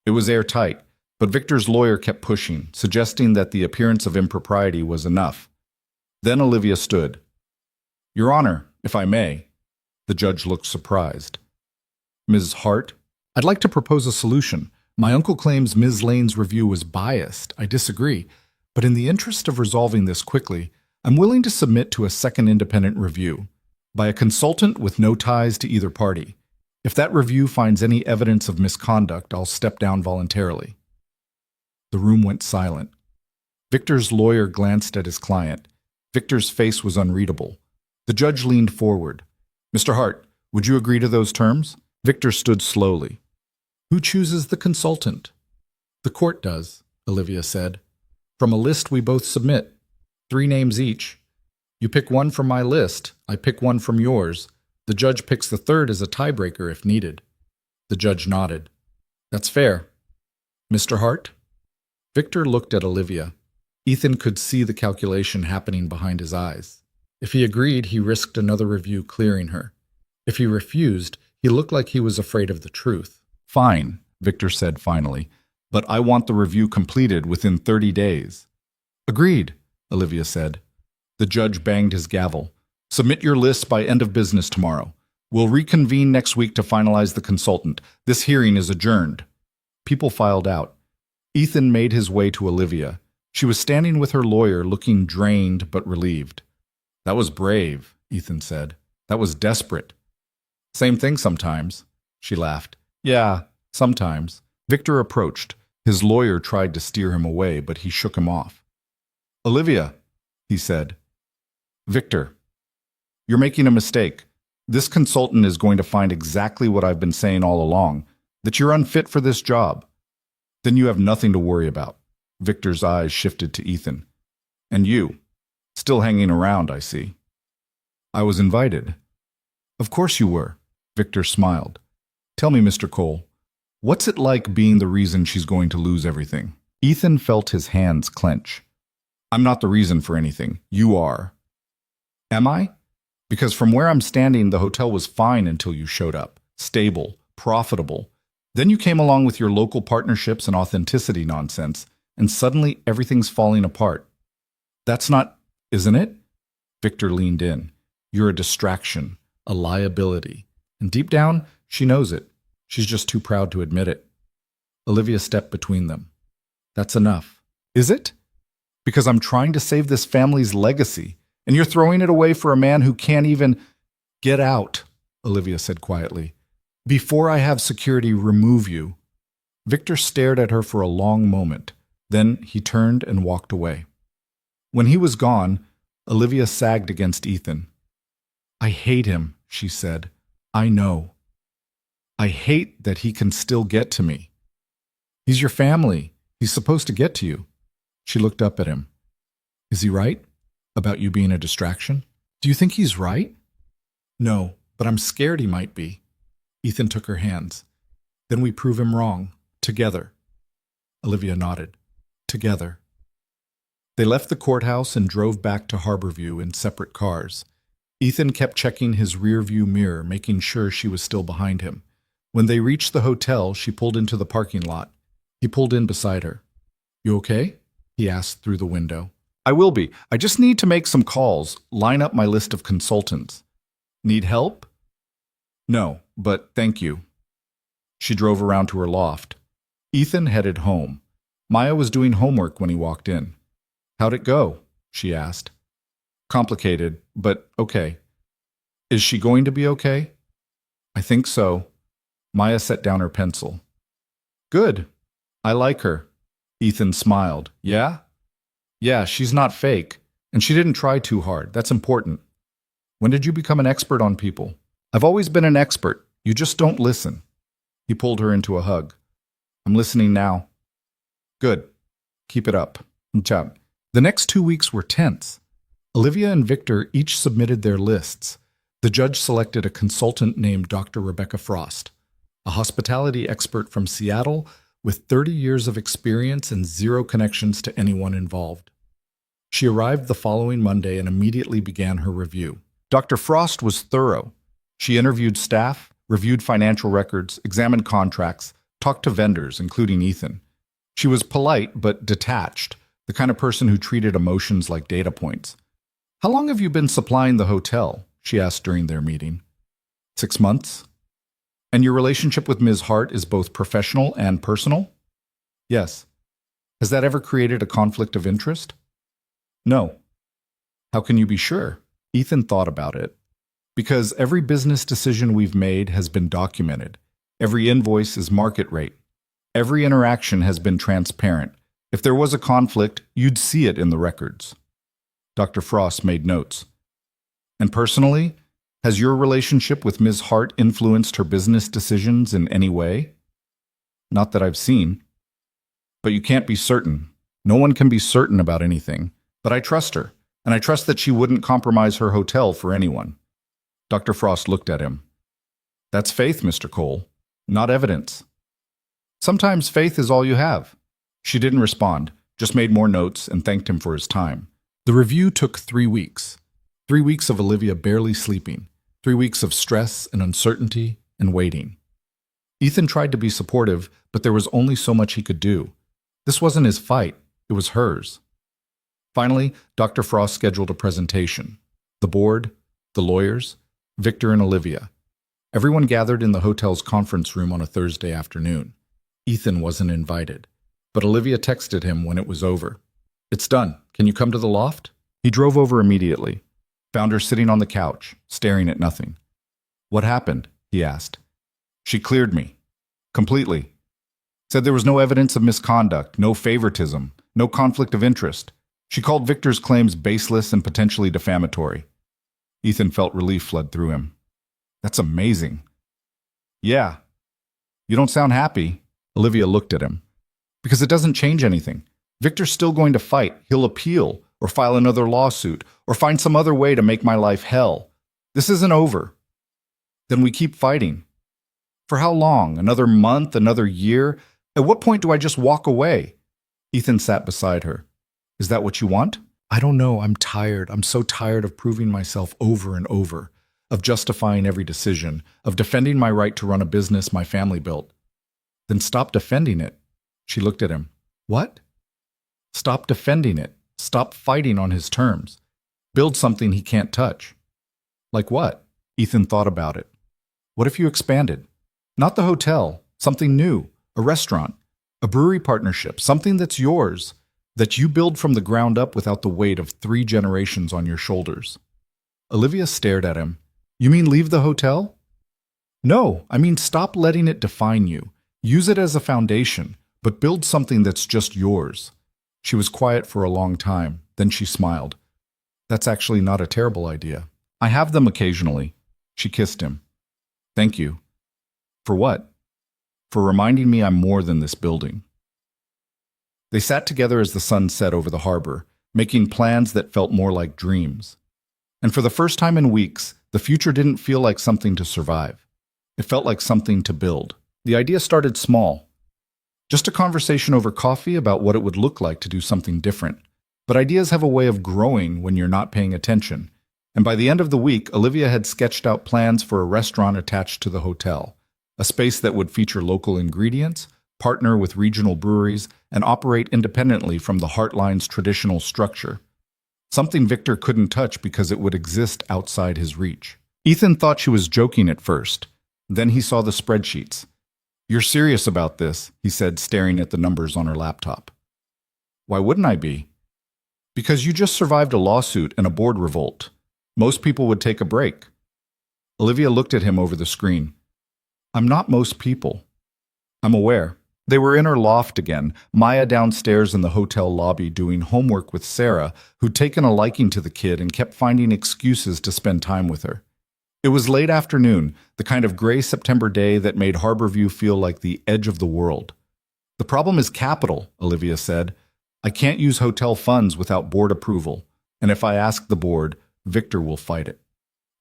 It was airtight, but Victor's lawyer kept pushing, suggesting that the appearance of impropriety was enough. Then Olivia stood. Your Honor, if I may. The judge looked surprised. Ms. Hart, I'd like to propose a solution. My uncle claims Ms. Lane's review was biased. I disagree. But in the interest of resolving this quickly, I'm willing to submit to a second independent review by a consultant with no ties to either party. If that review finds any evidence of misconduct, I'll step down voluntarily. The room went silent. Victor's lawyer glanced at his client. Victor's face was unreadable. The judge leaned forward. Mr. Hart, would you agree to those terms? Victor stood slowly. Who chooses the consultant? The court does, Olivia said. From a list we both submit. 3 names each. You pick one from my list, I pick one from yours. The judge picks the third as a tiebreaker if needed. The judge nodded. That's fair. Mr. Hart? Victor looked at Olivia. Ethan could see the calculation happening behind his eyes. If he agreed, he risked another review clearing her. If he refused, he looked like he was afraid of the truth. Fine, Victor said finally, but I want the review completed within 30 days. Agreed, Olivia said. The judge banged his gavel. Submit your lists by end of business tomorrow. We'll reconvene next week to finalize the consultant. This hearing is adjourned. People filed out. Ethan made his way to Olivia. She was standing with her lawyer, looking drained but relieved. That was brave, Ethan said. That was desperate. Same thing sometimes, she laughed. Yeah, sometimes. Victor approached. His lawyer tried to steer him away, but he shook him off. Olivia, he said. Victor, you're making a mistake. This consultant is going to find exactly what I've been saying all along, that you're unfit for this job. Then you have nothing to worry about. Victor's eyes shifted to Ethan. And you, still hanging around, I see. I was invited. Of course you were, Victor smiled. Tell me, Mr. Cole, what's it like being the reason she's going to lose everything? Ethan felt his hands clench. I'm not the reason for anything. You are. Am I? Because from where I'm standing, the hotel was fine until you showed up. Stable, profitable. Then you came along with your local partnerships and authenticity nonsense, and suddenly everything's falling apart. That's not, isn't it? Victor leaned in. You're a distraction, a liability. And deep down, she knows it. She's just too proud to admit it. Olivia stepped between them. That's enough. Is it? Because I'm trying to save this family's legacy, and you're throwing it away for a man who can't even get out, Olivia said quietly. Before I have security remove you. Victor stared at her for a long moment. Then he turned and walked away. When he was gone, Olivia sagged against Ethan. I hate him, she said. I know. I hate that he can still get to me. He's your family. He's supposed to get to you. She looked up at him. Is he right? About you being a distraction? Do you think he's right? No, but I'm scared he might be. Ethan took her hands. Then we prove him wrong. Together. Olivia nodded. Together. They left the courthouse and drove back to Harborview in separate cars. Ethan kept checking his rearview mirror, making sure she was still behind him. When they reached the hotel, she pulled into the parking lot. He pulled in beside her. You okay? He asked through the window. I will be. I just need to make some calls, line up my list of consultants. Need help? No, but thank you. She drove around to her loft. Ethan headed home. Maya was doing homework when he walked in. How'd it go? She asked. Complicated, but okay. Is she going to be okay? I think so. Maya set down her pencil. Good. I like her. Ethan smiled. Yeah? Yeah, she's not fake. And she didn't try too hard. That's important. When did you become an expert on people? I've always been an expert. You just don't listen. He pulled her into a hug. I'm listening now. Good. Keep it up. Ciao. The next 2 weeks were tense. Olivia and Victor each submitted their lists. The judge selected a consultant named Dr. Rebecca Frost, a hospitality expert from Seattle with 30 years of experience and zero connections to anyone involved. She arrived the following Monday and immediately began her review. Dr. Frost was thorough. She interviewed staff, reviewed financial records, examined contracts, talked to vendors, including Ethan. She was polite but detached, the kind of person who treated emotions like data points. How long have you been supplying the hotel? She asked during their meeting. 6 months. And your relationship with Ms. Hart is both professional and personal? Yes. Has that ever created a conflict of interest? No. How can you be sure? Ethan thought about it. Because every business decision we've made has been documented. Every invoice is market rate. Every interaction has been transparent. If there was a conflict, you'd see it in the records. Dr. Frost made notes. And personally, has your relationship with Ms. Hart influenced her business decisions in any way? Not that I've seen. But you can't be certain. No one can be certain about anything. But I trust her, and I trust that she wouldn't compromise her hotel for anyone. Dr. Frost looked at him. That's faith, Mr. Cole, not evidence. Sometimes faith is all you have. She didn't respond, just made more notes and thanked him for his time. The review took 3 weeks. 3 weeks of Olivia barely sleeping. 3 weeks of stress and uncertainty and waiting. Ethan tried to be supportive, but there was only so much he could do. This wasn't his fight, it was hers. Finally, Dr. Frost scheduled a presentation. The board, the lawyers, Victor and Olivia. Everyone gathered in the hotel's conference room on a Thursday afternoon. Ethan wasn't invited, but Olivia texted him when it was over. It's done. Can you come to the loft? He drove over immediately. Found her sitting on the couch, staring at nothing. What happened? He asked. She cleared me. Completely. Said there was no evidence of misconduct, no favoritism, no conflict of interest. She called Victor's claims baseless and potentially defamatory. Ethan felt relief flood through him. That's amazing. Yeah. You don't sound happy. Olivia looked at him. Because it doesn't change anything. Victor's still going to fight. He'll appeal, or file another lawsuit, or find some other way to make my life hell. This isn't over. Then we keep fighting. For how long? Another month? Another year? At what point do I just walk away? Ethan sat beside her. Is that what you want? I don't know. I'm tired. I'm so tired of proving myself over and over, of justifying every decision, of defending my right to run a business my family built. Then stop defending it. She looked at him. What? Stop defending it. Stop fighting on his terms. Build something he can't touch. Like what? Ethan thought about it. What if you expanded? Not the hotel, something new, a restaurant, a brewery partnership, something that's yours, that you build from the ground up without the weight of 3 generations on your shoulders. Olivia stared at him. You mean leave the hotel? No, I mean stop letting it define you. Use it as a foundation, but build something that's just yours. She was quiet for a long time, then she smiled. That's actually not a terrible idea. I have them occasionally. She kissed him. Thank you. For what? For reminding me I'm more than this building. They sat together as the sun set over the harbor, making plans that felt more like dreams. And for the first time in weeks, the future didn't feel like something to survive. It felt like something to build. The idea started small. Just a conversation over coffee about what it would look like to do something different. But ideas have a way of growing when you're not paying attention. And by the end of the week, Olivia had sketched out plans for a restaurant attached to the hotel, a space that would feature local ingredients, partner with regional breweries, and operate independently from the Heartline's traditional structure. Something Victor couldn't touch because it would exist outside his reach. Ethan thought she was joking at first. Then he saw the spreadsheets. You're serious about this, he said, staring at the numbers on her laptop. Why wouldn't I be? Because you just survived a lawsuit and a board revolt. Most people would take a break. Olivia looked at him over the screen. I'm not most people. I'm aware. They were in her loft again, Maya downstairs in the hotel lobby doing homework with Sarah, who'd taken a liking to the kid and kept finding excuses to spend time with her. It was late afternoon, the kind of gray September day that made Harborview feel like the edge of the world. The problem is capital, Olivia said. I can't use hotel funds without board approval, and if I ask the board, Victor will fight it.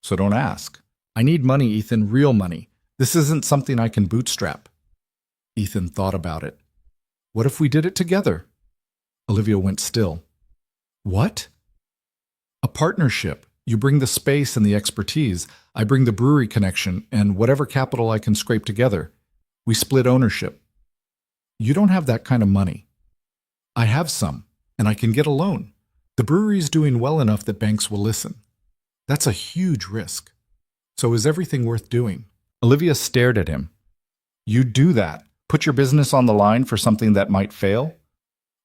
So don't ask. I need money, Ethan, real money. This isn't something I can bootstrap. Ethan thought about it. What if we did it together? Olivia went still. What? A partnership. You bring the space and the expertise. I bring the brewery connection and whatever capital I can scrape together. We split ownership. You don't have that kind of money. I have some, and I can get a loan. The brewery's doing well enough that banks will listen. That's a huge risk. So is everything worth doing? Olivia stared at him. You'd do that? Put your business on the line for something that might fail?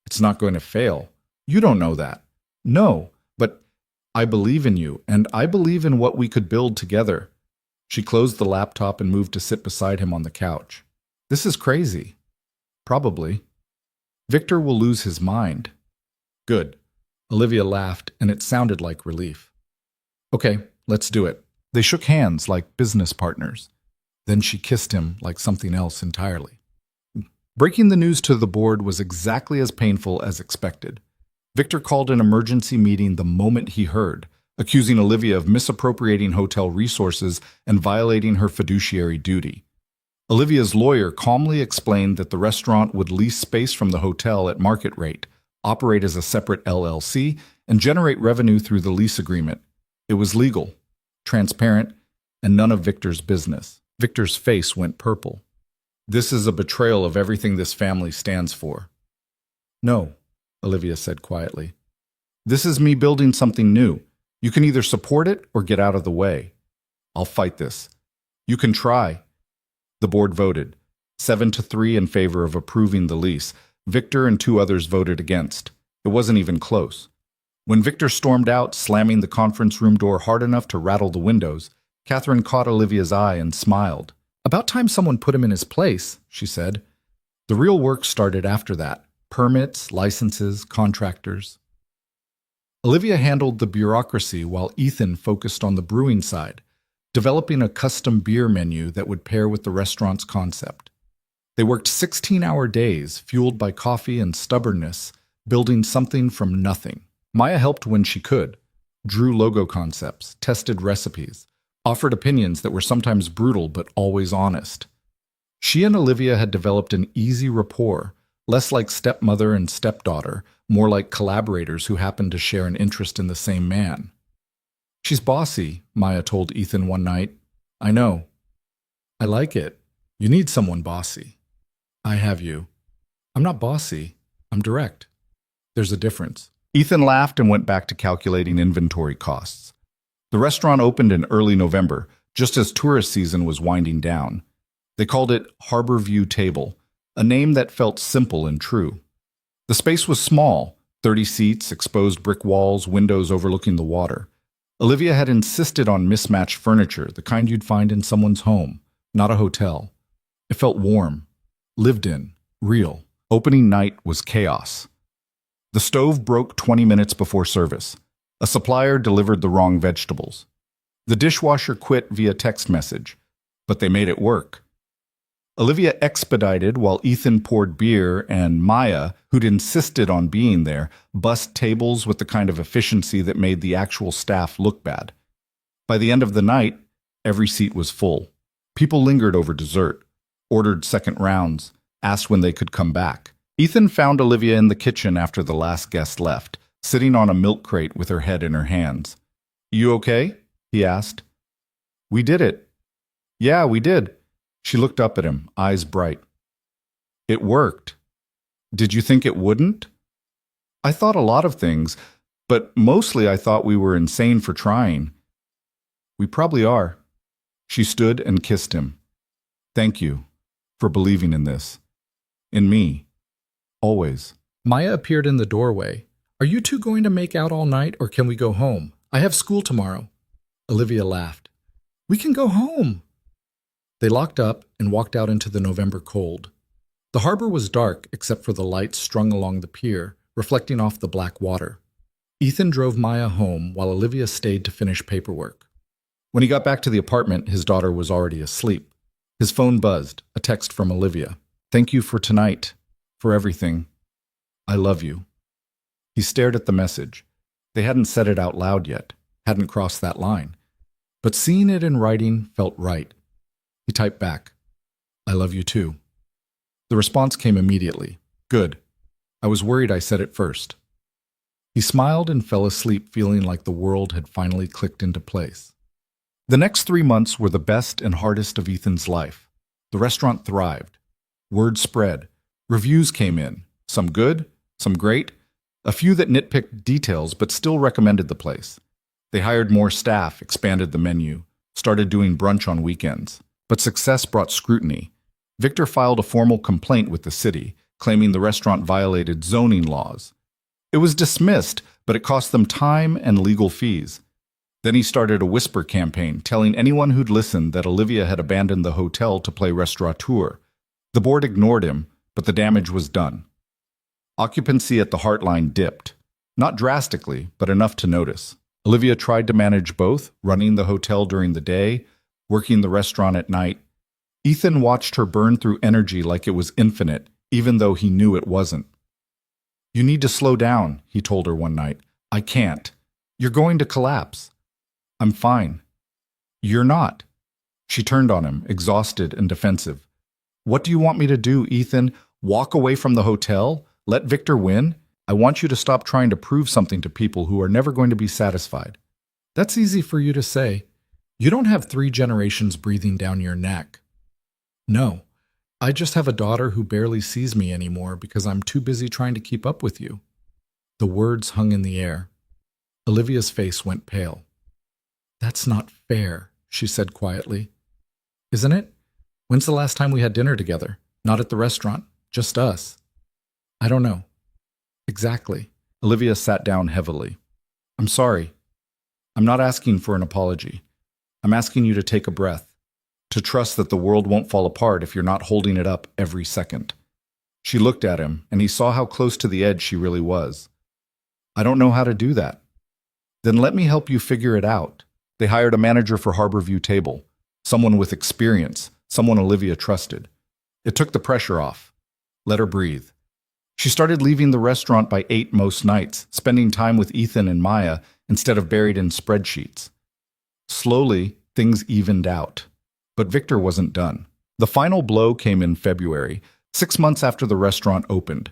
It's not going to fail. You don't know that. No, but I believe in you, and I believe in what we could build together. She closed the laptop and moved to sit beside him on the couch. This is crazy. Probably. Victor will lose his mind. Good. Olivia laughed, and it sounded like relief. Okay, let's do it. They shook hands like business partners. Then she kissed him like something else entirely. Breaking the news to the board was exactly as painful as expected. Victor called an emergency meeting the moment he heard, accusing Olivia of misappropriating hotel resources and violating her fiduciary duty. Olivia's lawyer calmly explained that the restaurant would lease space from the hotel at market rate, operate as a separate LLC, and generate revenue through the lease agreement. It was legal, transparent, and none of Victor's business. Victor's face went purple. This is a betrayal of everything this family stands for. No, Olivia said quietly. This is me building something new. You can either support it or get out of the way. I'll fight this. You can try. The board voted, 7-3 in favor of approving the lease. Victor and 2 others voted against. It wasn't even close. When Victor stormed out, slamming the conference room door hard enough to rattle the windows, Catherine caught Olivia's eye and smiled. About time someone put him in his place, she said. The real work started after that. Permits, licenses, contractors. Olivia handled the bureaucracy while Ethan focused on the brewing side, developing a custom beer menu that would pair with the restaurant's concept. They worked 16-hour days, fueled by coffee and stubbornness, building something from nothing. Maya helped when she could, drew logo concepts, tested recipes, offered opinions that were sometimes brutal but always honest. She and Olivia had developed an easy rapport, less like stepmother and stepdaughter, more like collaborators who happened to share an interest in the same man. She's bossy, Maya told Ethan one night. I know. I like it. You need someone bossy. I have you. I'm not bossy. I'm direct. There's a difference. Ethan laughed and went back to calculating inventory costs. The restaurant opened in early November, just as tourist season was winding down. They called it Harbor View Table, a name that felt simple and true. The space was small, 30 seats, exposed brick walls, windows overlooking the water. Olivia had insisted on mismatched furniture, the kind you'd find in someone's home, not a hotel. It felt warm, lived in, real. Opening night was chaos. The stove broke 20 minutes before service. A supplier delivered the wrong vegetables. The dishwasher quit via text message, but they made it work. Olivia expedited while Ethan poured beer, and Maya, who'd insisted on being there, bussed tables with the kind of efficiency that made the actual staff look bad. By the end of the night, every seat was full. People lingered over dessert, ordered second rounds, asked when they could come back. Ethan found Olivia in the kitchen after the last guest left, sitting on a milk crate with her head in her hands. "You okay?" he asked. "We did it." "Yeah, we did." She looked up at him, eyes bright. "It worked." "Did you think it wouldn't?" "I thought a lot of things, but mostly I thought we were insane for trying." "We probably are." She stood and kissed him. "Thank you for believing in this. In me. Always." Maya appeared in the doorway. "Are you two going to make out all night, or can we go home? I have school tomorrow." Olivia laughed. "We can go home." They locked up and walked out into the November cold. The harbor was dark except for the lights strung along the pier, reflecting off the black water. Ethan drove Maya home while Olivia stayed to finish paperwork. When he got back to the apartment, his daughter was already asleep. His phone buzzed, a text from Olivia. "Thank you for tonight, for everything. I love you." He stared at the message. They hadn't said it out loud yet, hadn't crossed that line. But seeing it in writing felt right. He typed back, "I love you too." The response came immediately. "Good. I was worried I said it first." He smiled and fell asleep, feeling like the world had finally clicked into place. The next 3 months were the best and hardest of Ethan's life. The restaurant thrived. Word spread. Reviews came in, some good, some great, a few that nitpicked details but still recommended the place. They hired more staff, expanded the menu, started doing brunch on weekends. But success brought scrutiny. Victor filed a formal complaint with the city, claiming the restaurant violated zoning laws. It was dismissed, but it cost them time and legal fees. Then he started a whisper campaign, telling anyone who'd listened that Olivia had abandoned the hotel to play restaurateur. The board ignored him, but the damage was done. Occupancy at the Heartline dipped. Not drastically, but enough to notice. Olivia tried to manage both, running the hotel during the day, working the restaurant at night. Ethan watched her burn through energy like it was infinite, even though he knew it wasn't. "You need to slow down," he told her one night. "I can't. You're going to collapse." "I'm fine." "You're not." She turned on him, exhausted and defensive. "What do you want me to do, Ethan? Walk away from the hotel? Let Victor win? I want you to stop trying to prove something to people who are never going to be satisfied." "That's easy for you to say. You don't have 3 generations breathing down your neck." "No, I just have a daughter who barely sees me anymore because I'm too busy trying to keep up with you." The words hung in the air. Olivia's face went pale. "That's not fair," she said quietly. "Isn't it? When's the last time we had dinner together? Not at the restaurant, just us." "I don't know." "Exactly." Olivia sat down heavily. "I'm sorry. I'm not asking for an apology. I'm asking you to take a breath, to trust that the world won't fall apart if you're not holding it up every second." She looked at him, and he saw how close to the edge she really was. "I don't know how to do that." "Then let me help you figure it out." They hired a manager for Harbor View Table, someone with experience, someone Olivia trusted. It took the pressure off. Let her breathe. She started leaving the restaurant by 8 most nights, spending time with Ethan and Maya instead of buried in spreadsheets. Slowly, things evened out. But Victor wasn't done. The final blow came in February, 6 months after the restaurant opened.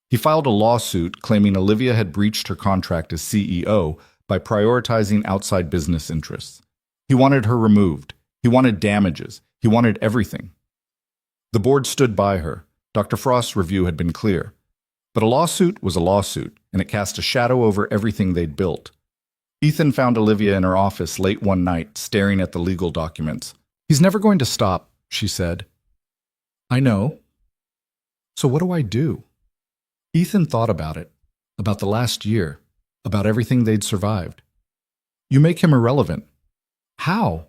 He filed a lawsuit claiming Olivia had breached her contract as CEO by prioritizing outside business interests. He wanted her removed. He wanted damages. He wanted everything. The board stood by her. Dr. Frost's review had been clear. But a lawsuit was a lawsuit. and it cast a shadow over everything they'd built. Ethan found Olivia in her office late one night, staring at the legal documents. "He's never going to stop," she said. "I know. So what do I do?" Ethan thought about it, about the last year, about everything they'd survived. "You make him irrelevant." "How?"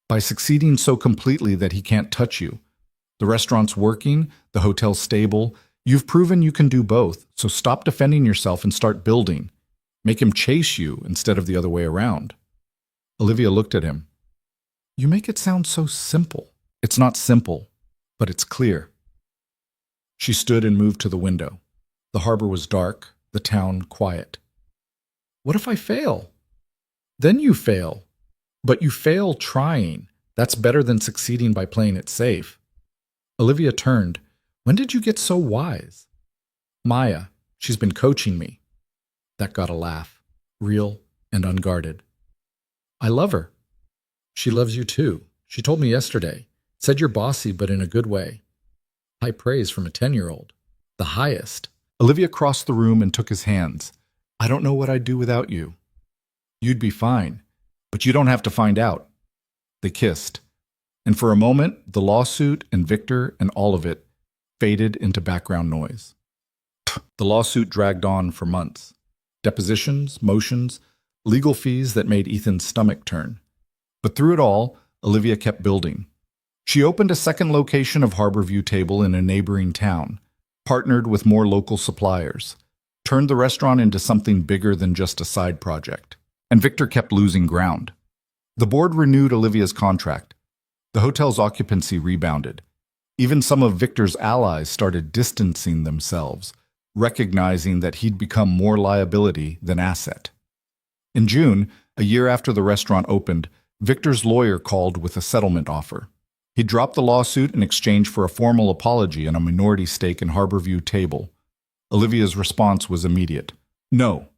"By succeeding so completely that he can't touch you. The restaurant's working, the hotel's stable. You've proven you can do both, so stop defending yourself and start building. Make him chase you instead of the other way around." Olivia looked at him. "You make it sound so simple." "It's not simple, but it's clear." She stood and moved to the window. The harbor was dark, the town quiet. "What if I fail?" "Then you fail. But you fail trying. That's better than succeeding by playing it safe." Olivia turned. "When did you get so wise?" "Maya. She's been coaching me." That got a laugh, real and unguarded. "I love her." "She loves you too. She told me yesterday. Said you're bossy, but in a good way." High praise from a 10-year-old. The highest. Olivia crossed the room and took his hands. "I don't know what I'd do without you." "You'd be fine, but you don't have to find out." They kissed. And for a moment, the lawsuit and Victor and all of it faded into background noise. The lawsuit dragged on for months. Depositions, motions, legal fees that made Ethan's stomach turn. But through it all, Olivia kept building. She opened a second location of Harborview Table in a neighboring town, partnered with more local suppliers, turned the restaurant into something bigger than just a side project. And Victor kept losing ground. The board renewed Olivia's contract. The hotel's occupancy rebounded. Even some of Victor's allies started distancing themselves, recognizing that he'd become more liability than asset. In June, a year after the restaurant opened, Victor's lawyer called with a settlement offer. He dropped the lawsuit in exchange for a formal apology and a minority stake in Harborview Table. Olivia's response was immediate. "No."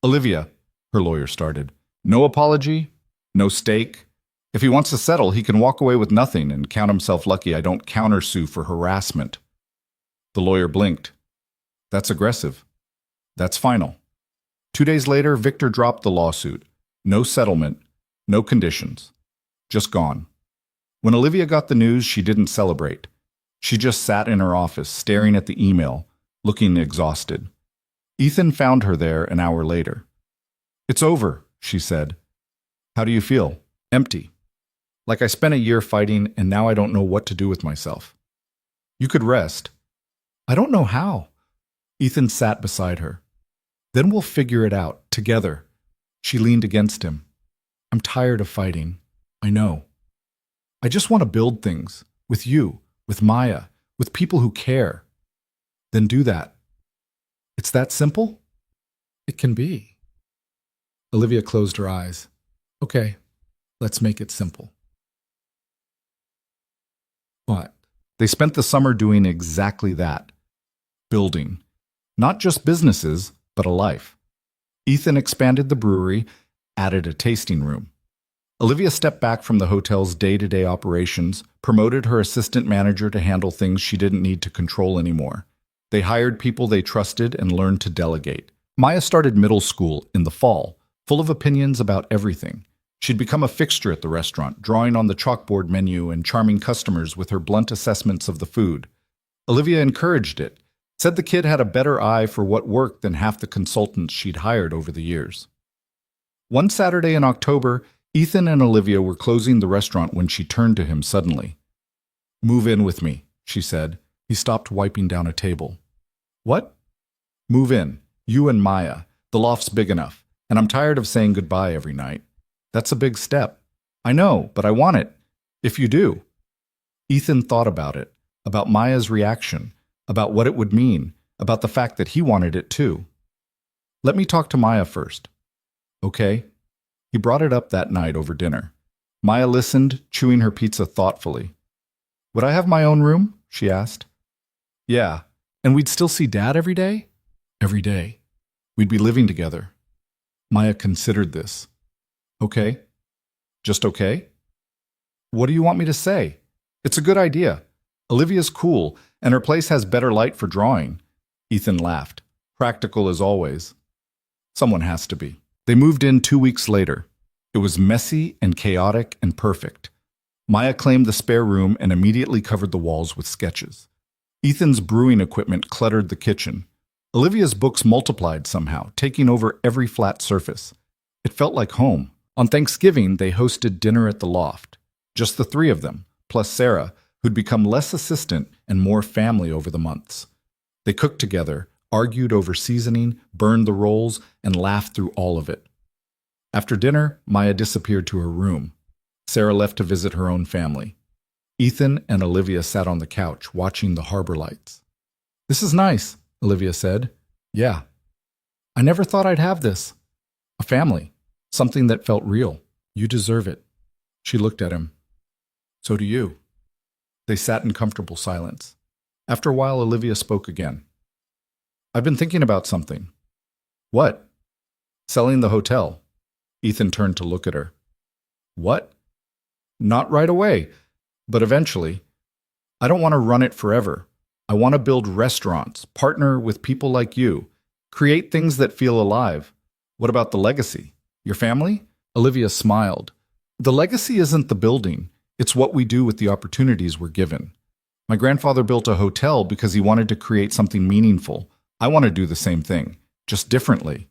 "Olivia," her lawyer started, "no apology, no stake. If he wants to settle, he can walk away with nothing and count himself lucky I don't countersue for harassment." The lawyer blinked. "That's aggressive. That's final." 2 days later, Victor dropped the lawsuit. No settlement, no conditions. Just gone. When Olivia got the news, she didn't celebrate. She just sat in her office, staring at the email, looking exhausted. Ethan found her there an hour later. "It's over," she said. "How do you feel?" "Empty. Like I spent a year fighting and now I don't know what to do with myself." "You could rest." "I don't know how." Ethan sat beside her. "Then we'll figure it out, together." She leaned against him. "I'm tired of fighting. I know. I just want to build things. With you, with Maya, with people who care." "Then do that." "It's that simple?" "It can be." Olivia closed her eyes. "Okay, let's make it simple." What? They spent the summer doing exactly that. Building. Not just businesses, but a life. Ethan expanded the brewery, added a tasting room. Olivia stepped back from the hotel's day-to-day operations, promoted her assistant manager to handle things she didn't need to control anymore. They hired people they trusted and learned to delegate. Maya started middle school in the fall, full of opinions about everything. She'd become a fixture at the restaurant, drawing on the chalkboard menu and charming customers with her blunt assessments of the food. Olivia encouraged it, said the kid had a better eye for what worked than half the consultants she'd hired over the years. One Saturday in October, Ethan and Olivia were closing the restaurant when she turned to him suddenly. "Move in with me," she said. He stopped wiping down a table. "What?" "Move in. You and Maya. The loft's big enough, and I'm tired of saying goodbye every night." "That's a big step." "I know, but I want it. If you do." Ethan thought about Maya's reaction, about what it would mean, about the fact that he wanted it too. "Let me talk to Maya first." "Okay." He brought it up that night over dinner. Maya listened, chewing her pizza thoughtfully. "Would I have my own room?" she asked. "Yeah. And we'd still see Dad every day?" "Every day. We'd be living together." Maya considered this. "Okay. Just okay?" "What do you want me to say? It's a good idea. Olivia's cool, and her place has better light for drawing." Ethan laughed. Practical as always. Someone has to be. They moved in 2 weeks later. It was messy and chaotic and perfect. Maya claimed the spare room and immediately covered the walls with sketches. Ethan's brewing equipment cluttered the kitchen. Olivia's books multiplied somehow, taking over every flat surface. It felt like home. On Thanksgiving, they hosted dinner at the loft. Just the three of them, plus Sarah, who'd become less assistant and more family over the months. They cooked together, argued over seasoning, burned the rolls, and laughed through all of it. After dinner, Maya disappeared to her room. Sarah left to visit her own family. Ethan and Olivia sat on the couch, watching the harbor lights. "This is nice," Olivia said. "Yeah. I never thought I'd have this. A family. Something that felt real. You deserve it." She looked at him. "So do you." They sat in comfortable silence. After a while, Olivia spoke again. "I've been thinking about something." "What?" "Selling the hotel." Ethan turned to look at her. "What?" "Not right away, but eventually. I don't want to run it forever. I want to build restaurants, partner with people like you, create things that feel alive. What about the legacy? Your family?" Olivia smiled. "The legacy isn't the building. It's what we do with the opportunities we're given. My grandfather built a hotel because he wanted to create something meaningful. I want to do the same thing, just differently."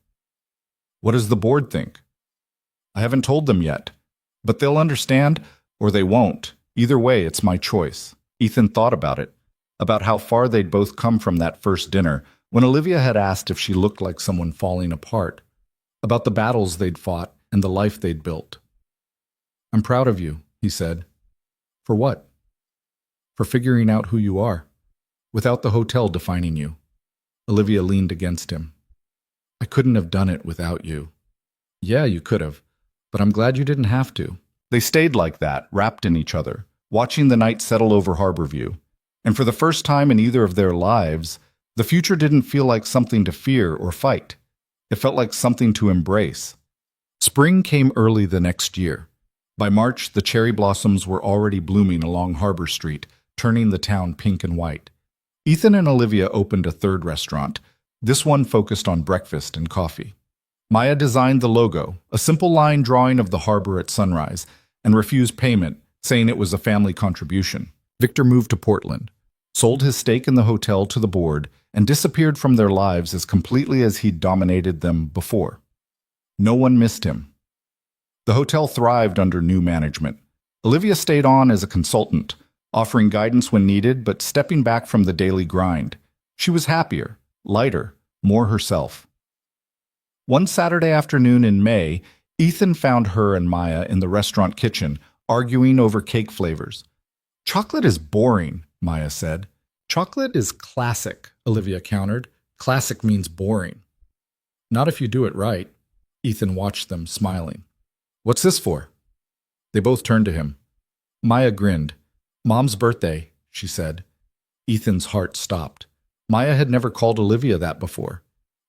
"What does the board think?" "I haven't told them yet, but they'll understand or they won't. Either way, it's my choice." Ethan thought about it, about how far they'd both come from that first dinner when Olivia had asked if she looked like someone falling apart, about the battles they'd fought and the life they'd built. "I'm proud of you," he said. "For what?" "For figuring out who you are, without the hotel defining you." Olivia leaned against him. "I couldn't have done it without you." "Yeah, you could have, but I'm glad you didn't have to." They stayed like that, wrapped in each other, watching the night settle over Harborview. And for the first time in either of their lives, the future didn't feel like something to fear or fight. It felt like something to embrace. Spring came early the next year. By March, the cherry blossoms were already blooming along Harbor Street, turning the town pink and white. Ethan and Olivia opened a third restaurant, this one focused on breakfast and coffee. Maya designed the logo, a simple line drawing of the harbor at sunrise, and refused payment, saying it was a family contribution. Victor moved to Portland, sold his stake in the hotel to the board, and disappeared from their lives as completely as he'd dominated them before. No one missed him. The hotel thrived under new management. Olivia stayed on as a consultant, offering guidance when needed but stepping back from the daily grind. She was happier, lighter, more herself. One Saturday afternoon in May, Ethan found her and Maya in the restaurant kitchen, arguing over cake flavors. "Chocolate is boring," Maya said. "Chocolate is classic," Olivia countered. "Classic means boring." "Not if you do it right." Ethan watched them, smiling. "What's this for?" They both turned to him. Maya grinned. "Mom's birthday," she said. Ethan's heart stopped. Maya had never called Olivia that before,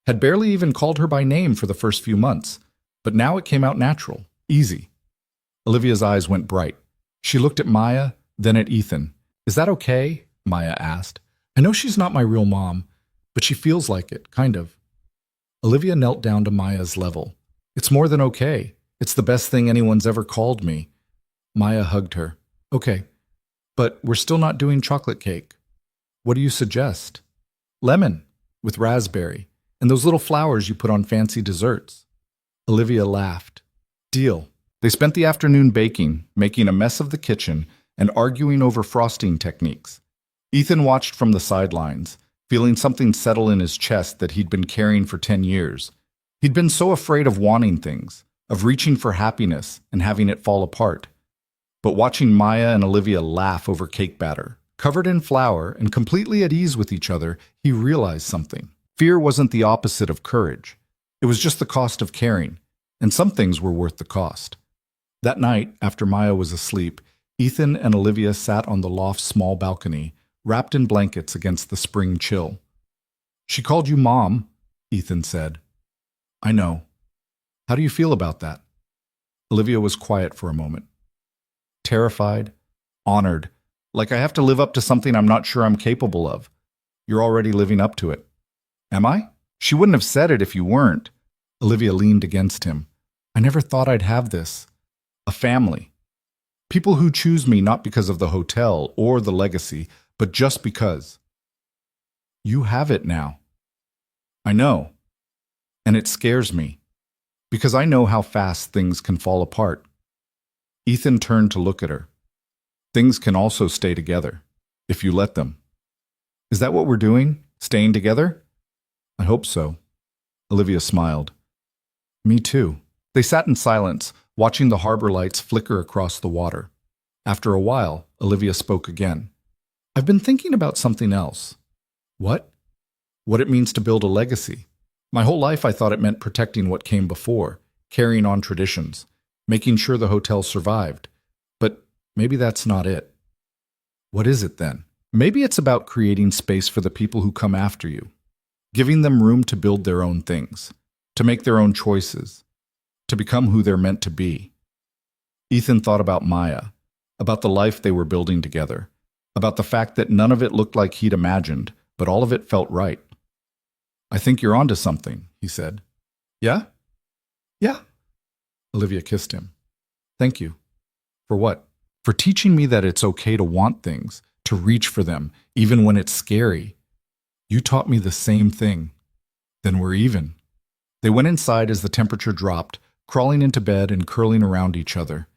had barely even called her by name for the first few months, but now it came out natural, easy. Olivia's eyes went bright. She looked at Maya, then at Ethan. "Is that okay?" Maya asked. "I know she's not my real mom, but she feels like it, kind of." Olivia knelt down to Maya's level. "It's more than okay. It's the best thing anyone's ever called me." Maya hugged her. "Okay, but we're still not doing chocolate cake. What do you suggest?" "Lemon, with raspberry, and those little flowers you put on fancy desserts." Olivia laughed. "Deal." They spent the afternoon baking, making a mess of the kitchen, and arguing over frosting techniques. Ethan watched from the sidelines, feeling something settle in his chest that he'd been carrying for 10 years. He'd been so afraid of wanting things, of reaching for happiness and having it fall apart. But watching Maya and Olivia laugh over cake batter, covered in flour and completely at ease with each other, he realized something. Fear wasn't the opposite of courage. It was just the cost of caring, and some things were worth the cost. That night, after Maya was asleep, Ethan and Olivia sat on the loft's small balcony, wrapped in blankets against the spring chill. "She called you Mom," Ethan said. "I know. How do you feel about that?" Olivia was quiet for a moment. "Terrified, honored, like I have to live up to something I'm not sure I'm capable of." "You're already living up to it." "Am I?" She wouldn't have said it if you weren't. Olivia leaned against him. I never thought I'd have this. A family. People who choose me not because of the hotel or the legacy, but just because. You have it now. I know. And it scares me. Because I know how fast things can fall apart. Ethan turned to look at her. Things can also stay together, if you let them. Is that what we're doing? Staying together? I hope so. Olivia smiled. Me too. They sat in silence, watching the harbor lights flicker across the water. After a while, Olivia spoke again. I've been thinking about something else. What? What it means to build a legacy. My whole life I thought it meant protecting what came before, carrying on traditions, making sure the hotel survived. But maybe that's not it. What is it then? Maybe it's about creating space for the people who come after you, giving them room to build their own things, to make their own choices, to become who they're meant to be. Ethan thought about Maya, about the life they were building together, about the fact that none of it looked like he'd imagined, but all of it felt right. I think you're onto something, he said. Yeah? Yeah. Olivia kissed him. Thank you. For what? For teaching me that it's okay to want things, to reach for them, even when it's scary. You taught me the same thing. Then we're even. They went inside as the temperature dropped, crawling into bed and curling around each other.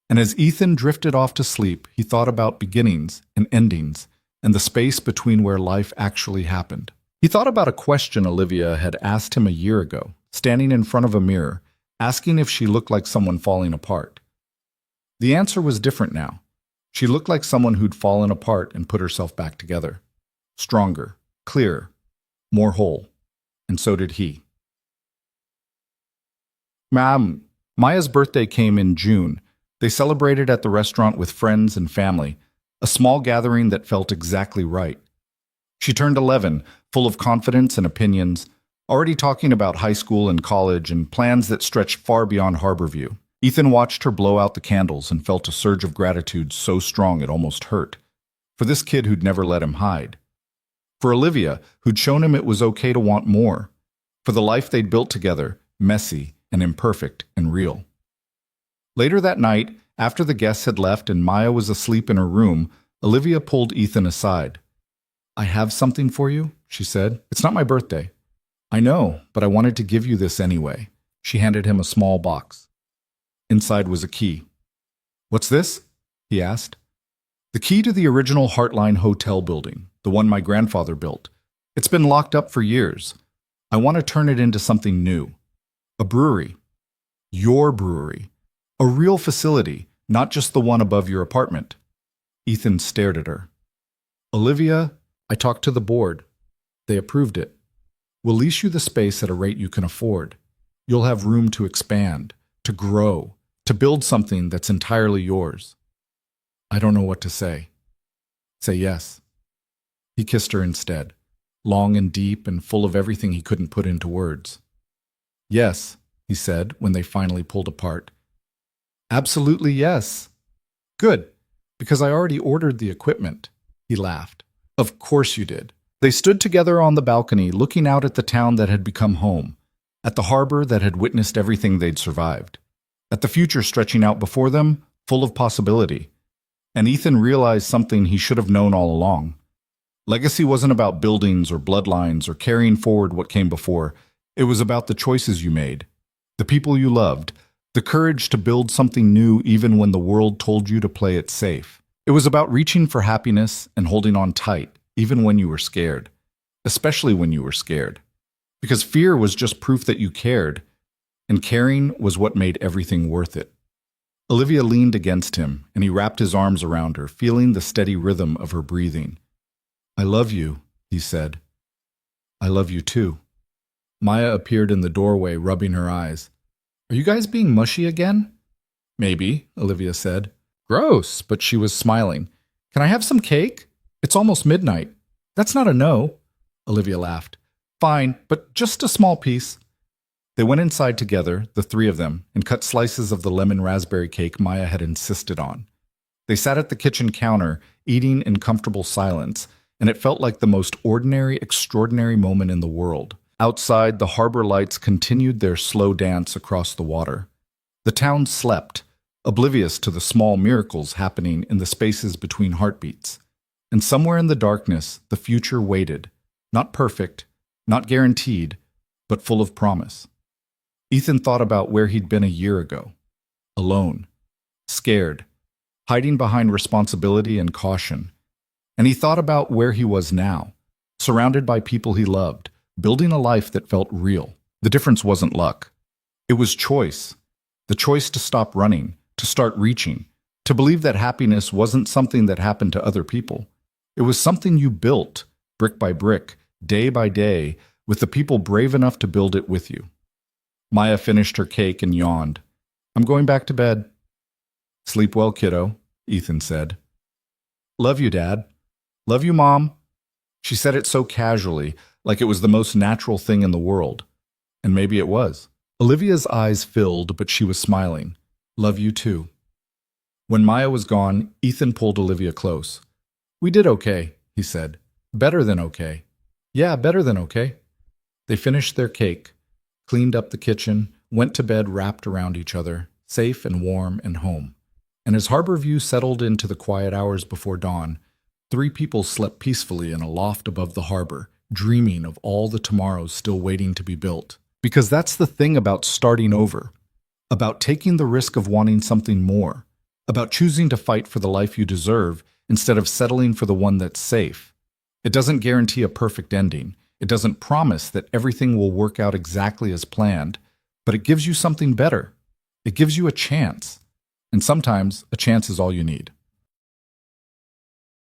And as Ethan drifted off to sleep, he thought about beginnings and endings and the space between where life actually happened. He thought about a question Olivia had asked him a year ago, standing in front of a mirror, asking if she looked like someone falling apart. The answer was different now. She looked like someone who'd fallen apart and put herself back together. Stronger, clearer, more whole. And so did he. Maya's birthday came in June. They celebrated at the restaurant with friends and family, a small gathering that felt exactly right. She turned 11, full of confidence and opinions, already talking about high school and college and plans that stretched far beyond Harborview. Ethan watched her blow out the candles and felt a surge of gratitude so strong it almost hurt. For this kid who'd never let him hide. For Olivia, who'd shown him it was okay to want more. For the life they'd built together, messy and imperfect and real. Later that night, after the guests had left and Maya was asleep in her room, Olivia pulled Ethan aside. I have something for you, she said. It's not my birthday. I know, but I wanted to give you this anyway. She handed him a small box. Inside was a key. What's this? He asked. The key to the original Heartline Hotel building, the one my grandfather built. It's been locked up for years. I want to turn it into something new. A brewery. Your brewery. A real facility, not just the one above your apartment. Ethan stared at her. Olivia, I talked to the board. They approved it. We'll lease you the space at a rate you can afford. You'll have room to expand, to grow, to build something that's entirely yours. I don't know what to say. Say yes. He kissed her instead, long and deep and full of everything he couldn't put into words. Yes, he said when they finally pulled apart. Absolutely yes. Good, because I already ordered the equipment. He laughed. Of course you did. They stood together on the balcony, looking out at the town that had become home, at the harbor that had witnessed everything they'd survived, at the future stretching out before them, full of possibility. And Ethan realized something he should have known all along. Legacy wasn't about buildings or bloodlines or carrying forward what came before. It was about the choices you made, the people you loved, the courage to build something new even when the world told you to play it safe. It was about reaching for happiness and holding on tight, even when you were scared, especially when you were scared. Because fear was just proof that you cared, and caring was what made everything worth it. Olivia leaned against him, and he wrapped his arms around her, feeling the steady rhythm of her breathing. I love you, he said. I love you too. Maya appeared in the doorway, rubbing her eyes. Are you guys being mushy again? Maybe, Olivia said. Gross, but she was smiling. Can I have some cake? It's almost midnight. That's not a no. Olivia laughed. Fine, but just a small piece. They went inside together, the three of them, and cut slices of the lemon raspberry cake Maya had insisted on. They sat at the kitchen counter, eating in comfortable silence, and it felt like the most ordinary, extraordinary moment in the world. Outside, the harbor lights continued their slow dance across the water. The town slept, oblivious to the small miracles happening in the spaces between heartbeats. And somewhere in the darkness, the future waited, not perfect, not guaranteed, but full of promise. Ethan thought about where he'd been a year ago. Alone, scared, hiding behind responsibility and caution. And he thought about where he was now, surrounded by people he loved, building a life that felt real. The difference wasn't luck. It was choice. The choice to stop running, to start reaching, to believe that happiness wasn't something that happened to other people. It was something you built, brick by brick, day by day, with the people brave enough to build it with you. Maya finished her cake and yawned. "I'm going back to bed." "Sleep well, kiddo," Ethan said. "Love you, Dad." "Love you, Mom." She said it so casually, like it was the most natural thing in the world. And maybe it was. Olivia's eyes filled, but she was smiling. "Love you too." When Maya was gone, Ethan pulled Olivia close. "We did okay," he said. "Better than okay." "Yeah, better than okay." They finished their cake, cleaned up the kitchen, went to bed wrapped around each other, safe and warm and home. And as Harborview settled into the quiet hours before dawn, 3 people slept peacefully in a loft above the harbor, dreaming of all the tomorrows still waiting to be built. Because that's the thing about starting over, about taking the risk of wanting something more, about choosing to fight for the life you deserve instead of settling for the one that's safe. It doesn't guarantee a perfect ending. It doesn't promise that everything will work out exactly as planned, but it gives you something better. It gives you a chance. And sometimes a chance is all you need.